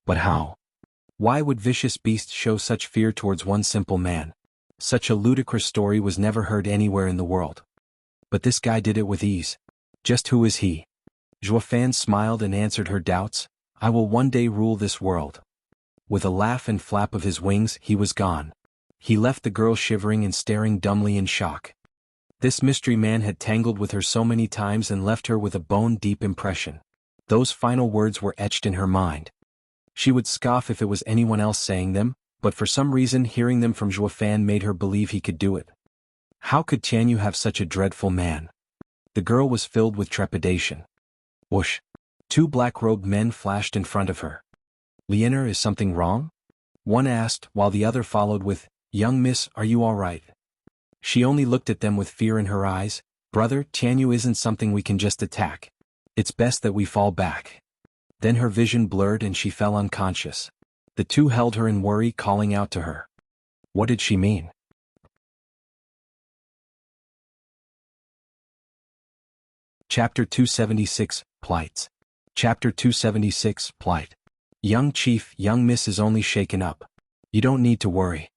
But how? Why would vicious beasts show such fear towards one simple man? Such a ludicrous story was never heard anywhere in the world. But this guy did it with ease. Just who is he? Zhuofan smiled and answered her doubts. I will one day rule this world. With a laugh and flap of his wings, he was gone. He left the girl shivering and staring dumbly in shock. This mystery man had tangled with her so many times and left her with a bone-deep impression. Those final words were etched in her mind. She would scoff if it was anyone else saying them, but for some reason hearing them from Zhuofan made her believe he could do it. How could Tianyu have such a dreadful man? The girl was filled with trepidation. Whoosh! 2 black-robed men flashed in front of her. Lianer, is something wrong? One asked, while the other followed with, Young miss, are you all right? She only looked at them with fear in her eyes. Brother, Tianyu isn't something we can just attack. It's best that we fall back. Then her vision blurred and she fell unconscious. The 2 held her in worry, calling out to her. What did she mean? Chapter 276, Plights. Chapter 276, Plight. Young chief, young miss is only shaken up. You don't need to worry.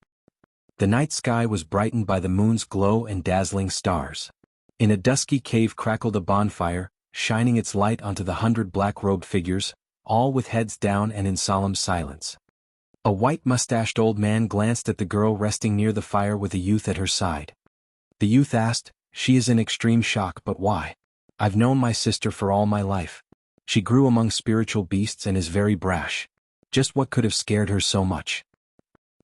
The night sky was brightened by the moon's glow and dazzling stars. In a dusky cave crackled a bonfire, shining its light onto the 100 black-robed figures, all with heads down and in solemn silence. A white-mustached old man glanced at the girl resting near the fire with a youth at her side. The youth asked, She is in extreme shock, but why? I've known my sister for all my life. She grew among spiritual beasts and is very brash. Just what could have scared her so much?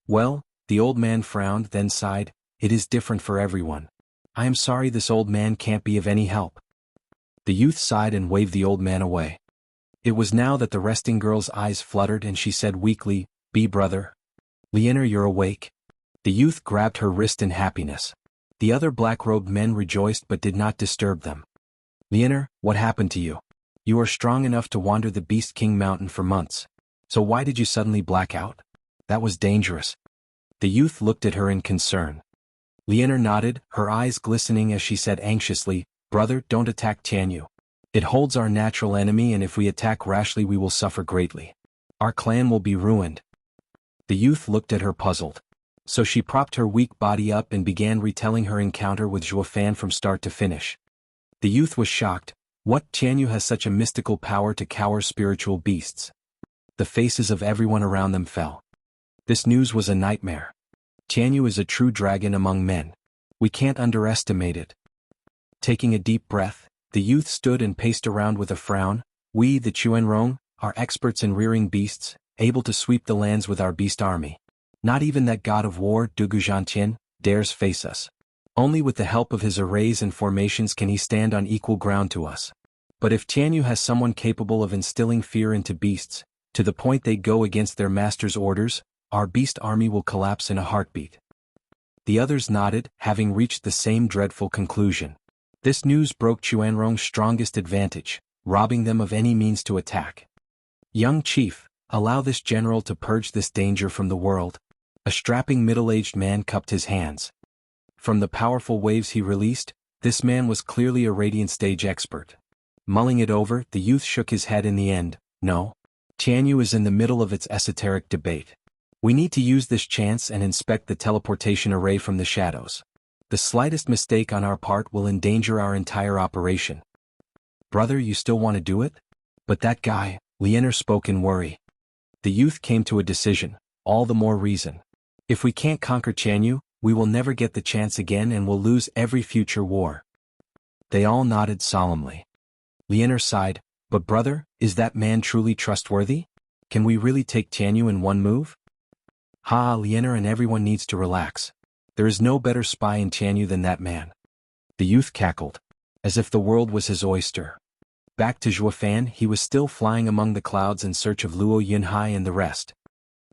Well, the old man frowned, then sighed, It is different for everyone. I am sorry this old man can't be of any help. The youth sighed and waved the old man away. It was now that the resting girl's eyes fluttered and she said weakly, Be brother. Lianer, you're awake? The youth grabbed her wrist in happiness. The other black-robed men rejoiced but did not disturb them. Lianer, what happened to you? You are strong enough to wander the Beast King Mountain for months. So why did you suddenly black out? That was dangerous. The youth looked at her in concern. Lianer nodded, her eyes glistening as she said anxiously, Brother, don't attack Tianyu. It holds our natural enemy, and if we attack rashly we will suffer greatly. Our clan will be ruined. The youth looked at her puzzled. So she propped her weak body up and began retelling her encounter with Zhuofan from start to finish. The youth was shocked. What, Tianyu has such a mystical power to cower spiritual beasts? The faces of everyone around them fell. This news was a nightmare. Tianyu is a true dragon among men. We can't underestimate it. Taking a deep breath, the youth stood and paced around with a frown. We, the Chuanrong, are experts in rearing beasts, able to sweep the lands with our beast army. Not even that god of war, Dugu Zhantian, dares face us. Only with the help of his arrays and formations can he stand on equal ground to us. But if Tianyu has someone capable of instilling fear into beasts, to the point they go against their master's orders, our beast army will collapse in a heartbeat. The others nodded, having reached the same dreadful conclusion. This news broke Chuanrong's strongest advantage, robbing them of any means to attack. Young chief, allow this general to purge this danger from the world. A strapping middle-aged man cupped his hands. From the powerful waves he released, this man was clearly a radiant stage expert. Mulling it over, the youth shook his head in the end. No. Tianyu is in the middle of its esoteric debate. We need to use this chance and inspect the teleportation array from the shadows. The slightest mistake on our part will endanger our entire operation. Brother, you still want to do it? But that guy, Lianer spoke in worry. The youth came to a decision, all the more reason. If we can't conquer Tianyu, we will never get the chance again and will lose every future war. They all nodded solemnly. Lianer sighed, but brother, is that man truly trustworthy? Can we really take Tianyu in one move? Ha, Lianer, and everyone needs to relax. There is no better spy in Tianyu than that man. The youth cackled, as if the world was his oyster. Back to Zhuofan, he was still flying among the clouds in search of Luo Yunhai and the rest.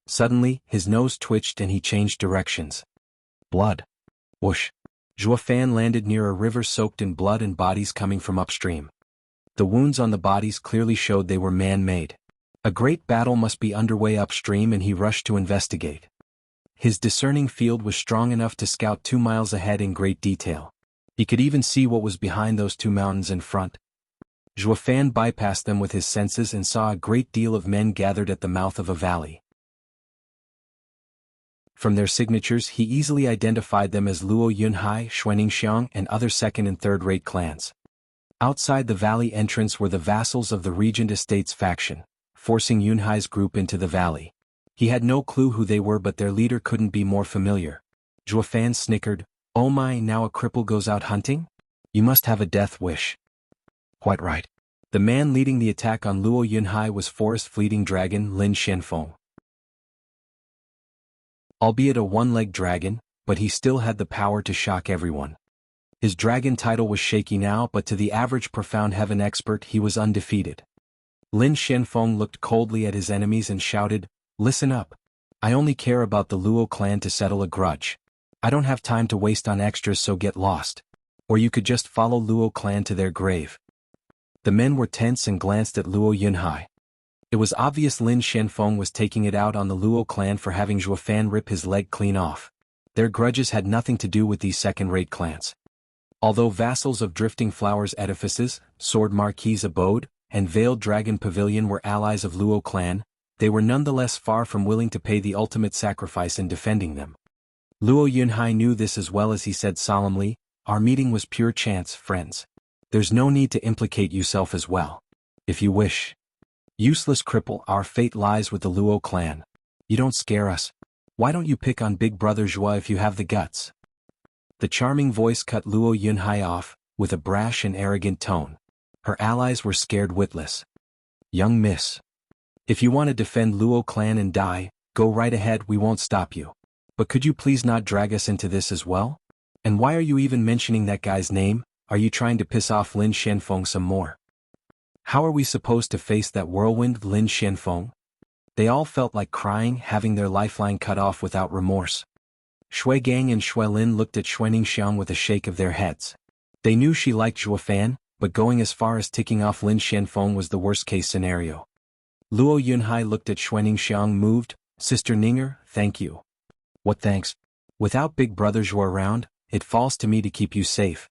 Suddenly, his nose twitched and he changed directions. Blood. Whoosh. Zhuofan landed near a river soaked in blood and bodies coming from upstream. The wounds on the bodies clearly showed they were man-made. A great battle must be underway upstream and he rushed to investigate. His discerning field was strong enough to scout 2 miles ahead in great detail. He could even see what was behind those two mountains in front. Zhuofan bypassed them with his senses and saw a great deal of men gathered at the mouth of a valley. From their signatures he easily identified them as Luo Yunhai, Xuaningxiang and other second- and third-rate clans. Outside the valley entrance were the vassals of the Regent Estates faction, forcing Yunhai's group into the valley. He had no clue who they were, but their leader couldn't be more familiar. Zhuofan snickered, "Oh my, now a cripple goes out hunting? You must have a death wish." Quite right. The man leading the attack on Luo Yunhai was Forest Fleeting Dragon Lin Xianfeng. Albeit a one-legged dragon, but he still had the power to shock everyone. His dragon title was shaky now, but to the average Profound Heaven expert he was undefeated. Lin Xianfeng looked coldly at his enemies and shouted, "Listen up. I only care about the Luo clan to settle a grudge. I don't have time to waste on extras, so get lost. Or you could just follow Luo clan to their grave." The men were tense and glanced at Luo Yunhai. It was obvious Lin Xianfeng was taking it out on the Luo clan for having Zhuofan rip his leg clean off. Their grudges had nothing to do with these second-rate clans. Although vassals of Drifting Flowers Edifices, Sword Marquis Abode, and Veiled Dragon Pavilion were allies of Luo clan, they were nonetheless far from willing to pay the ultimate sacrifice in defending them. Luo Yunhai knew this as well, as he said solemnly, "Our meeting was pure chance, friends. There's no need to implicate yourself as well. If you wish. Useless cripple, our fate lies with the Luo clan. You don't scare us. Why don't you pick on Big Brother Zhua if you have the guts?" The charming voice cut Luo Yunhai off, with a brash and arrogant tone. Her allies were scared witless. "Young miss. If you want to defend Luo clan and die, go right ahead, we won't stop you. But could you please not drag us into this as well? And why are you even mentioning that guy's name? Are you trying to piss off Lin Xianfeng some more? How are we supposed to face that whirlwind, Lin Xianfeng?" They all felt like crying, having their lifeline cut off without remorse. Shui Gang and Shui Lin looked at Xuaningxiang with a shake of their heads. They knew she liked Zhuofan, but going as far as ticking off Lin Xianfeng was the worst-case scenario. Luo Yunhai looked at Xuaningxiang, moved, "Sister Ninger, thank you." "What thanks? Without Big Brother Zhua around, it falls to me to keep you safe."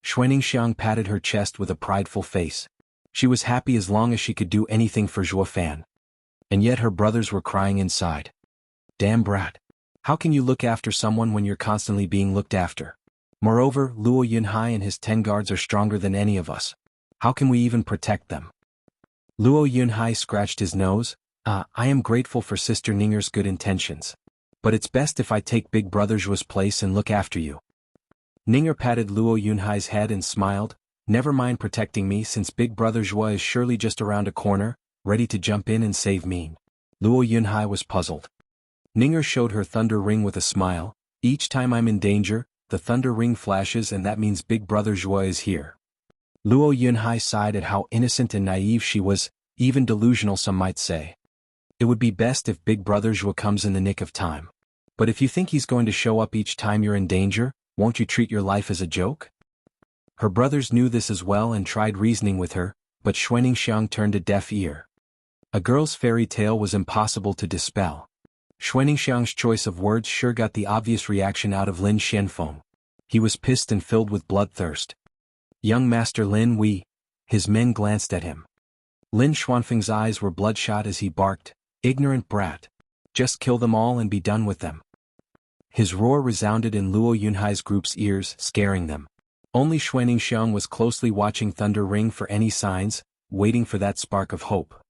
Xuaningxiang patted her chest with a prideful face. She was happy as long as she could do anything for Zhuofan. And yet her brothers were crying inside. Damn brat. How can you look after someone when you're constantly being looked after? Moreover, Luo Yunhai and his 10 guards are stronger than any of us. How can we even protect them? Luo Yunhai scratched his nose. I am grateful for Sister Ninger's good intentions. But it's best if I take Big Brother Zhua's place and look after you." Ninger patted Luo Yunhai's head and smiled. "Never mind protecting me, since Big Brother Zhua is surely just around a corner, ready to jump in and save me." Luo Yunhai was puzzled. Ninger showed her thunder ring with a smile. "Each time I'm in danger, the thunder ring flashes, and that means Big Brother Zhua is here." Luo Yunhai sighed at how innocent and naive she was, even delusional some might say. It would be best if Big Brother Zhua comes in the nick of time. But if you think he's going to show up each time you're in danger, won't you treat your life as a joke? Her brothers knew this as well and tried reasoning with her, but Xuaningxiang turned a deaf ear. A girl's fairy tale was impossible to dispel. Xuaningxiang's choice of words sure got the obvious reaction out of Lin Xianfeng. He was pissed and filled with bloodthirst. "Young Master Lin, we..." His men glanced at him. Lin Xuanfeng's eyes were bloodshot as he barked, "Ignorant brat. Just kill them all and be done with them." His roar resounded in Luo Yunhai's group's ears, scaring them. Only Xuaningxiang was closely watching Thunder Ring for any signs, waiting for that spark of hope.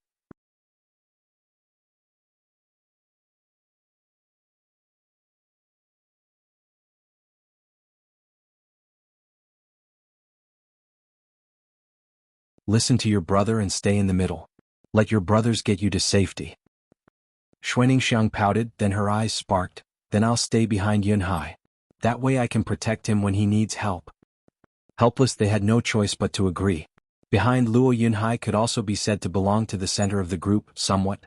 "Listen to your brother and stay in the middle. Let your brothers get you to safety." Xuaningxiang pouted, then her eyes sparked. "Then I'll stay behind Yunhai. That way I can protect him when he needs help." Helpless, they had no choice but to agree. Behind Luo Yunhai could also be said to belong to the center of the group, somewhat.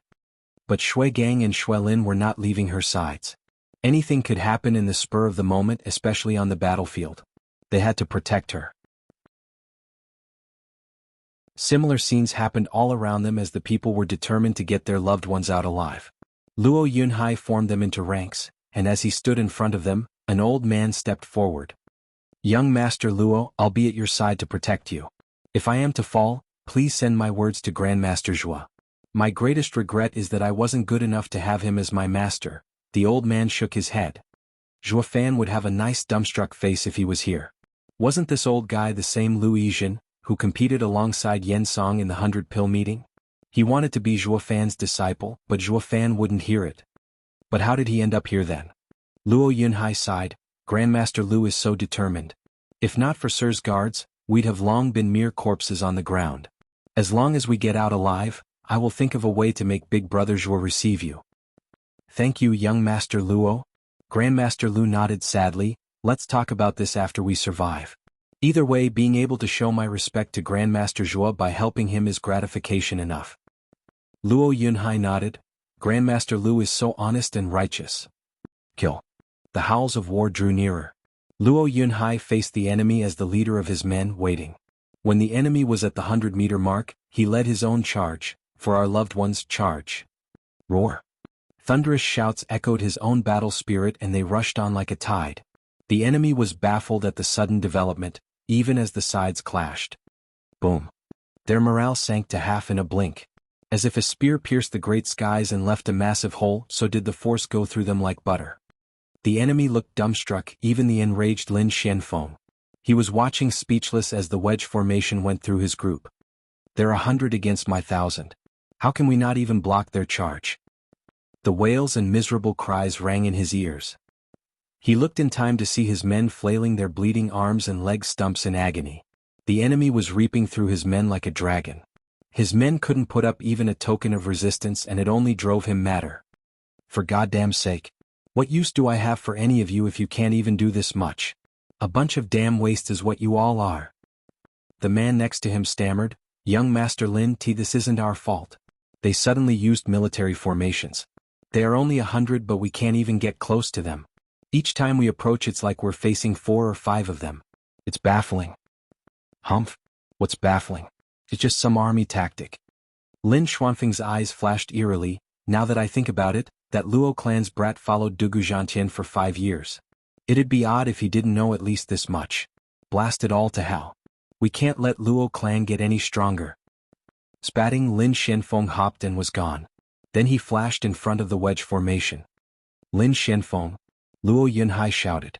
But Shui Gang and Shui Lin were not leaving her sides. Anything could happen in the spur of the moment, especially on the battlefield. They had to protect her. Similar scenes happened all around them as the people were determined to get their loved ones out alive. Luo Yunhai formed them into ranks, and as he stood in front of them, an old man stepped forward. Young Master Luo, I'll be at your side to protect you. If I am to fall, please send my words to Grandmaster Zhua. My greatest regret is that I wasn't good enough to have him as my master. The old man shook his head. Zhua Fan would have a nice dumbstruck face if he was here. Wasn't this old guy the same Lu Yizhen, who competed alongside Yen Song in the 100-pill meeting? He wanted to be Zhua Fan's disciple, but Zhua Fan wouldn't hear it. But how did he end up here then? Luo Yunhai sighed. Grandmaster Lu is so determined. If not for Sir's guards, we'd have long been mere corpses on the ground. As long as we get out alive, I will think of a way to make Big Brother Zhua receive you. Thank you, young Master Luo. Grandmaster Lu nodded sadly. Let's talk about this after we survive. Either way, being able to show my respect to Grandmaster Zhua by helping him is gratification enough. Luo Yunhai nodded. Grandmaster Lu is so honest and righteous. Kill. The howls of war drew nearer. Luo Yunhai faced the enemy as the leader of his men, waiting. When the enemy was at the 100-meter mark, he led his own charge, for our loved ones' charge. Roar. Thunderous shouts echoed his own battle spirit and they rushed on like a tide. The enemy was baffled at the sudden development, even as the sides clashed. Boom. Their morale sank to half in a blink. As if a spear pierced the great skies and left a massive hole, so did the force go through them like butter. The enemy looked dumbstruck, even the enraged Lin Xianfeng. He was watching speechless as the wedge formation went through his group. They're 100 against my 1,000. How can we not even block their charge? The wails and miserable cries rang in his ears. He looked in time to see his men flailing their bleeding arms and leg stumps in agony. The enemy was reaping through his men like a dragon. His men couldn't put up even a token of resistance and it only drove him madder. For goddamn sake. What use do I have for any of you if you can't even do this much? A bunch of damn waste is what you all are. The man next to him stammered, Young Master Lin T, this isn't our fault. They suddenly used military formations. They are only 100 but we can't even get close to them. Each time we approach it's like we're facing 4 or 5 of them. It's baffling. Humph. What's baffling? It's just some army tactic. Lin Xuanfeng's eyes flashed eerily. Now that I think about it, that Luo clan's brat followed Dugu Zhantian for 5 years. It'd be odd if he didn't know at least this much. Blast it all to hell. We can't let Luo clan get any stronger. Spatting, Lin Xianfeng hopped and was gone. Then he flashed in front of the wedge formation. Lin Xianfeng. Luo Yunhai shouted.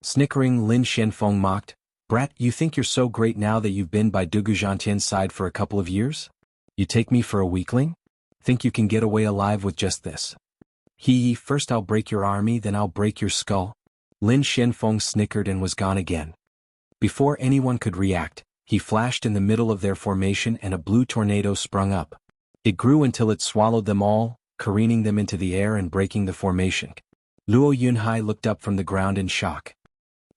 Snickering, Lin Xianfeng mocked, Brat, you think you're so great now that you've been by Dugu Zhantian's side for a couple of years? You take me for a weakling? Think you can get away alive with just this? First I'll break your army, then I'll break your skull. Lin Xianfeng snickered and was gone again. Before anyone could react, he flashed in the middle of their formation and a blue tornado sprung up. It grew until it swallowed them all, careening them into the air and breaking the formation. Luo Yunhai looked up from the ground in shock.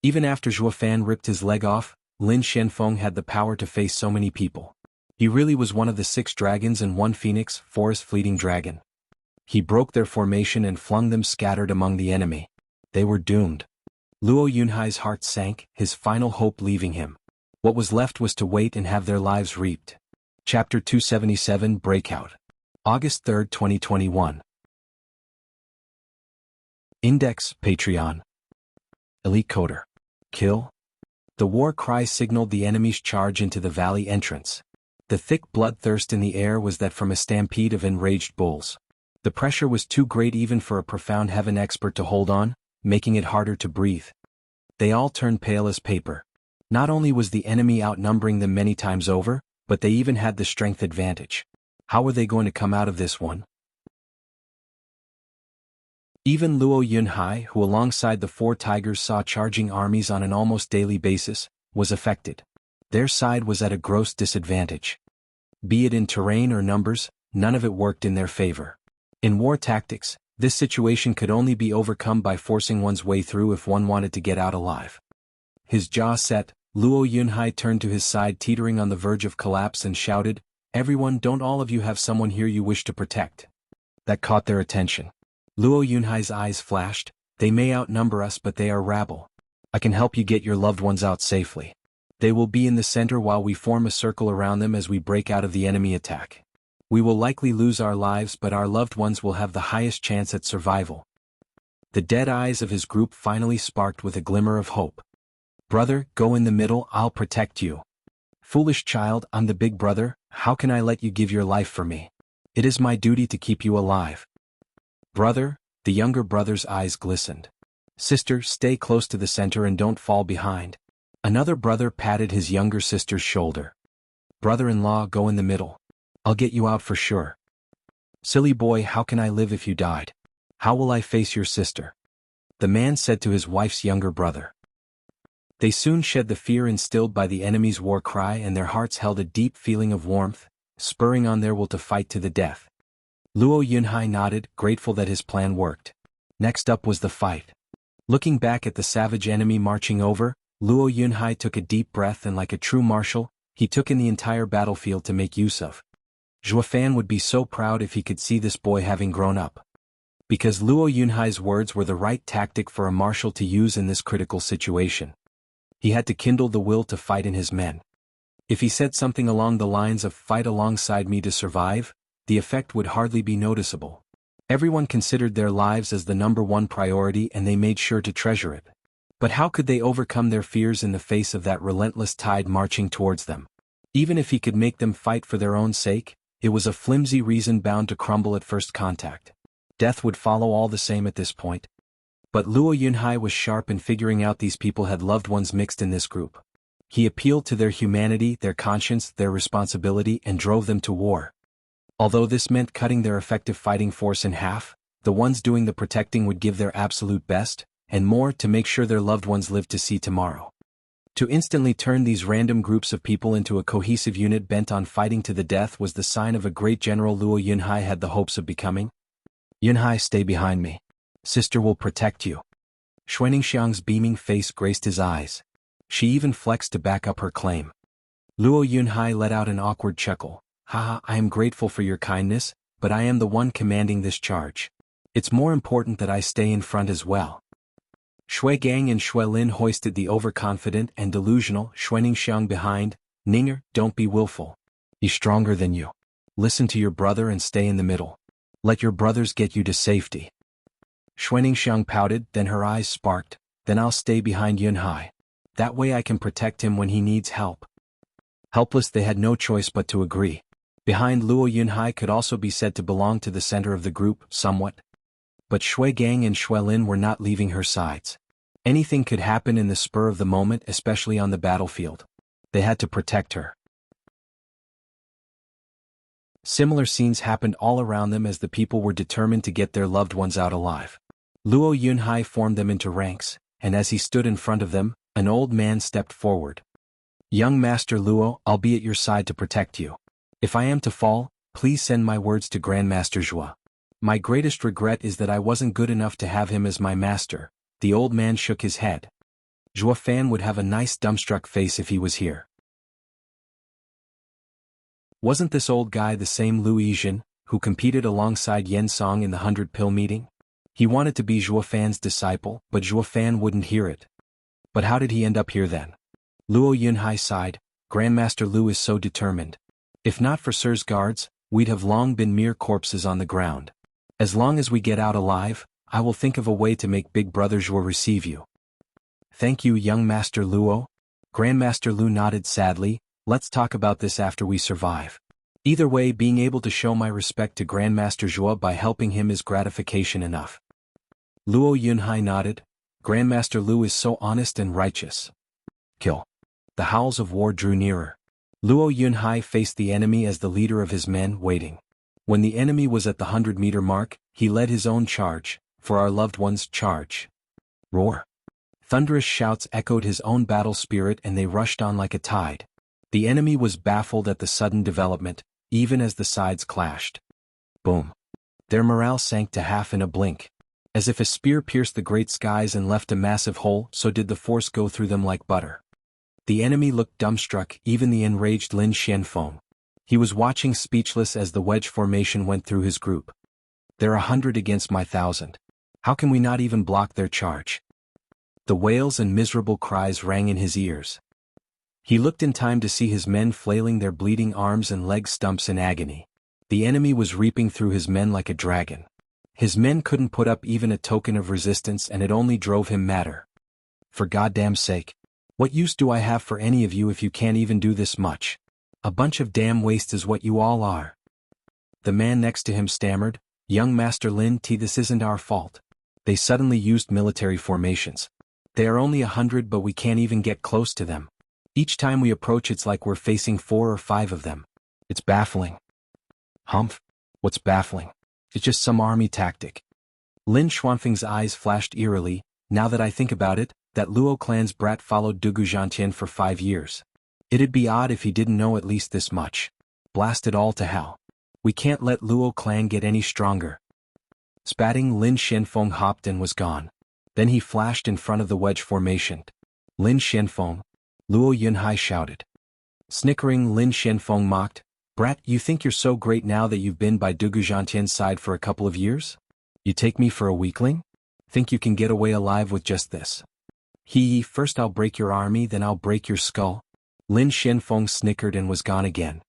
Even after Zhua Fan ripped his leg off, Lin Xianfeng had the power to face so many people. He really was one of the 6 dragons and 1 phoenix, forest fleeting dragon. He broke their formation and flung them scattered among the enemy. They were doomed. Luo Yunhai's heart sank, his final hope leaving him. What was left was to wait and have their lives reaped. Chapter 277 Breakout. August 3, 2021. Index, Patreon. Elite Coder. Kill. The war cry signaled the enemy's charge into the valley entrance. The thick bloodthirst in the air was that from a stampede of enraged bulls. The pressure was too great even for a profound heaven expert to hold on, making it harder to breathe. They all turned pale as paper. Not only was the enemy outnumbering them many times over, but they even had the strength advantage. How were they going to come out of this one? Even Luo Yunhai, who alongside the 4 tigers saw charging armies on an almost daily basis, was affected. Their side was at a gross disadvantage. Be it in terrain or numbers, none of it worked in their favor. In war tactics, this situation could only be overcome by forcing one's way through if one wanted to get out alive. His jaw set, Luo Yunhai turned to his side teetering on the verge of collapse and shouted, Everyone, don't all of you have someone here you wish to protect? That caught their attention. Luo Yunhai's eyes flashed, They may outnumber us but they are rabble. I can help you get your loved ones out safely. They will be in the center while we form a circle around them as we break out of the enemy attack. We will likely lose our lives but our loved ones will have the highest chance at survival. The dead eyes of his group finally sparked with a glimmer of hope. Brother, go in the middle, I'll protect you. Foolish child, I'm the big brother, how can I let you give your life for me? It is my duty to keep you alive. Brother, the younger brother's eyes glistened. Sister, stay close to the center and don't fall behind. Another brother patted his younger sister's shoulder. Brother-in-law, go in the middle. I'll get you out for sure. Silly boy, how can I live if you died? How will I face your sister? The man said to his wife's younger brother. They soon shed the fear instilled by the enemy's war cry, and their hearts held a deep feeling of warmth, spurring on their will to fight to the death. Luo Yunhai nodded, grateful that his plan worked. Next up was the fight. Looking back at the savage enemy marching over, Luo Yunhai took a deep breath and, like a true marshal, he took in the entire battlefield to make use of. Zhuofan would be so proud if he could see this boy having grown up. Because Luo Yunhai's words were the right tactic for a marshal to use in this critical situation. He had to kindle the will to fight in his men. If he said something along the lines of "fight alongside me to survive," the effect would hardly be noticeable. Everyone considered their lives as the #1 priority, and they made sure to treasure it. But how could they overcome their fears in the face of that relentless tide marching towards them? Even if he could make them fight for their own sake, it was a flimsy reason bound to crumble at first contact. Death would follow all the same at this point. But Luo Yunhai was sharp in figuring out these people had loved ones mixed in this group. He appealed to their humanity, their conscience, their responsibility, and drove them to war. Although this meant cutting their effective fighting force in half, the ones doing the protecting would give their absolute best, and more, to make sure their loved ones lived to see tomorrow. To instantly turn these random groups of people into a cohesive unit bent on fighting to the death was the sign of a great general Luo Yunhai had the hopes of becoming. Yunhai, stay behind me. Sister will protect you. Xuaningxiang's beaming face graced his eyes. She even flexed to back up her claim. Luo Yunhai let out an awkward chuckle. Haha, I am grateful for your kindness, but I am the one commanding this charge. It's more important that I stay in front as well. Shui Gang and Shui Lin hoisted the overconfident and delusional Xuaningxiang behind. Ninger, don't be willful. He's stronger than you. Listen to your brother and stay in the middle. Let your brothers get you to safety. Xuaningxiang pouted, then her eyes sparked. Then I'll stay behind Yunhai. That way I can protect him when he needs help. Helpless, they had no choice but to agree. Behind Luo Yunhai could also be said to belong to the center of the group, somewhat. But Shui Gang and Shui Lin were not leaving her sides. Anything could happen in the spur of the moment, especially on the battlefield. They had to protect her. Similar scenes happened all around them as the people were determined to get their loved ones out alive. Luo Yunhai formed them into ranks, and as he stood in front of them, an old man stepped forward. Young Master Luo, I'll be at your side to protect you. If I am to fall, please send my words to Grandmaster Zhua. My greatest regret is that I wasn't good enough to have him as my master. The old man shook his head. Zhuofan would have a nice dumbstruck face if he was here. Wasn't this old guy the same Lu Yizhen, who competed alongside Yen Song in the 100-pill meeting? He wanted to be Zhuofan's disciple, but Zhuofan wouldn't hear it. But how did he end up here then? Luo Yunhai sighed. Grandmaster Lu is so determined. If not for Sir's guards, we'd have long been mere corpses on the ground. As long as we get out alive, I will think of a way to make Big Brother Zhuo receive you. Thank you, young Master Luo. Grandmaster Lu nodded sadly. Let's talk about this after we survive. Either way, being able to show my respect to Grandmaster Zhuo by helping him is gratification enough. Luo Yunhai nodded. Grandmaster Lu is so honest and righteous. Kill. The howls of war drew nearer. Luo Yunhai faced the enemy as the leader of his men, waiting. When the enemy was at the 100-meter mark, he led his own charge, for our loved ones, charge. Roar. Thunderous shouts echoed his own battle spirit, and they rushed on like a tide. The enemy was baffled at the sudden development, even as the sides clashed. Boom. Their morale sank to half in a blink. As if a spear pierced the great skies and left a massive hole, so did the force go through them like butter. The enemy looked dumbstruck, even the enraged Lin Xianfeng. He was watching speechless as the wedge formation went through his group. They're 100 against my 1,000. How can we not even block their charge? The wails and miserable cries rang in his ears. He looked in time to see his men flailing their bleeding arms and leg stumps in agony. The enemy was reaping through his men like a dragon. His men couldn't put up even a token of resistance, and it only drove him madder. For goddamn sake. What use do I have for any of you if you can't even do this much? A bunch of damn waste is what you all are. The man next to him stammered, Young Master Lin T, this isn't our fault. They suddenly used military formations. They are only 100 but we can't even get close to them. Each time we approach it's like we're facing 4 or 5 of them. It's baffling. Humph? What's baffling? It's just some army tactic. Lin Xuanfeng's eyes flashed eerily. Now that I think about it, that Luo clan's brat followed Dugu Zhantian for 5 years. It'd be odd if he didn't know at least this much. Blast it all to hell. We can't let Luo clan get any stronger. Spatting, Lin Xianfeng hopped and was gone. Then he flashed in front of the wedge formation. Lin Xianfeng, Luo Yunhai shouted. Snickering, Lin Xianfeng mocked, Brat, you think you're so great now that you've been by Dugu Zhantian's side for a couple of years? You take me for a weakling? Think you can get away alive with just this? First I'll break your army, then I'll break your skull. Lin Xianfeng snickered and was gone again.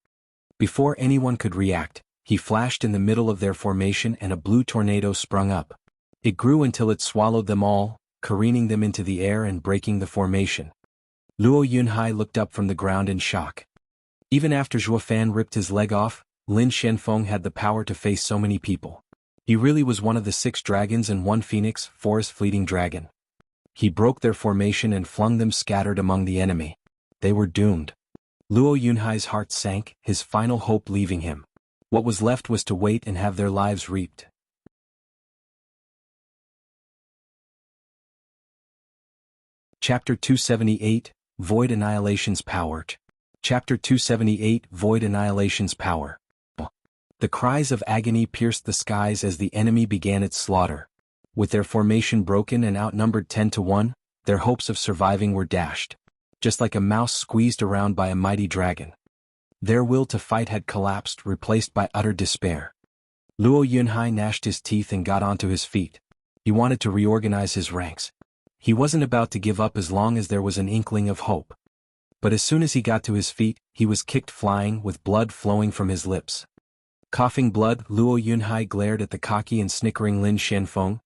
Before anyone could react, he flashed in the middle of their formation and a blue tornado sprung up. It grew until it swallowed them all, careening them into the air and breaking the formation. Luo Yunhai looked up from the ground in shock. Even after Zhuofan ripped his leg off, Lin Xianfeng had the power to face so many people. He really was one of the 6 dragons and 1 phoenix, forest fleeting dragon. He broke their formation and flung them scattered among the enemy. They were doomed. Luo Yunhai's heart sank, his final hope leaving him. What was left was to wait and have their lives reaped. Chapter 278, Void Annihilation's Power. Chapter 278, Void Annihilation's Power. The cries of agony pierced the skies as the enemy began its slaughter. With their formation broken and outnumbered 10 to 1, their hopes of surviving were dashed. Just like a mouse squeezed around by a mighty dragon. Their will to fight had collapsed, replaced by utter despair. Luo Yunhai gnashed his teeth and got onto his feet. He wanted to reorganize his ranks. He wasn't about to give up as long as there was an inkling of hope. But as soon as he got to his feet, he was kicked flying with blood flowing from his lips. Coughing blood, Luo Yunhai glared at the cocky and snickering Lin Xianfeng.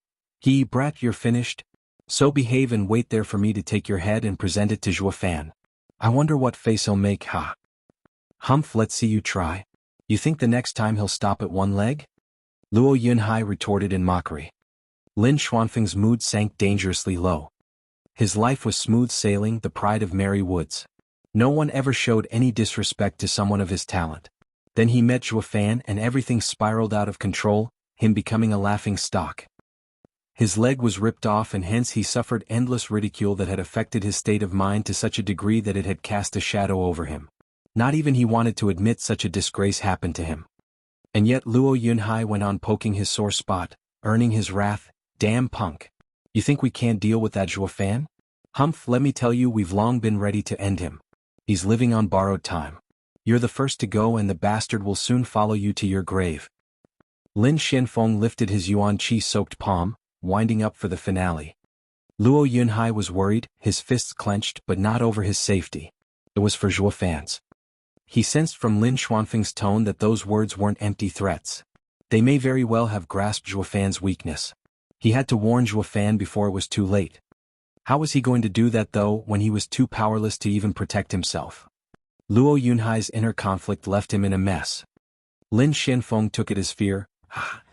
Brat, you're finished? So behave and wait there for me to take your head and present it to Zhuofan. I wonder what face he'll make, ha. Humph, let's see you try. You think the next time he'll stop at 1 leg? Luo Yunhai retorted in mockery. Lin Xuanfeng's mood sank dangerously low. His life was smooth sailing, the pride of merry woods. No one ever showed any disrespect to someone of his talent. Then he met Zhuofan and everything spiraled out of control, him becoming a laughing stock. His leg was ripped off and hence he suffered endless ridicule that had affected his state of mind to such a degree that it had cast a shadow over him. Not even he wanted to admit such a disgrace happened to him. And yet Luo Yunhai went on poking his sore spot, earning his wrath. Damn punk. You think we can't deal with that Zhuofan? Humph, let me tell you we've long been ready to end him. He's living on borrowed time. You're the first to go and the bastard will soon follow you to your grave. Lin Xianfeng lifted his yuan qi-soaked palm, winding up for the finale. Luo Yunhai was worried, his fists clenched but not over his safety. It was for Zhuofan's. He sensed from Lin Xuanfeng's tone that those words weren't empty threats. They may very well have grasped Zhuofan's weakness. He had to warn Zhuofan before it was too late. How was he going to do that though when he was too powerless to even protect himself? Luo Yunhai's inner conflict left him in a mess. Lin Xianfeng took it as fear.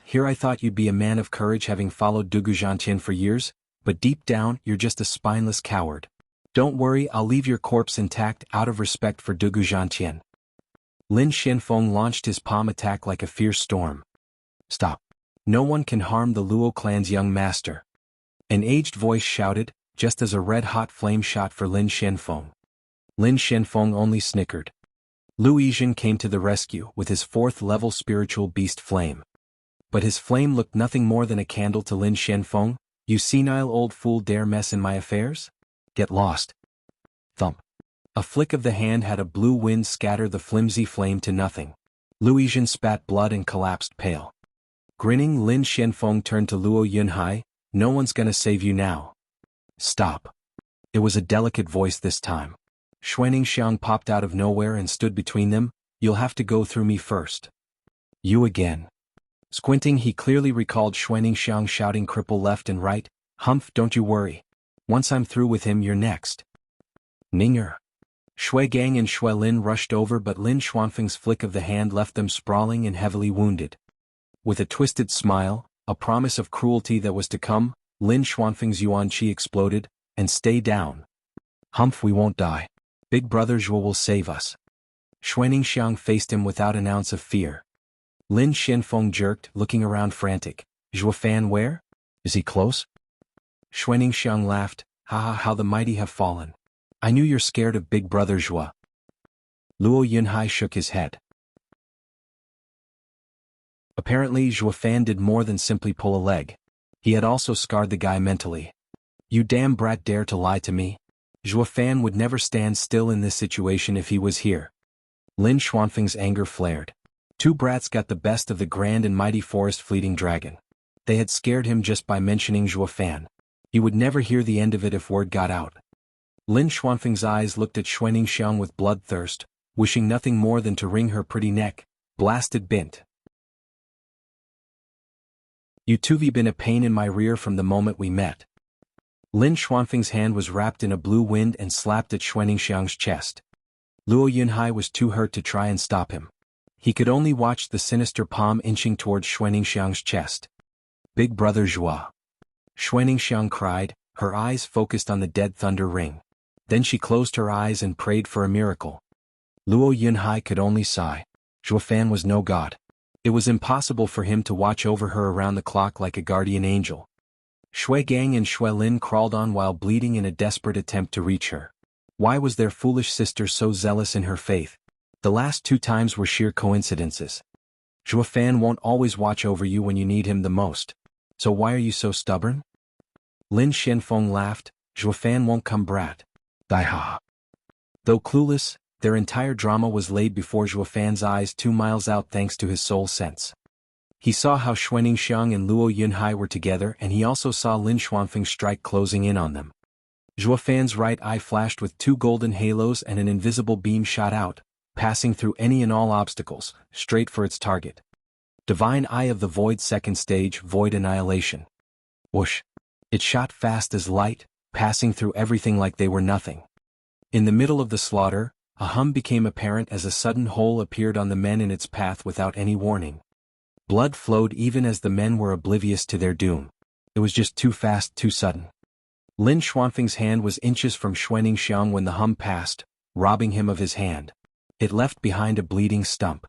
Here I thought you'd be a man of courage having followed Dugu Zhantian for years, but deep down you're just a spineless coward. Don't worry, I'll leave your corpse intact out of respect for Dugu Zhantian. Lin Xianfeng launched his palm attack like a fierce storm. Stop. No one can harm the Luo clan's young master. An aged voice shouted, just as a red-hot flame shot for Lin Xianfeng. Lin Xianfeng only snickered. Lu Yizhen came to the rescue with his 4th-level spiritual beast flame. But his flame looked nothing more than a candle to Lin Xianfeng. You senile old fool dare mess in my affairs? Get lost. Thump. A flick of the hand had a blue wind scatter the flimsy flame to nothing. Lu Yizhen spat blood and collapsed pale. Grinning, Lin Xianfeng turned to Luo Yunhai. No one's gonna save you now. Stop. It was a delicate voice this time. Xuaning Xiang popped out of nowhere and stood between them. You'll have to go through me first. You again. Squinting, he clearly recalled Xuaning Xiang shouting cripple left and right. Humph, don't you worry. Once I'm through with him, you're next. Ninger. Shui Gang and Shui Lin rushed over, but Lin Xuanfeng's flick of the hand left them sprawling and heavily wounded. With a twisted smile, a promise of cruelty that was to come, Lin Xuanfeng's yuan qi exploded, and stay down. Humph, we won't die. Big Brother Zhuo will save us. Xuanxiang faced him without an ounce of fear. Lin Xianfeng jerked, looking around frantic. Zhuo Fan where? Is he close? Xuanxiang laughed, haha, how the mighty have fallen. I knew you're scared of Big Brother Zhuo. Luo Yunhai shook his head. Apparently Zhuo Fan did more than simply pull a leg. He had also scarred the guy mentally. You damn brat, dare to lie to me? Zhuo Fan would never stand still in this situation if he was here. Lin Xuanfeng's anger flared. Two brats got the best of the grand and mighty forest fleeting dragon. They had scared him just by mentioning Zhuo Fan. He would never hear the end of it if word got out. Lin Xuanfeng's eyes looked at Xuanxiang with bloodthirst, wishing nothing more than to wring her pretty neck. Blasted bint. You two've been a pain in my rear from the moment we met. Lin Xuanfeng's hand was wrapped in a blue wind and slapped at Xuanxiang's chest. Luo Yunhai was too hurt to try and stop him. He could only watch the sinister palm inching towards Xuanxiang's chest. Big Brother Zhuo. Xuanxiang cried, her eyes focused on the dead thunder ring. Then she closed her eyes and prayed for a miracle. Luo Yunhai could only sigh. Zhuo Fan was no god. It was impossible for him to watch over her around the clock like a guardian angel. Shui Gang and Shui Lin crawled on while bleeding in a desperate attempt to reach her. Why was their foolish sister so zealous in her faith? The last 2 times were sheer coincidences. Zhuo Fan won't always watch over you when you need him the most. So why are you so stubborn? Lin Xianfeng laughed, Zhuo Fan won't come, brat. Die ha. Though clueless, their entire drama was laid before Zhuo Fan's eyes 2 miles out thanks to his soul sense. He saw how Xuanxiang and Luo Yunhai were together, and he also saw Lin Xuanfeng's strike closing in on them. Zhuo Fan's right eye flashed with 2 golden halos and an invisible beam shot out, passing through any and all obstacles, straight for its target. Divine Eye of the Void, second stage, Void Annihilation. Whoosh! It shot fast as light, passing through everything like they were nothing. In the middle of the slaughter, a hum became apparent as a sudden hole appeared on the men in its path without any warning. Blood flowed even as the men were oblivious to their doom. It was just too fast, too sudden. Lin Xuanfeng's hand was inches from Xuanxiang when the hum passed, robbing him of his hand. It left behind a bleeding stump.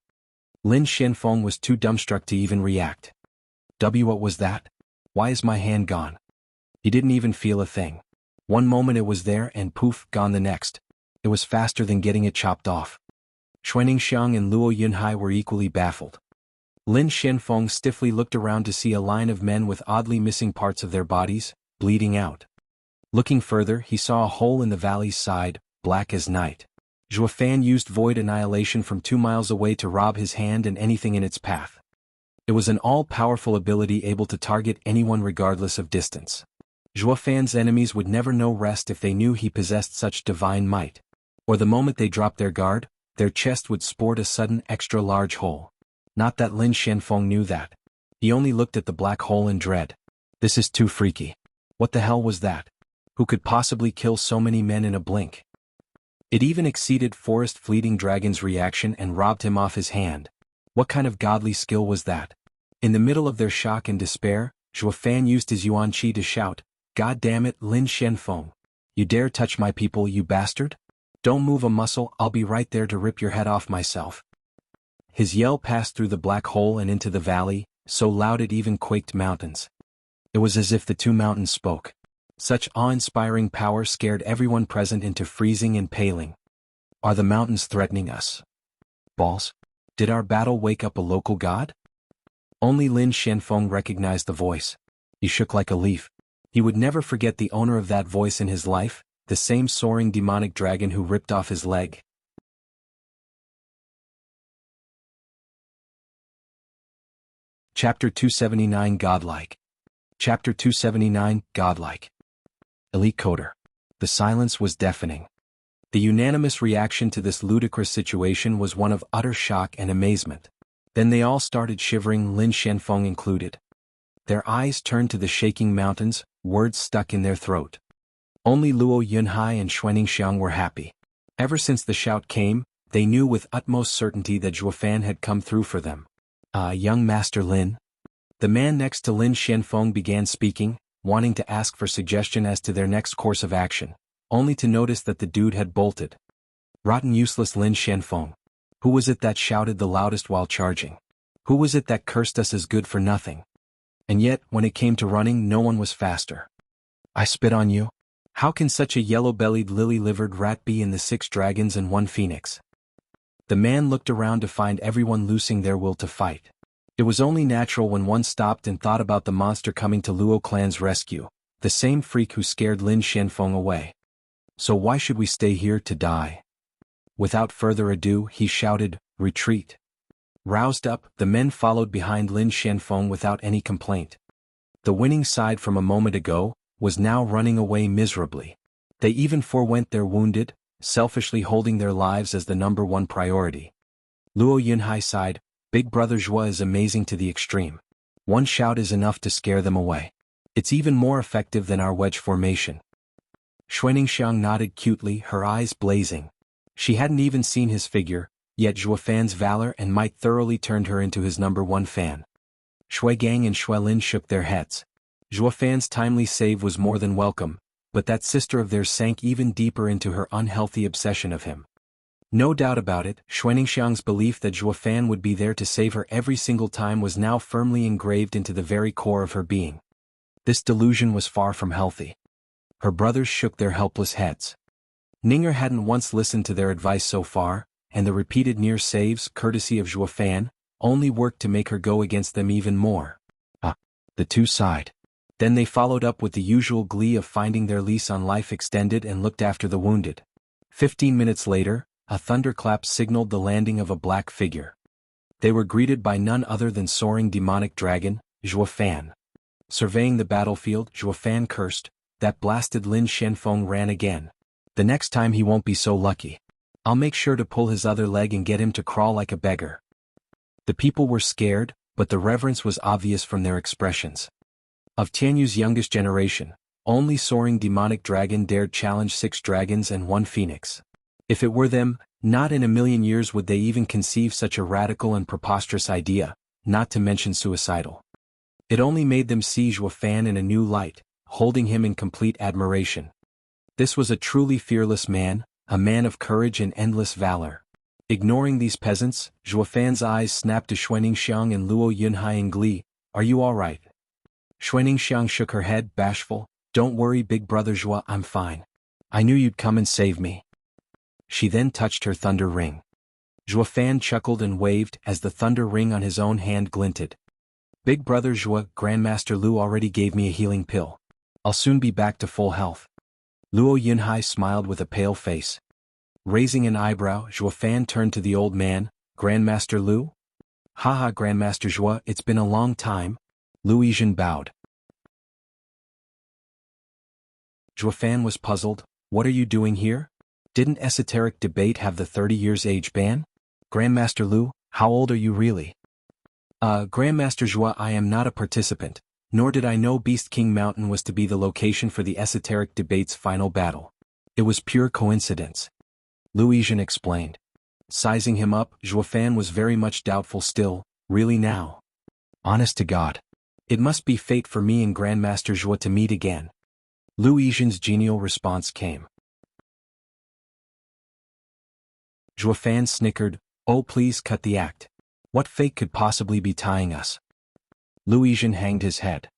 Lin Xianfeng was too dumbstruck to even react. What was that? Why is my hand gone? He didn't even feel a thing. One moment it was there and poof, gone the next. It was faster than getting it chopped off. Xuanxiang and Luo Yunhai were equally baffled. Lin Xianfeng stiffly looked around to see a line of men with oddly missing parts of their bodies, bleeding out. Looking further, he saw a hole in the valley's side, black as night. Zhuo Fan used Void Annihilation from 2 miles away to rob his hand and anything in its path. It was an all-powerful ability able to target anyone regardless of distance. Zhuo Fan's enemies would never know rest if they knew he possessed such divine might. Or the moment they dropped their guard, their chest would sport a sudden extra-large hole. Not that Lin Xianfeng knew that. He only looked at the black hole in dread. This is too freaky. What the hell was that? Who could possibly kill so many men in a blink? It even exceeded Forest Fleeting Dragon's reaction and robbed him off his hand. What kind of godly skill was that? In the middle of their shock and despair, Zhuo Fan used his yuan qi to shout, "God damn it, Lin Xianfeng! You dare touch my people, you bastard? Don't move a muscle, I'll be right there to rip your head off myself." His yell passed through the black hole and into the valley, so loud it even quaked mountains. It was as if the 2 mountains spoke. Such awe-inspiring power scared everyone present into freezing and paling. Are the mountains threatening us? Balls? Did our battle wake up a local god? Only Lin Xianfeng recognized the voice. He shook like a leaf. He would never forget the owner of that voice in his life, the same soaring demonic dragon who ripped off his leg. Chapter 279, Godlike. Chapter 279, Godlike. Elite Coder. The silence was deafening. The unanimous reaction to this ludicrous situation was one of utter shock and amazement. Then they all started shivering, Lin Xianfeng included. Their eyes turned to the shaking mountains, words stuck in their throat. Only Luo Yunhai and Xuaningxiang were happy. Ever since the shout came, they knew with utmost certainty that Zhuofan had come through for them. Young Master Lin? The man next to Lin Xianfeng began speaking, wanting to ask for suggestion as to their next course of action, only to notice that the dude had bolted. Rotten useless Lin Xianfeng. Who was it that shouted the loudest while charging? Who was it that cursed us as good for nothing? And yet, when it came to running, no one was faster. I spit on you? How can such a yellow-bellied lily-livered rat be in the 6 dragons and 1 phoenix? The man looked around to find everyone losing their will to fight. It was only natural when one stopped and thought about the monster coming to Luo clan's rescue, the same freak who scared Lin Xianfeng away. So why should we stay here to die? Without further ado, he shouted, "Retreat!" Roused up, the men followed behind Lin Xianfeng without any complaint. The winning side from a moment ago was now running away miserably. They even forewent their wounded, selfishly holding their lives as the #1 priority. Luo Yunhai sighed, "Big Brother Zhua is amazing to the extreme. One shout is enough to scare them away. It's even more effective than our wedge formation." Xuaningxiang nodded cutely, her eyes blazing. She hadn't even seen his figure, yet Zhuofan's valor and might thoroughly turned her into his #1 fan. Shuigang and Shuilin shook their heads. Zhuofan's timely save was more than welcome, but that sister of theirs sank even deeper into her unhealthy obsession of him. No doubt about it, Xuaningxiang's belief that Zhuofan would be there to save her every single time was now firmly engraved into the very core of her being. This delusion was far from healthy. Her brothers shook their helpless heads. Ninger hadn't once listened to their advice so far, and the repeated near saves, courtesy of Zhuofan, only worked to make her go against them even more. The two sighed. Then they followed up with the usual glee of finding their lease on life extended and looked after the wounded. 15 minutes later, a thunderclap signaled the landing of a black figure. They were greeted by none other than soaring demonic dragon, Zhuofan. Surveying the battlefield, Zhuofan cursed, "That blasted Lin Xianfeng ran again. The next time he won't be so lucky. I'll make sure to pull his other leg and get him to crawl like a beggar." The people were scared, but the reverence was obvious from their expressions. Of Tianyu's youngest generation, only soaring demonic dragon dared challenge 6 dragons and 1 phoenix. If it were them, not in a million years would they even conceive such a radical and preposterous idea, not to mention suicidal. It only made them see Zhuofan in a new light, holding him in complete admiration. This was a truly fearless man, a man of courage and endless valor. Ignoring these peasants, Zhuofan's eyes snapped to Xuaningxiang and Luo Yunhai in glee. "Are you all right?" Xuaningxiang shook her head, bashful. "Don't worry, Big Brother Zhua, I'm fine. I knew you'd come and save me." She then touched her thunder ring. Zhuofan chuckled and waved as the thunder ring on his own hand glinted. "Big Brother Zhua, Grandmaster Lu already gave me a healing pill. I'll soon be back to full health." Luo Yunhai smiled with a pale face. Raising an eyebrow, Zhuofan turned to the old man, "Grandmaster Lu?" "Haha, Grandmaster Zhua, it's been a long time." Lu Yizhen bowed. Zhuofan was puzzled. "What are you doing here? Didn't esoteric debate have the 30 years age ban? Grandmaster Lu, how old are you really?" Grandmaster Zhua, I am not a participant, nor did I know Beast King Mountain was to be the location for the esoteric debate's final battle. It was pure coincidence." Lu Yizhen explained. Sizing him up, Zhuofan was very much doubtful still. "Really now? Honest to God. It must be fate for me and Grandmaster Zhua to meet again." Lu Yizhen's genial response came. Zhuofan snickered, "Oh, please cut the act. What fate could possibly be tying us?" Lu Yizhen hanged his head.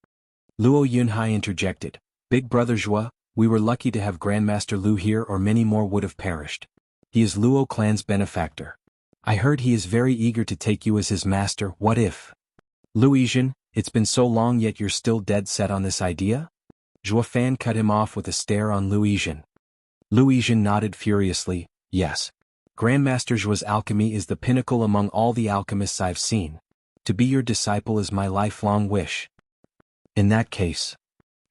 Luo Yunhai interjected, "Big Brother Zhua, we were lucky to have Grandmaster Lu here or many more would have perished. He is Luo clan's benefactor. I heard he is very eager to take you as his master. What if?" "Lu Yizhen, it's been so long yet you're still dead set on this idea?" Zhuofan cut him off with a stare on Lu Yizhen. Lu Yizhen nodded furiously, "Yes. Grandmaster Zhua's alchemy is the pinnacle among all the alchemists I've seen. To be your disciple is my lifelong wish." "In that case,"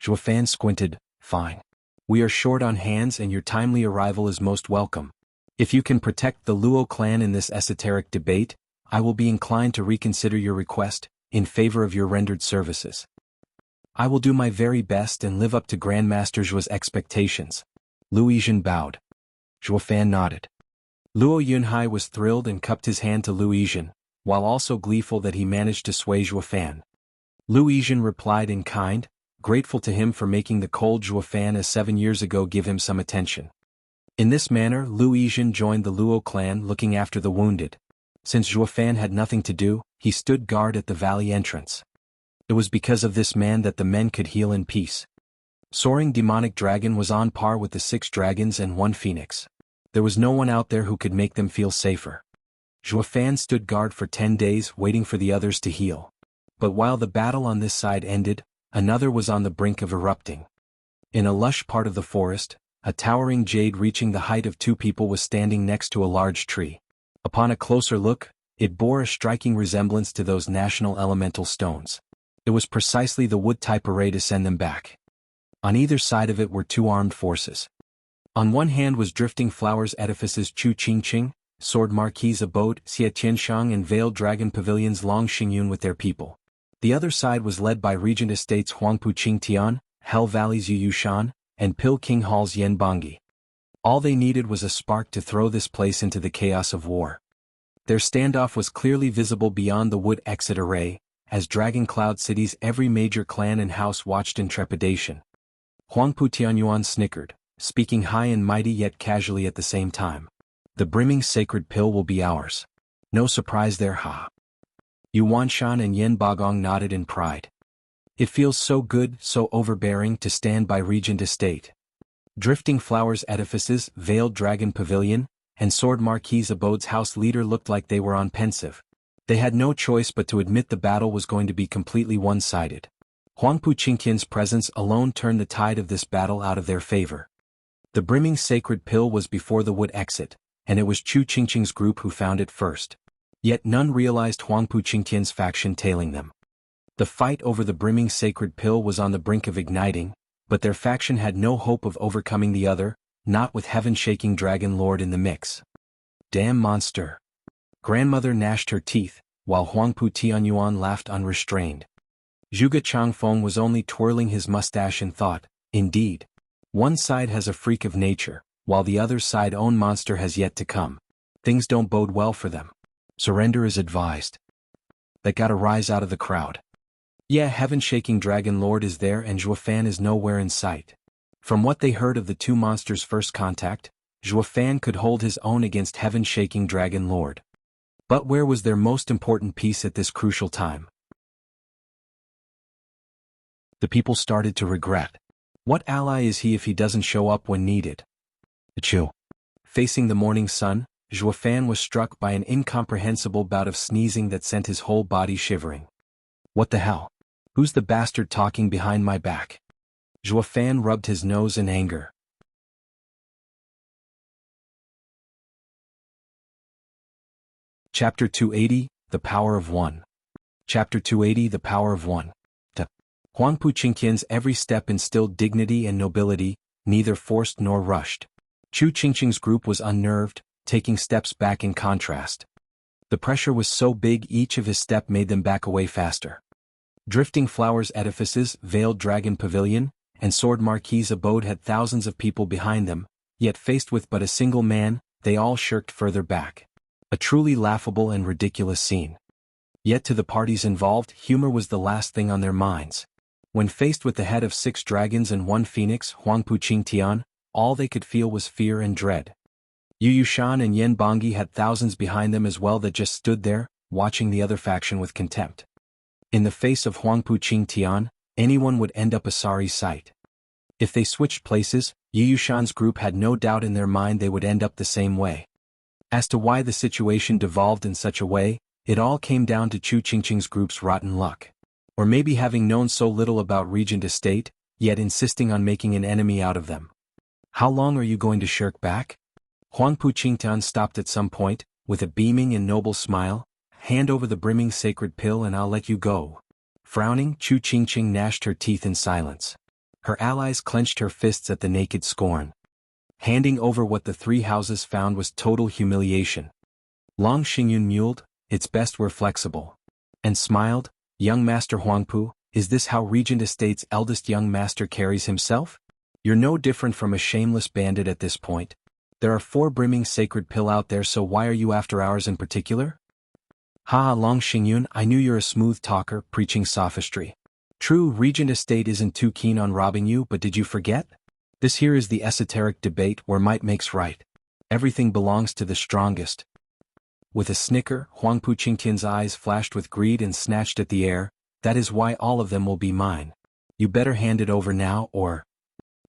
Zhuofan squinted, "fine. We are short on hands and your timely arrival is most welcome. If you can protect the Luo clan in this esoteric debate, I will be inclined to reconsider your request, in favor of your rendered services." I will do my very best and live up to Grandmaster Zhuo's expectations. Luo Yizhen bowed. Zhuo Fan nodded. Luo Yunhai was thrilled and cupped his hand to Luo Yizhen, while also gleeful that he managed to sway Zhuo Fan. Luo Yizhen replied in kind, grateful to him for making the cold Zhuo Fan as 7 years ago give him some attention. In this manner Luo Yizhen joined the Luo clan looking after the wounded. Since Zhuo Fan had nothing to do, he stood guard at the valley entrance. It was because of this man that the men could heal in peace. Soaring demonic dragon was on par with the 6 dragons and 1 phoenix. There was no one out there who could make them feel safer. Zhuo Fan stood guard for 10 days waiting for the others to heal. But while the battle on this side ended, another was on the brink of erupting. In a lush part of the forest, a towering jade reaching the height of 2 people was standing next to a large tree. Upon a closer look, it bore a striking resemblance to those national elemental stones. It was precisely the wood-type array to send them back. On either side of it were 2 armed forces. On one hand was Drifting Flowers Edifice's Chu Qingqing, Sword Marquise Abode, Xie Tianshang and Veiled Dragon Pavilion's Long Xingyun with their people. The other side was led by Regent Estates Huangpu Qingtian, Hell Valley's Yu Yushan, and Pil King Hall's Yen Bongi. All they needed was a spark to throw this place into the chaos of war. Their standoff was clearly visible beyond the wood exit array, as Dragon Cloud City's every major clan and house watched in trepidation. Huangpu Tianyuan snickered, speaking high and mighty yet casually at the same time. The brimming sacred pill will be ours. No surprise there, ha. Yu Wanshan and Yen Bagong nodded in pride. It feels so good, so overbearing to stand by Regent Estate. Drifting Flowers Edifices, Veiled Dragon Pavilion, and Sword Marquise Abode's house leader looked like they were on pensive. They had no choice but to admit the battle was going to be completely one-sided. Huangpu Qingtian's presence alone turned the tide of this battle out of their favor. The brimming sacred pill was before the wood exit, and it was Chu Qingqing's group who found it first. Yet none realized Huangpu Qingtian's faction tailing them. The fight over the brimming sacred pill was on the brink of igniting, but their faction had no hope of overcoming the other, not with heaven-shaking Dragon Lord in the mix. Damn monster. Grandmother gnashed her teeth, while Huangpu Tianyuan laughed unrestrained. Zhuge Changfeng was only twirling his mustache in thought, indeed. One side has a freak of nature, while the other side's own monster has yet to come. Things don't bode well for them. Surrender is advised. That gotta rise out of the crowd. Yeah, heaven-shaking Dragon Lord is there and Zhuo Fan is nowhere in sight. From what they heard of the 2 monsters' first contact, Zhuo Fan could hold his own against heaven-shaking Dragon Lord. But where was their most important piece at this crucial time? The people started to regret. What ally is he if he doesn't show up when needed? Achoo. Facing the morning sun, Zhuo Fan was struck by an incomprehensible bout of sneezing that sent his whole body shivering. What the hell? Who's the bastard talking behind my back? Zhuo Fan rubbed his nose in anger. Chapter 280, The Power of One. Chapter 280, The Power of One. Huangpu Qingtian's every step instilled dignity and nobility, neither forced nor rushed. Chu Qingqing's group was unnerved, taking steps back in contrast. The pressure was so big each of his step made them back away faster. Drifting Flowers Edifices, Veiled Dragon Pavilion, and Sword Marquise Abode had thousands of people behind them, yet faced with but a single man, they all shirked further back. A truly laughable and ridiculous scene. Yet to the parties involved, humor was the last thing on their minds. When faced with the head of 6 dragons and 1 phoenix, Huangpu Qingtian, all they could feel was fear and dread. Yu Yushan and Yen Bongi had thousands behind them as well that just stood there, watching the other faction with contempt. In the face of Huangpu Qingtian, anyone would end up a sorry sight. If they switched places, Yu Yushan's group had no doubt in their mind they would end up the same way. As to why the situation devolved in such a way, it all came down to Chu Qingqing's group's rotten luck. Or maybe having known so little about Regent Estate, yet insisting on making an enemy out of them. How long are you going to shirk back? Huangpu Qingtian stopped at some point, with a beaming and noble smile. Hand over the brimming sacred pill and I'll let you go. Frowning, Chu Qingqing gnashed her teeth in silence. Her allies clenched her fists at the naked scorn. Handing over what the 3 houses found was total humiliation. Long Xingyun mewed, it's best we're flexible. And smiled, young Master Huangpu, Is this how Regent Estate's eldest young master carries himself? You're no different from a shameless bandit at this point. There are 4 brimming sacred pill out there, so why are you after ours in particular? Ha, Long Xingyun, I knew you're a smooth talker, preaching sophistry. True, Regent Estate isn't too keen on robbing you, but did you forget? This here is the esoteric debate where might makes right. Everything belongs to the strongest. With a snicker, Huangpu Qingtian's eyes flashed with greed and snatched at the air. That is why all of them will be mine. You better hand it over now or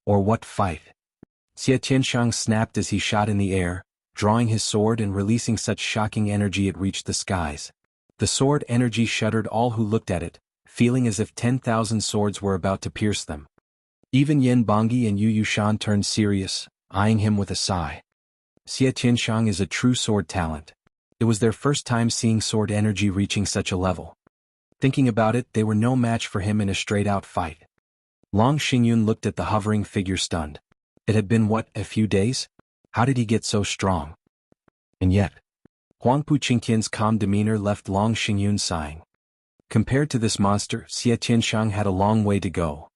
what fight? Xie Tianshang snapped as he shot in the air, drawing his sword and releasing such shocking energy it reached the skies. The sword energy shuddered all who looked at it, feeling as if 10,000 swords were about to pierce them. Even Yen Bangyi and Yu Yushan turned serious, eyeing him with a sigh. Xie Tianshang is a true sword talent. It was their first time seeing sword energy reaching such a level. Thinking about it, they were no match for him in a straight-out fight. Long Xingyun looked at the hovering figure stunned. It had been what, a few days? How did he get so strong? And yet, Huangpu Qingtian's calm demeanor left Long Xingyun sighing. Compared to this monster, Xie Tianshang had a long way to go.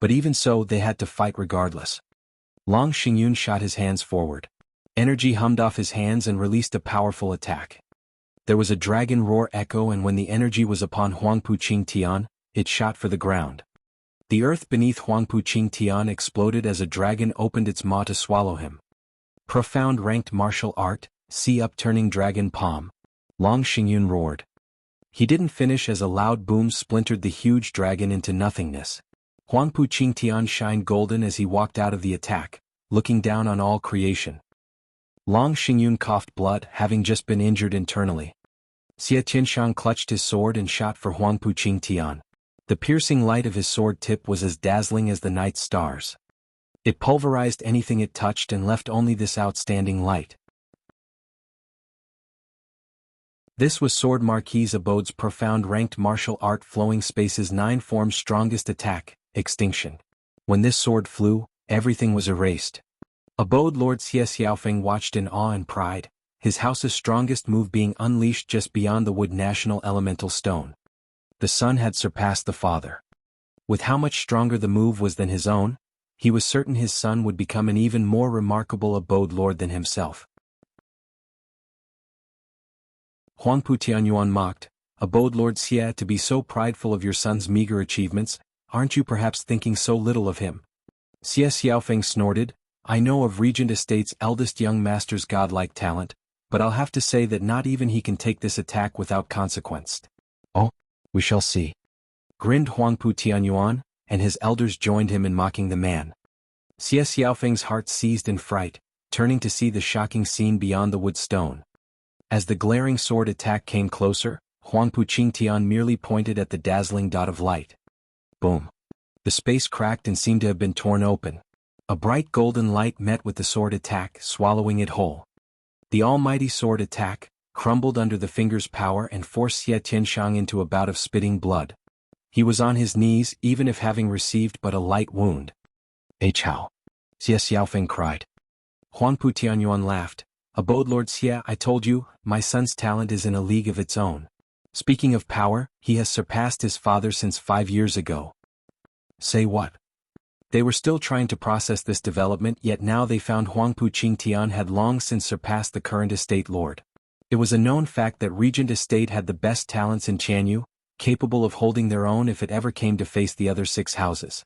But even so, they had to fight regardless. Long Xingyun shot his hands forward. Energy hummed off his hands and released a powerful attack. There was a dragon roar echo, and when the energy was upon Huangpu Qingtian, it shot for the ground. The earth beneath Huangpu Qingtian exploded as a dragon opened its maw to swallow him. Profound ranked martial art, see upturning dragon palm. Long Xingyun roared. He didn't finish as a loud boom splintered the huge dragon into nothingness. Huangpu Qingtian shined golden as he walked out of the attack, looking down on all creation. Long Xingyun coughed blood, having just been injured internally. Xie Tianshang clutched his sword and shot for Huangpu Qingtian. The piercing light of his sword tip was as dazzling as the night stars. It pulverized anything it touched and left only this outstanding light. This was Sword Marquis Abode's profound ranked martial art flowing space's 9 forms strongest attack, extinction. When this sword flew, everything was erased. Abode Lord Xie Xiaofeng watched in awe and pride, his house's strongest move being unleashed just beyond the Wood National Elemental Stone. The son had surpassed the father. With how much stronger the move was than his own, he was certain his son would become an even more remarkable Abode Lord than himself. Huangpu Tianyuan mocked, Abode Lord Xie, to be so prideful of your son's meager achievements, aren't you perhaps thinking so little of him? Xie Xiaofeng snorted, I know of Regent Estate's eldest young master's godlike talent, but I'll have to say that not even he can take this attack without consequence. Oh, we shall see. Grinned Huangpu Tianyuan, and his elders joined him in mocking the man. Xie Xiaofeng's heart seized in fright, turning to see the shocking scene beyond the wood stone. As the glaring sword attack came closer, Huangpu Qingtian merely pointed at the dazzling dot of light. Boom. The space cracked and seemed to have been torn open. A bright golden light met with the sword attack, swallowing it whole. The almighty sword attack crumbled under the finger's power and forced Xie Tianshang into a bout of spitting blood. He was on his knees, even if having received but a light wound. Hao! Xie Xiaofeng cried. Huangpu Tianyuan laughed. Abode Lord Xie, I told you, my son's talent is in a league of its own. Speaking of power, he has surpassed his father since 5 years ago. Say what? They were still trying to process this development, yet now they found Huangpu Qingtian had long since surpassed the current estate lord. It was a known fact that Regent Estate had the best talents in Qianyu, capable of holding their own if it ever came to face the other 6 houses.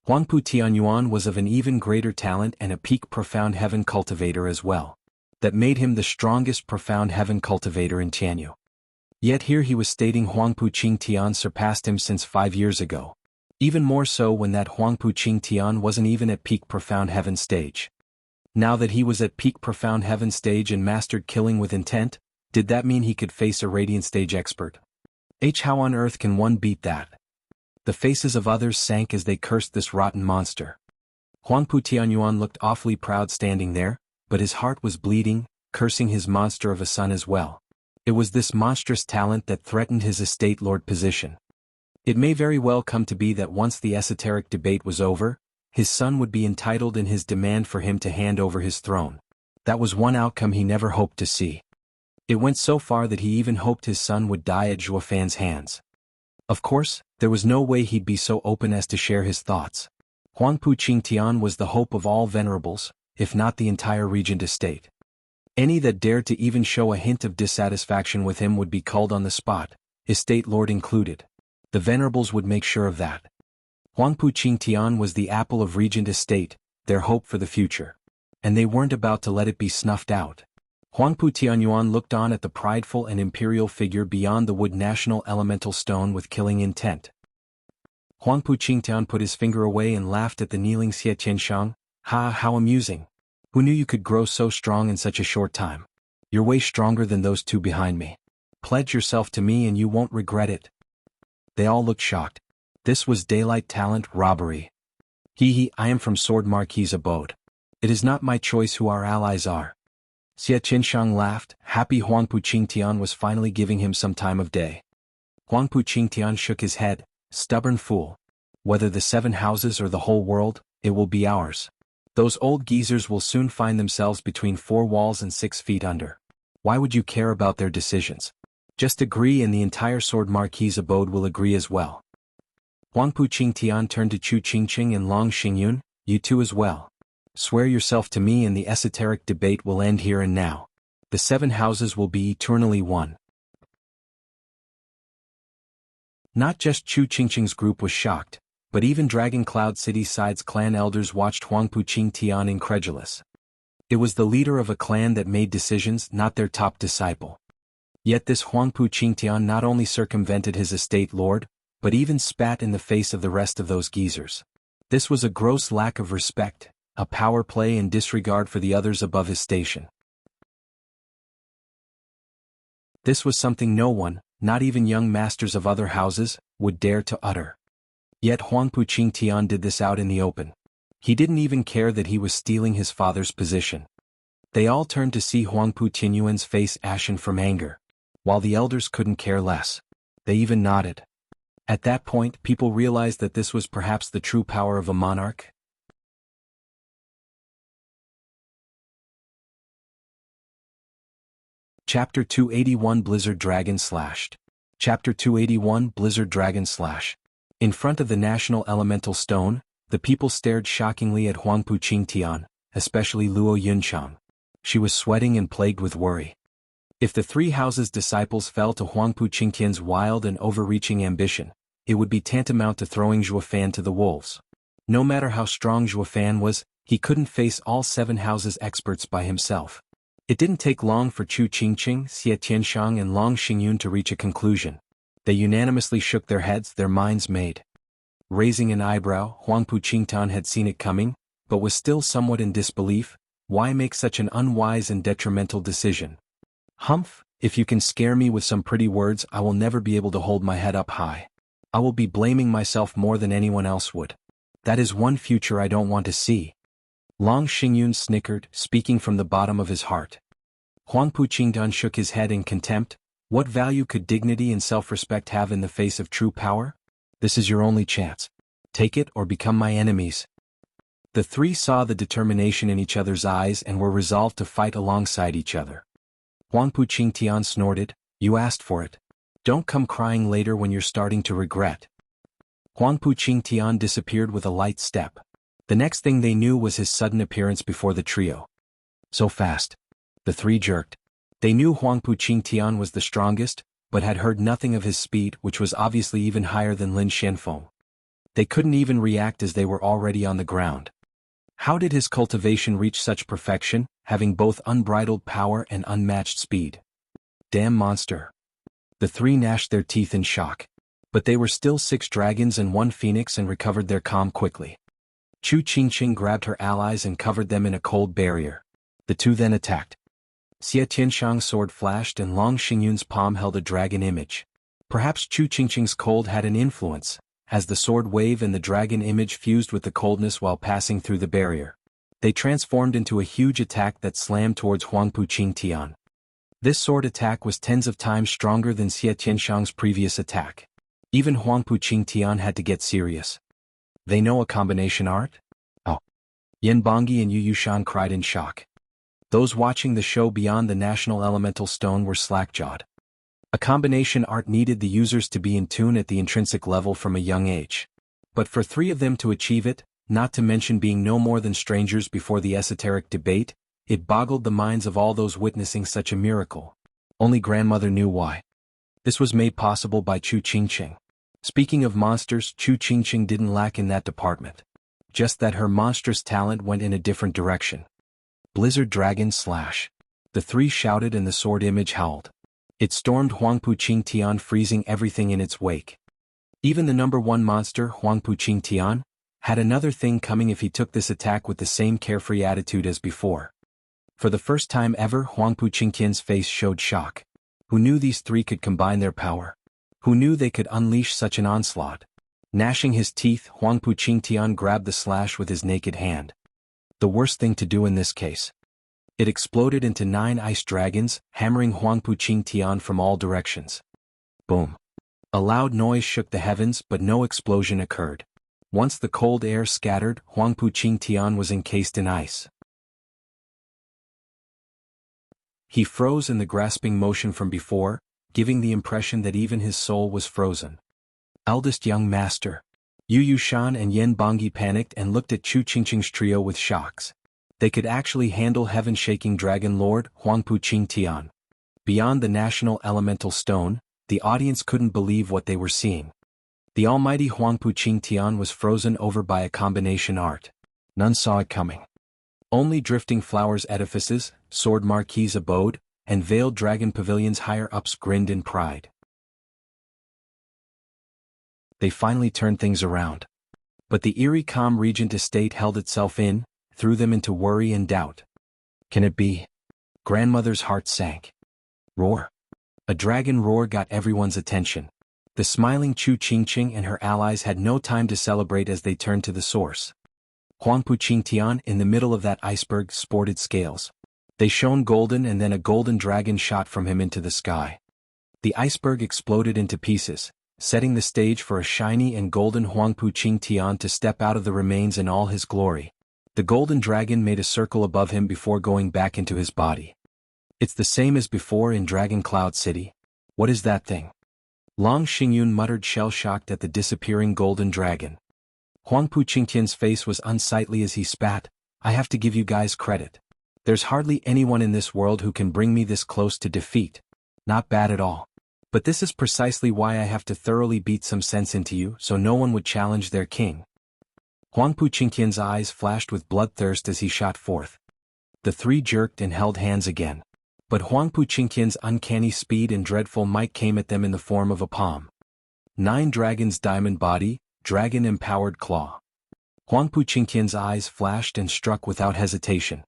Huangpu Tianyuan was of an even greater talent and a peak profound heaven cultivator as well. That made him the strongest profound heaven cultivator in Qianyu. Yet here he was stating Huangpu Qingtian surpassed him since 5 years ago. Even more so when that Huangpu Qingtian wasn't even at peak profound heaven stage. Now that he was at peak profound heaven stage and mastered killing with intent, did that mean he could face a radiant stage expert? How on earth can one beat that? The faces of others sank as they cursed this rotten monster. Huangpu Tianyuan looked awfully proud standing there, but his heart was bleeding, cursing his monster of a son as well. It was this monstrous talent that threatened his estate lord position. It may very well come to be that once the esoteric debate was over, his son would be entitled in his demand for him to hand over his throne. That was one outcome he never hoped to see. It went so far that he even hoped his son would die at Zhuofan's hands. Of course, there was no way he'd be so open as to share his thoughts. Huangpu Qingtian was the hope of all venerables, if not the entire regent estate. Any that dared to even show a hint of dissatisfaction with him would be culled on the spot, estate lord included. The venerables would make sure of that. Huangpu Qingtian was the apple of regent estate, their hope for the future. And they weren't about to let it be snuffed out. Huangpu Tianyuan looked on at the prideful and imperial figure beyond the wood national elemental stone with killing intent. Huangpu Qingtian put his finger away and laughed at the kneeling Xie Tianshang. Ha, how amusing. Who knew you could grow so strong in such a short time? You're way stronger than those two behind me. Pledge yourself to me and you won't regret it. They all looked shocked. This was daylight talent robbery. I am from Sword Marquis's abode. It is not my choice who our allies are. Xie Tianshang laughed, happy Huangpu Qingtian was finally giving him some time of day. Huangpu Qingtian shook his head, stubborn fool. Whether the 7 houses or the whole world, it will be ours. Those old geezers will soon find themselves between 4 walls and 6 feet under. Why would you care about their decisions? Just agree and the entire Sword Marquis's abode will agree as well. Huangpu Qingtian turned to Chu Qingqing and Long Xingyun, you two as well. Swear yourself to me and the esoteric debate will end here and now. The 7 houses will be eternally one. Not just Chu Qingqing's group was shocked, but even Dragon Cloud City side's clan elders watched Huangpu Qingtian incredulous. It was the leader of a clan that made decisions, not their top disciple. Yet this Huangpu Qingtian not only circumvented his estate lord, but even spat in the face of the rest of those geezers. This was a gross lack of respect, a power play and disregard for the others above his station. This was something no one, not even young masters of other houses, would dare to utter. Yet Huangpu Qingtian did this out in the open. He didn't even care that he was stealing his father's position. They all turned to see Huangpu Tianyuan's face ashen from anger, while the elders couldn't care less. They even nodded. At that point, people realized that this was perhaps the true power of a monarch. Chapter 281 Blizzard Dragon Slashed. Chapter 281 Blizzard Dragon Slash. In front of the National Elemental Stone, the people stared shockingly at Huangpu Qingtian, especially Luo Yunchang. She was sweating and plagued with worry. If the 3 houses' disciples fell to Huangpu Qingtian's wild and overreaching ambition, it would be tantamount to throwing Zhuofan to the wolves. No matter how strong Zhuofan was, he couldn't face all 7 houses' experts by himself. It didn't take long for Chu Qingqing, Xie Tianshang and Long Xingyun to reach a conclusion. They unanimously shook their heads, their minds made. Raising an eyebrow, Huangpu Qingtian had seen it coming, but was still somewhat in disbelief. Why make such an unwise and detrimental decision? Humph, if you can scare me with some pretty words, I will never be able to hold my head up high. I will be blaming myself more than anyone else would. That is one future I don't want to see. Long Xingyun snickered, speaking from the bottom of his heart. Huangpu Qingtian shook his head in contempt. What value could dignity and self-respect have in the face of true power? This is your only chance. Take it or become my enemies. The 3 saw the determination in each other's eyes and were resolved to fight alongside each other. Huangpu Qingtian snorted, you asked for it. Don't come crying later when you're starting to regret. Huangpu Qingtian disappeared with a light step. The next thing they knew was his sudden appearance before the trio. So fast. The 3 jerked. They knew Huangpu Qingtian was the strongest, but had heard nothing of his speed, which was obviously even higher than Lin Xianfeng. They couldn't even react as they were already on the ground. How did his cultivation reach such perfection, having both unbridled power and unmatched speed? Damn monster. The 3 gnashed their teeth in shock. But they were still 6 dragons and 1 phoenix and recovered their calm quickly. Chu Qingqing grabbed her allies and covered them in a cold barrier. The 2 then attacked. Xie Tianshang's sword flashed and Long Xingyun's palm held a dragon image. Perhaps Chu Qingqing's cold had an influence, as the sword wave and the dragon image fused with the coldness while passing through the barrier. They transformed into a huge attack that slammed towards Huangpu Qingtian. This sword attack was tens of times stronger than Xie Tianshang's previous attack. Even Huangpu Qingtian had to get serious. They know a combination art? Oh. Yen Bongyi and Yu Yushan cried in shock. Those watching the show beyond the National Elemental Stone were slack-jawed. A combination art needed the users to be in tune at the intrinsic level from a young age. But for three of them to achieve it, not to mention being no more than strangers before the esoteric debate, it boggled the minds of all those witnessing such a miracle. Only grandmother knew why. This was made possible by Chu Qingqing. Speaking of monsters, Chu Qingqing didn't lack in that department. Just that her monstrous talent went in a different direction. Blizzard Dragon Slash. The three shouted and the sword image howled. It stormed Huangpu Qingtian, freezing everything in its wake. Even the number one monster, Huangpu Qingtian, had another thing coming if he took this attack with the same carefree attitude as before. For the first time ever, Huangpu Qingtian's face showed shock. Who knew these three could combine their power? Who knew they could unleash such an onslaught? Gnashing his teeth, Huangpu Qingtian grabbed the slash with his naked hand. The worst thing to do in this case. It exploded into 9 ice dragons, hammering Huangpu Qingtian from all directions. Boom. A loud noise shook the heavens, but no explosion occurred. Once the cold air scattered, Huangpu Qingtian was encased in ice. He froze in the grasping motion from before, giving the impression that even his soul was frozen. Eldest young master. Yu Yushan and Yen Bongyi panicked and looked at Chu Qingqing's trio with shocks. They could actually handle heaven-shaking Dragon Lord, Huangpu Qingtian. Beyond the national elemental stone, the audience couldn't believe what they were seeing. The almighty Huangpu Qingtian was frozen over by a combination art. None saw it coming. Only drifting flowers edifices, sword marquees abode, and veiled dragon pavilions higher-ups grinned in pride. They finally turned things around. But the eerie calm Regent estate held itself in, threw them into worry and doubt. Can it be? Grandmother's heart sank. Roar. A dragon roar got everyone's attention. The smiling Chu Qingqing and her allies had no time to celebrate as they turned to the source. Huangpu Qingtian, in the middle of that iceberg, sported scales. They shone golden, and then a golden dragon shot from him into the sky. The iceberg exploded into pieces, setting the stage for a shiny and golden Huangpu Qingtian to step out of the remains in all his glory. The golden dragon made a circle above him before going back into his body. It's the same as before in Dragon Cloud City. What is that thing? Long Xingyun muttered, shell-shocked at the disappearing golden dragon. Huangpu Qingtian's face was unsightly as he spat. I have to give you guys credit. There's hardly anyone in this world who can bring me this close to defeat. Not bad at all. But this is precisely why I have to thoroughly beat some sense into you, so no one would challenge their king. Huangpu Qingtian's eyes flashed with bloodthirst as he shot forth. The three jerked and held hands again. But Huangpu Qingtian's uncanny speed and dreadful might came at them in the form of a palm. 9 dragons diamond body, dragon-empowered claw. Huangpu Qingtian's eyes flashed and struck without hesitation.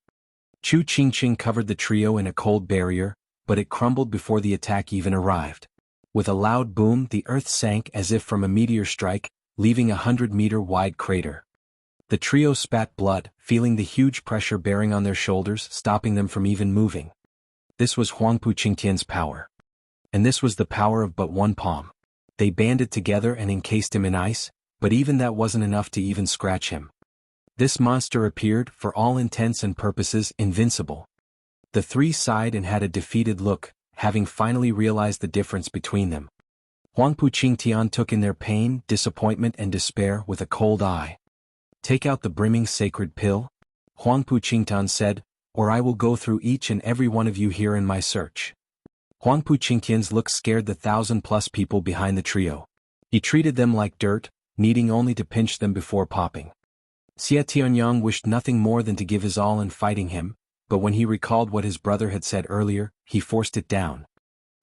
Chu Qingqing covered the trio in a cold barrier, but it crumbled before the attack even arrived. With a loud boom, the earth sank as if from a meteor strike, leaving a 100-meter-wide crater. The trio spat blood, feeling the huge pressure bearing on their shoulders, stopping them from even moving. This was Huangpu Qingtian's power. And this was the power of but one palm. They banded together and encased him in ice, but even that wasn't enough to even scratch him. This monster appeared, for all intents and purposes, invincible. The three sighed and had a defeated look, having finally realized the difference between them. Huangpu Qingtian took in their pain, disappointment and despair with a cold eye. Take out the brimming sacred pill, Huangpu Qingtian said, or I will go through each and every one of you here in my search. Huangpu Qingtian's look scared the 1,000-plus people behind the trio. He treated them like dirt, needing only to pinch them before popping. Xie Tianyang wished nothing more than to give his all in fighting him, but when he recalled what his brother had said earlier, he forced it down.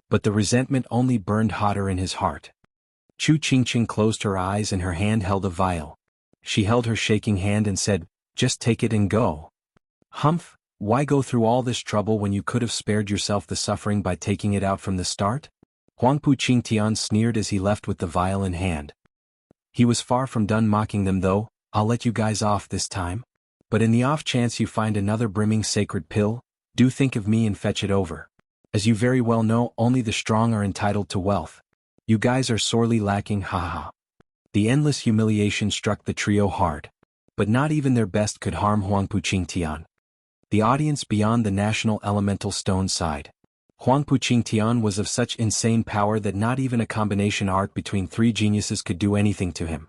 But the resentment only burned hotter in his heart. Chu Qingqing closed her eyes and her hand held a vial. She held her shaking hand and said, "Just take it and go." Humph, why go through all this trouble when you could have spared yourself the suffering by taking it out from the start? Huangpu Qingtian sneered as he left with the vial in hand. He was far from done mocking them though. I'll let you guys off this time. But in the off chance you find another brimming sacred pill, do think of me and fetch it over. As you very well know, only the strong are entitled to wealth. You guys are sorely lacking, haha. The endless humiliation struck the trio hard. But not even their best could harm Huangpu Qingtian. The audience beyond the national elemental stone sighed. Huangpu Qingtian was of such insane power that not even a combination art between three geniuses could do anything to him.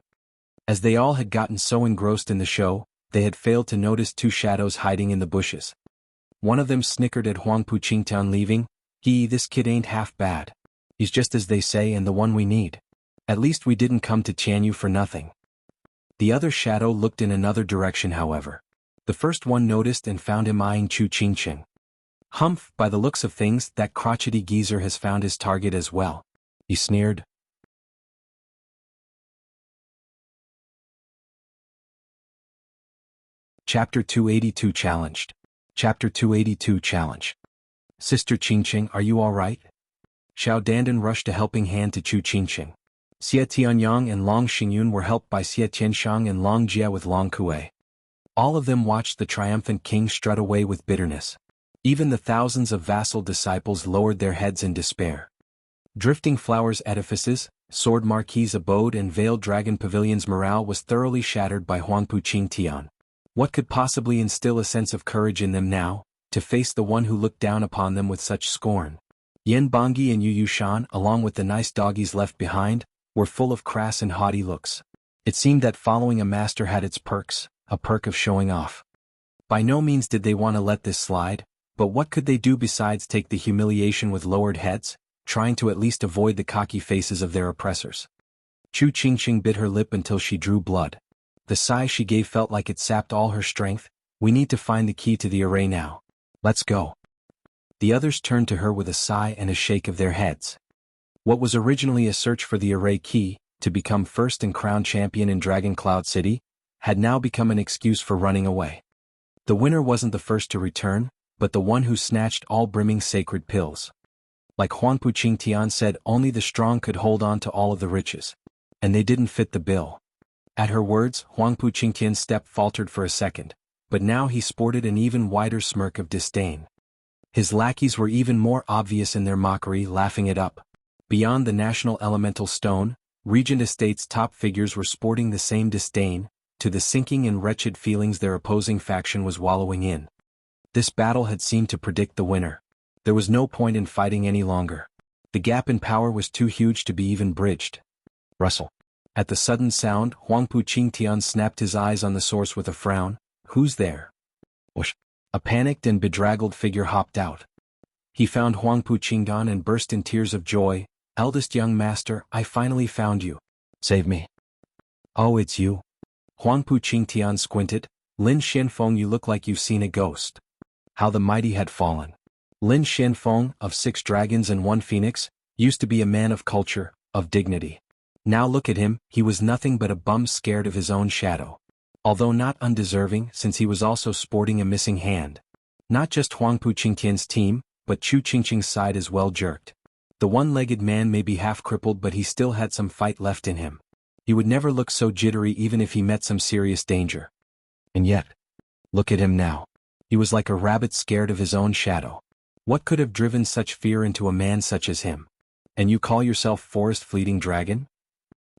As they all had gotten so engrossed in the show, they had failed to notice two shadows hiding in the bushes. One of them snickered at Huangpu Qingtian leaving. This kid ain't half bad. He's just as they say and the one we need. At least we didn't come to Tianyu for nothing." The other shadow looked in another direction however. The first one noticed and found him eyeing Chu Qingqing. "Humph, by the looks of things, that crotchety geezer has found his target as well," he sneered. Chapter 282 Challenged. Chapter 282 Challenge. "Sister Qingqing, are you all right?" Xiao Dandan rushed a helping hand to Chu Qingqing. Xie Tianyang and Long Xingyun were helped by Xie Tianshang and Long Jie with Long Kuei. All of them watched the triumphant king strut away with bitterness. Even the thousands of vassal disciples lowered their heads in despair. Drifting Flowers edifices, Sword Marquis abode and Veiled Dragon Pavilion's morale was thoroughly shattered by Huangpu Qingtian. What could possibly instill a sense of courage in them now, to face the one who looked down upon them with such scorn? Yen Bangyi and Yu Yushan, along with the nice doggies left behind, were full of crass and haughty looks. It seemed that following a master had its perks, a perk of showing off. By no means did they want to let this slide, but what could they do besides take the humiliation with lowered heads, trying to at least avoid the cocky faces of their oppressors? Chu Qingqing bit her lip until she drew blood. The sigh she gave felt like it sapped all her strength. "We need to find the key to the array now. Let's go." The others turned to her with a sigh and a shake of their heads. What was originally a search for the array key, to become first and crown champion in Dragon Cloud City, had now become an excuse for running away. The winner wasn't the first to return, but the one who snatched all brimming sacred pills. Like Huangpu Qingtian said, only the strong could hold on to all of the riches. And they didn't fit the bill. At her words, Huangpu Qingtian's step faltered for a second, but now he sported an even wider smirk of disdain. His lackeys were even more obvious in their mockery, laughing it up. Beyond the National Elemental Stone, Regent Estate's top figures were sporting the same disdain, to the sinking and wretched feelings their opposing faction was wallowing in. This battle had seemed to predict the winner. There was no point in fighting any longer. The gap in power was too huge to be even bridged. Rustle. At the sudden sound, Huangpu Qingtian snapped his eyes on the source with a frown. "Who's there?" Whoosh. A panicked and bedraggled figure hopped out. He found Huangpu Qingdan and burst in tears of joy. "Eldest young master, I finally found you. Save me." "Oh, it's you." Huangpu Qingtian squinted. "Lin Xianfeng, you look like you've seen a ghost." How the mighty had fallen. Lin Xianfeng, of 6 dragons and 1 phoenix, used to be a man of culture, of dignity. Now look at him, he was nothing but a bum scared of his own shadow. Although not undeserving, since he was also sporting a missing hand. Not just Huangpu Qingtian's team, but Chu Qingqing's side as well jerked. The one-legged man may be half-crippled, but he still had some fight left in him. He would never look so jittery even if he met some serious danger. And yet, look at him now. He was like a rabbit scared of his own shadow. What could have driven such fear into a man such as him? "And you call yourself Forest Fleeting Dragon?"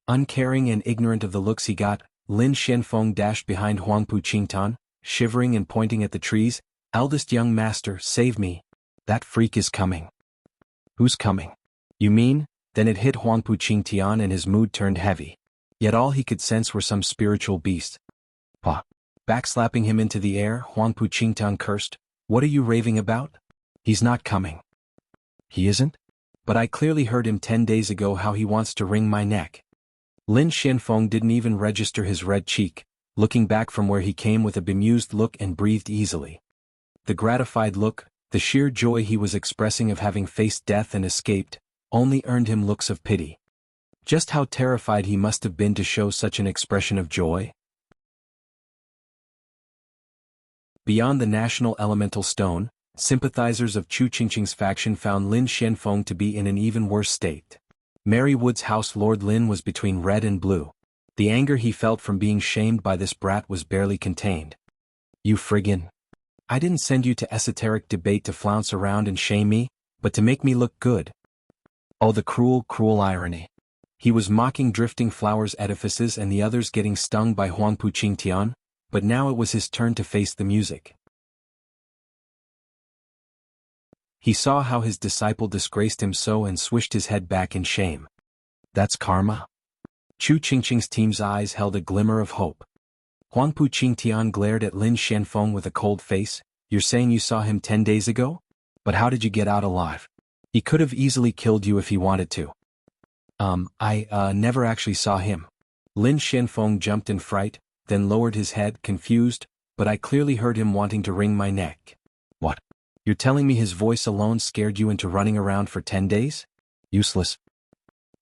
Uncaring and ignorant of the looks he got, Lin Xianfeng dashed behind Huangpu Qingtian, shivering and pointing at the trees. "Eldest young master, save me. That freak is coming." "Who's coming? You mean?" Then it hit Huangpu Qingtian and his mood turned heavy. Yet all he could sense were some spiritual beast. "Pah!" Backslapping him into the air, Huangpu Qingtian cursed. "What are you raving about? He's not coming." "He isn't? But I clearly heard him 10 days ago how he wants to wring my neck." Lin Xianfeng didn't even register his red cheek, looking back from where he came with a bemused look and breathed easily. The gratified look, the sheer joy he was expressing of having faced death and escaped, only earned him looks of pity. Just how terrified he must have been to show such an expression of joy. Beyond the National Elemental Stone, sympathizers of Chu Qingqing's faction found Lin Xianfeng to be in an even worse state. Mary Wood's house Lord Lin was between red and blue. The anger he felt from being shamed by this brat was barely contained. "You friggin'! I didn't send you to esoteric debate to flounce around and shame me, but to make me look good." Oh, the cruel, cruel irony. He was mocking Drifting Flowers edifices and the others getting stung by Huangpu Qingtian, but now it was his turn to face the music. He saw how his disciple disgraced him so and swished his head back in shame. That's karma? Chu Qingqing's team's eyes held a glimmer of hope. Huangpu Qingtian glared at Lin Xianfeng with a cold face. You're saying you saw him 10 days ago? But how did you get out alive? He could have easily killed you if he wanted to. I never actually saw him. Lin Xianfeng jumped in fright, then lowered his head, confused, but I clearly heard him wanting to wring my neck. What? You're telling me his voice alone scared you into running around for 10 days? Useless.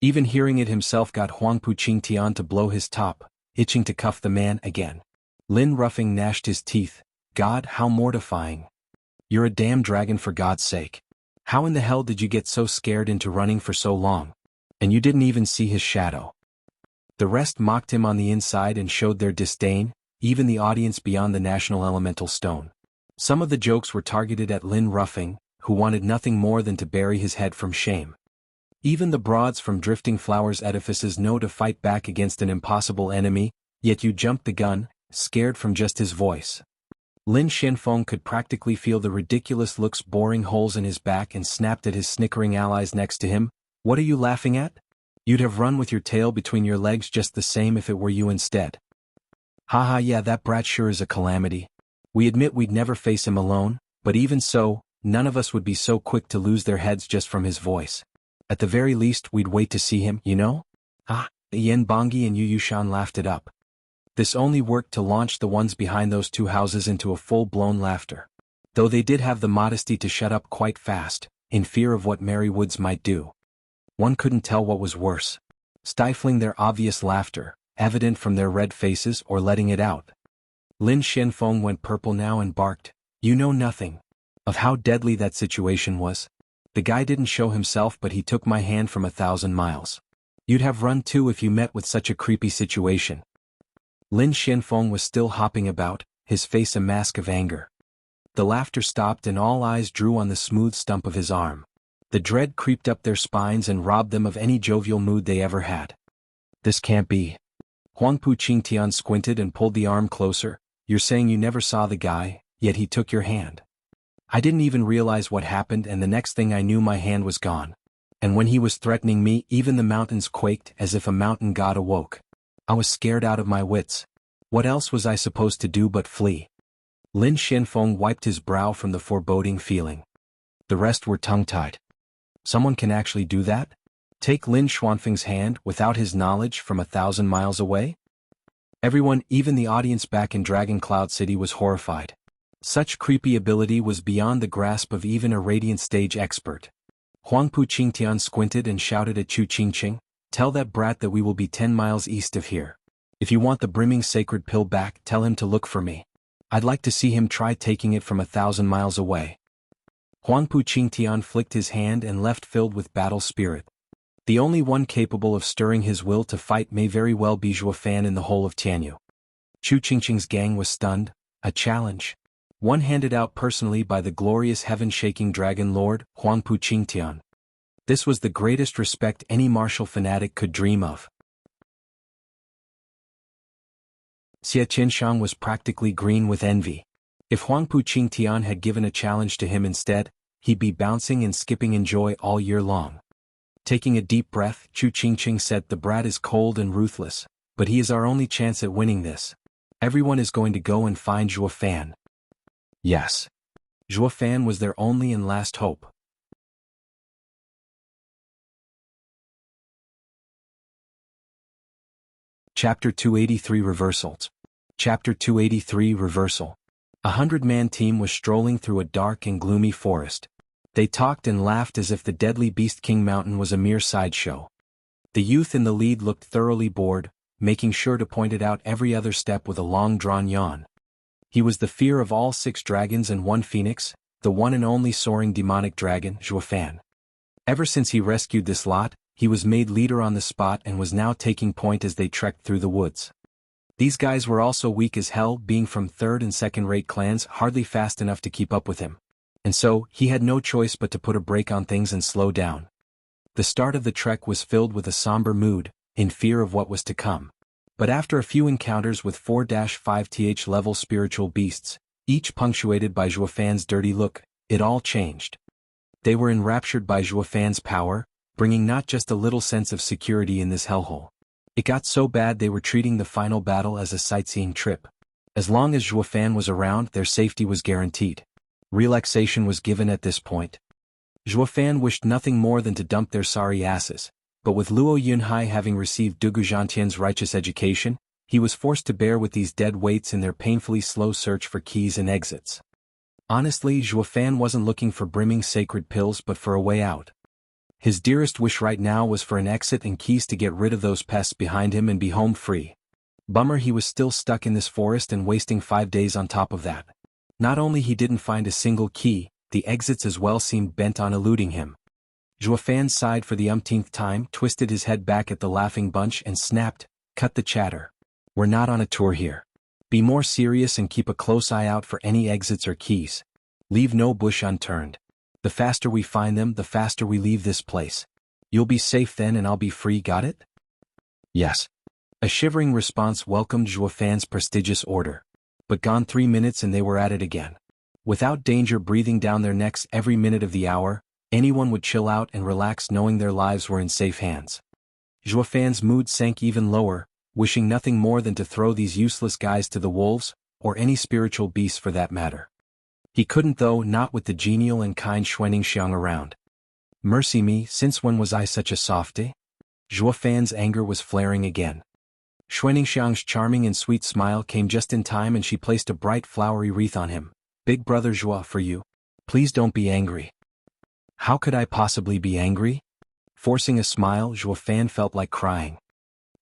Even hearing it himself got Huangpu Qingtian to blow his top, itching to cuff the man again. Lin Ruffing gnashed his teeth. God, how mortifying. You're a damn dragon for God's sake. How in the hell did you get so scared into running for so long? And you didn't even see his shadow. The rest mocked him on the inside and showed their disdain, even the audience beyond the National Elemental Stone. Some of the jokes were targeted at Lin Ruffing, who wanted nothing more than to bury his head from shame. Even the broads from Drifting Flowers edifices know to fight back against an impossible enemy, yet you jumped the gun, scared from just his voice. Lin Xianfeng could practically feel the ridiculous looks boring holes in his back and snapped at his snickering allies next to him. What are you laughing at? You'd have run with your tail between your legs just the same if it were you instead. Haha, yeah, that brat sure is a calamity. We admit we'd never face him alone, but even so, none of us would be so quick to lose their heads just from his voice. At the very least, we'd wait to see him, you know? Yen Bongi and Yu Yushan laughed it up. This only worked to launch the ones behind those two houses into a full-blown laughter. Though they did have the modesty to shut up quite fast, in fear of what Mary Woods might do. One couldn't tell what was worse. Stifling their obvious laughter, evident from their red faces, or letting it out. Lin Xianfeng went purple now and barked, "You know nothing of how deadly that situation was. The guy didn't show himself, but he took my hand from 1,000 miles. You'd have run too if you met with such a creepy situation." Lin Xianfeng was still hopping about, his face a mask of anger. The laughter stopped and all eyes drew on the smooth stump of his arm. The dread creeped up their spines and robbed them of any jovial mood they ever had. This can't be. Huangpu Qingtian squinted and pulled the arm closer. You're saying you never saw the guy, yet he took your hand. I didn't even realize what happened, and the next thing I knew my hand was gone. And when he was threatening me, even the mountains quaked as if a mountain god awoke. I was scared out of my wits. What else was I supposed to do but flee? Lin Xianfeng wiped his brow from the foreboding feeling. The rest were tongue-tied. Someone can actually do that? Take Lin Xuanfeng's hand without his knowledge from 1,000 miles away? Everyone, even the audience back in Dragon Cloud City, was horrified. Such creepy ability was beyond the grasp of even a Radiant Stage expert. Huangpu Qingtian squinted and shouted at Chu Qingqing, "Tell that brat that we will be 10 miles east of here. If you want the brimming sacred pill back, tell him to look for me. I'd like to see him try taking it from 1,000 miles away." Huangpu Qingtian flicked his hand and left filled with battle spirit. The only one capable of stirring his will to fight may very well be Zhuo Fan in the whole of Tianyu. Chu Qingqing's gang was stunned. A challenge. One handed out personally by the glorious heaven-shaking dragon lord, Huangpu Qingtian. This was the greatest respect any martial fanatic could dream of. Xie Qianshang was practically green with envy. If Huangpu Qingtian had given a challenge to him instead, he'd be bouncing and skipping in joy all year long. Taking a deep breath, Chu Qingqing said, "The brat is cold and ruthless, but he is our only chance at winning this. Everyone is going to go and find Zhuo Fan." Yes. Zhuo Fan was their only and last hope. Chapter 283 Reversals. Chapter 283 Reversal. 100-man team was strolling through a dark and gloomy forest. They talked and laughed as if the deadly Beast King Mountain was a mere sideshow. The youth in the lead looked thoroughly bored, making sure to point it out every other step with a long-drawn yawn. He was the fear of all 6 dragons and 1 phoenix, the one and only soaring demonic dragon, Zhuo Fan. Ever since he rescued this lot, he was made leader on the spot and was now taking point as they trekked through the woods. These guys were also weak as hell, being from 3rd and 2nd-rate clans, hardly fast enough to keep up with him. And so, he had no choice but to put a brake on things and slow down. The start of the trek was filled with a somber mood, in fear of what was to come. But after a few encounters with 4-5th level spiritual beasts, each punctuated by Zhuo Fan's dirty look, it all changed. They were enraptured by Zhuofan's power, bringing not just a little sense of security in this hellhole. It got so bad they were treating the final battle as a sightseeing trip. As long as Zhuofan was around, their safety was guaranteed. Relaxation was given at this point. Zhuofan wished nothing more than to dump their sorry asses, but with Luo Yunhai having received Dugu Zhantian's righteous education, he was forced to bear with these dead weights in their painfully slow search for keys and exits. Honestly, Zhuofan wasn't looking for brimming sacred pills but for a way out. His dearest wish right now was for an exit and keys to get rid of those pests behind him and be home free. Bummer he was still stuck in this forest and wasting 5 days on top of that. Not only he didn't find a single key, the exits as well seemed bent on eluding him. Zhuofan sighed for the umpteenth time, twisted his head back at the laughing bunch and snapped, "Cut the chatter. We're not on a tour here. Be more serious and keep a close eye out for any exits or keys. Leave no bush unturned. The faster we find them, the faster we leave this place. You'll be safe then and I'll be free, got it?" "Yes." A shivering response welcomed Zhuofan's prestigious order. But gone 3 minutes and they were at it again. Without danger breathing down their necks every minute of the hour, anyone would chill out and relax knowing their lives were in safe hands. Zhuofan's mood sank even lower, wishing nothing more than to throw these useless guys to the wolves, or any spiritual beasts for that matter. He couldn't though, not with the genial and kind Xuaningxiang around. Mercy me, since when was I such a softy? Zhuofan's anger was flaring again. Xuaningxiang's charming and sweet smile came just in time and she placed a bright flowery wreath on him. "Big brother Zhuo, for you. Please don't be angry." "How could I possibly be angry?" Forcing a smile, Zhuofan felt like crying.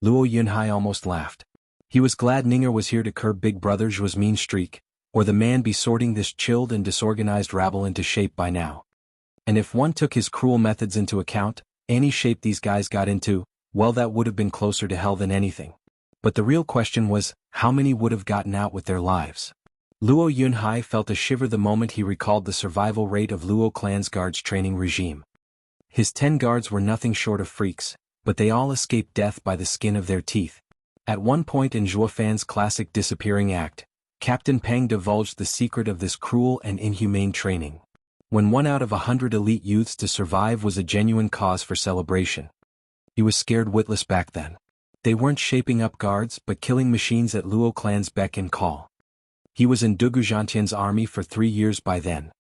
Luo Yunhai almost laughed. He was glad Ninger was here to curb Big Brother Zhuo's mean streak, or the man be sorting this chilled and disorganized rabble into shape by now. And if one took his cruel methods into account, any shape these guys got into, well, that would have been closer to hell than anything. But the real question was, how many would have gotten out with their lives? Luo Yunhai felt a shiver the moment he recalled the survival rate of Luo clan's guards training regime. His 10 guards were nothing short of freaks, but they all escaped death by the skin of their teeth. At one point in Zhuofan's classic disappearing act, Captain Peng divulged the secret of this cruel and inhumane training. When 1 out of 100 elite youths to survive was a genuine cause for celebration. He was scared witless back then. They weren't shaping up guards but killing machines at Luo clan's beck and call. He was in Dugu Zhantian's army for 3 years by then.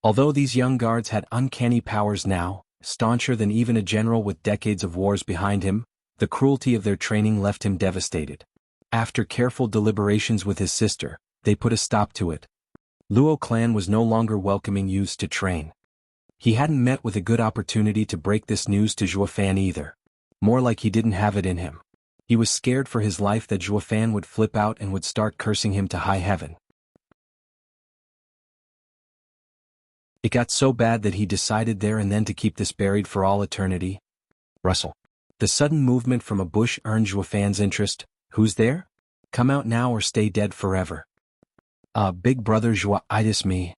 Although these young guards had uncanny powers now, stauncher than even a general with decades of wars behind him, the cruelty of their training left him devastated. After careful deliberations with his sister, they put a stop to it. Luo clan was no longer welcoming youths to train. He hadn't met with a good opportunity to break this news to Zhuofan either. More like he didn't have it in him. He was scared for his life that Zhuofan would flip out and would start cursing him to high heaven. It got so bad that he decided there and then to keep this buried for all eternity. Rustle. The sudden movement from a bush earned Zhuofan's interest. "Who's there? Come out now or stay dead forever." Big brother Zhuo, it's me."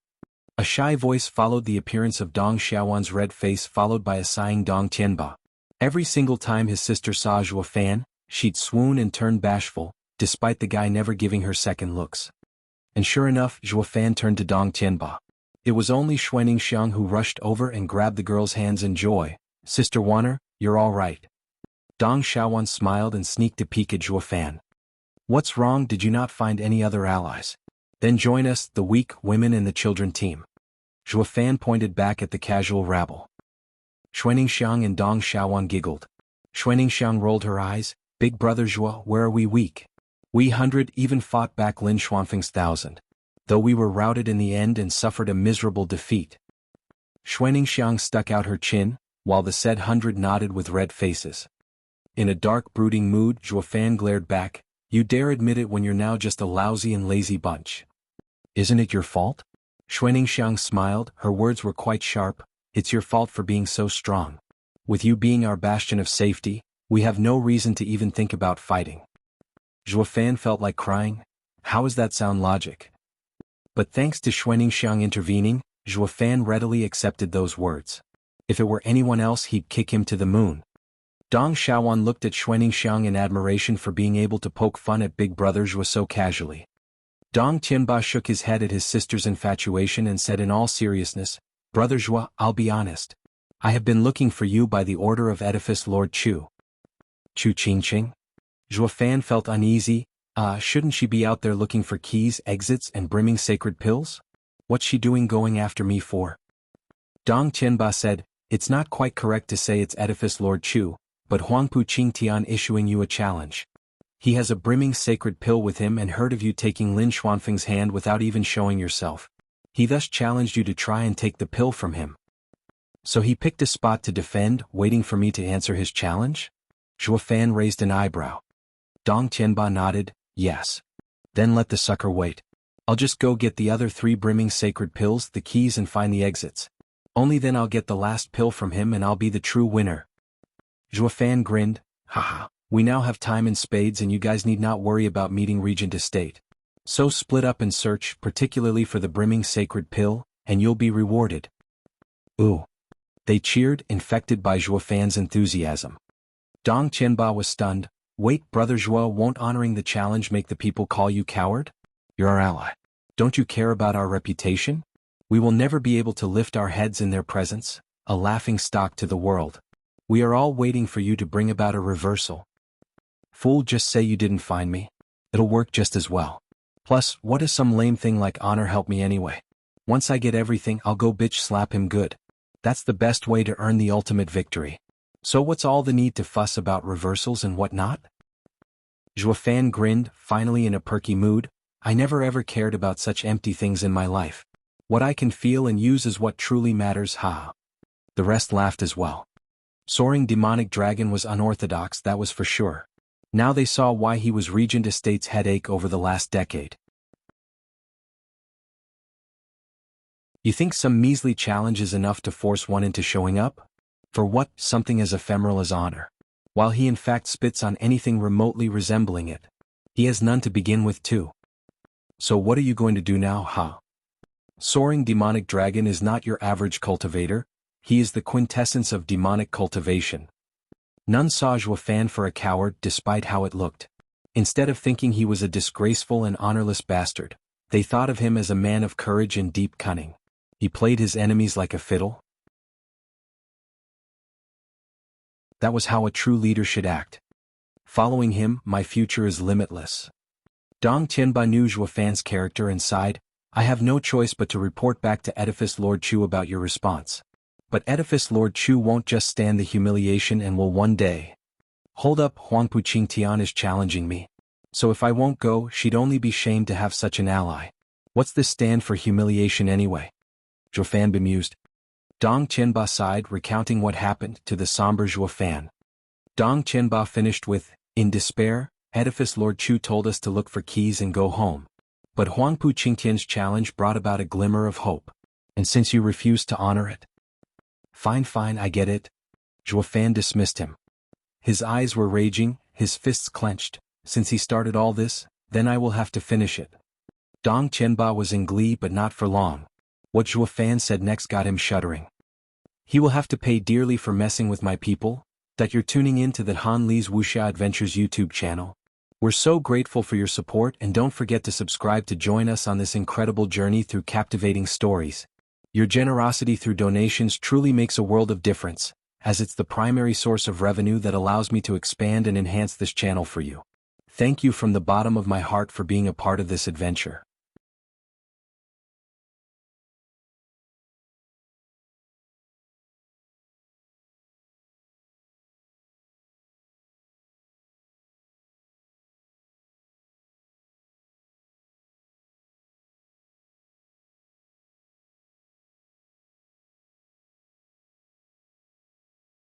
A shy voice followed the appearance of Dong Xiaowan's red face followed by a sighing Dong Tianba. Every single time his sister saw Zhuofan, she'd swoon and turn bashful, despite the guy never giving her second looks. And sure enough, Zhuofan turned to Dong Tianba. It was only Xuaningxiang who rushed over and grabbed the girl's hands in joy. "Sister Wanner, you're all right." Dong Xiaowan smiled and sneaked a peek at Zhuofan. "What's wrong? Did you not find any other allies? Then join us, the weak, women and the children team." Zhuofan pointed back at the casual rabble. Xuaningxiang and Dong Xiaowan giggled. Xuaningxiang rolled her eyes. "Big brother Zhuo, where are we weak? We 100 even fought back Lin Xuanfeng's 1,000. Though we were routed in the end and suffered a miserable defeat." Xuaningxiang stuck out her chin, while the said 100 nodded with red faces. In a dark brooding mood, Zhuofan glared back. "You dare admit it when you're now just a lousy and lazy bunch. Isn't it your fault?" Xuaningxiang smiled, her words were quite sharp. "It's your fault for being so strong. With you being our bastion of safety, we have no reason to even think about fighting." Zhuofan felt like crying. How does that sound logic? But thanks to Xuaningxiang intervening, Zhuofan readily accepted those words. If it were anyone else, he'd kick him to the moon. Dong Xiaowan looked at Xuaningxiang in admiration for being able to poke fun at Big Brother Zhuo so casually. Dong Tianba shook his head at his sister's infatuation and said in all seriousness, Brother Zhua, I'll be honest. I have been looking for you by the order of Edifice Lord Chu. Chu Qingqing? Zhua Fan felt uneasy. Shouldn't she be out there looking for keys, exits, and brimming sacred pills? What's she doing going after me for? Dong Tianba said, it's not quite correct to say it's Edifice Lord Chu, but Huangpu Qingtian issuing you a challenge. He has a brimming sacred pill with him and heard of you taking Lin Xuanfeng's hand without even showing yourself. He thus challenged you to try and take the pill from him. So he picked a spot to defend, waiting for me to answer his challenge? Zhua Fan raised an eyebrow. Dong Tianba nodded, yes. Then let the sucker wait. I'll just go get the other 3 brimming sacred pills, the keys, and find the exits. Only then I'll get the last pill from him and I'll be the true winner. Zhua Fan grinned, haha, we now have time in spades and you guys need not worry about meeting Regent Estate. So split up and search, particularly for the brimming sacred pill, and you'll be rewarded. Ooh. They cheered, infected by Zhua Fan's enthusiasm. Dong Tianba was stunned. Wait, Brother Zhua, won't honoring the challenge make the people call you coward? You're our ally. Don't you care about our reputation? We will never be able to lift our heads in their presence, a laughing stock to the world. We are all waiting for you to bring about a reversal. Fool, just say you didn't find me. It'll work just as well. Plus, what does some lame thing like honor help me anyway? Once I get everything, I'll go bitch slap him good. That's the best way to earn the ultimate victory. So what's all the need to fuss about reversals and whatnot? Zhua Fan grinned, finally in a perky mood. I never ever cared about such empty things in my life. What I can feel and use is what truly matters, ha. The rest laughed as well. Soaring demonic dragon was unorthodox, that was for sure. Now they saw why he was Regent Estate's headache over the last decade. You think some measly challenge is enough to force one into showing up? For what, something as ephemeral as honor? While he in fact spits on anything remotely resembling it. He has none to begin with too. So what are you going to do now, ha? Soaring demonic dragon is not your average cultivator, he is the quintessence of demonic cultivation. None saw Zhua Fan for a coward despite how it looked. Instead of thinking he was a disgraceful and honorless bastard, they thought of him as a man of courage and deep cunning. He played his enemies like a fiddle. That was how a true leader should act. Following him, my future is limitless. Dong Tianba knew Zhua Fan's character and sighed, I have no choice but to report back to Edifice Lord Chu about your response. But Edifice Lord Chu won't just stand the humiliation and will one day. Hold up, Huangpu Qingtian is challenging me. So if I won't go, she'd only be shamed to have such an ally. What's this stand for humiliation anyway? Zhua Fan bemused. Dong Tianba sighed, recounting what happened to the somber Zhua Fan. Dong Tianba finished with, in despair, Edifice Lord Chu told us to look for keys and go home. But Huangpu Qingtian's challenge brought about a glimmer of hope. And since you refused to honor it? Fine, I get it. Zhua Fan dismissed him. His eyes were raging, his fists clenched. Since he started all this, then I will have to finish it. Dong Tianba was in glee but not for long. What Zhua Fan said next got him shuddering. He will have to pay dearly for messing with my people. That you're tuning in to the Han Li's Wuxia Adventures YouTube channel. We're so grateful for your support and don't forget to subscribe to join us on this incredible journey through captivating stories. Your generosity through donations truly makes a world of difference, as it's the primary source of revenue that allows me to expand and enhance this channel for you. Thank you from the bottom of my heart for being a part of this adventure.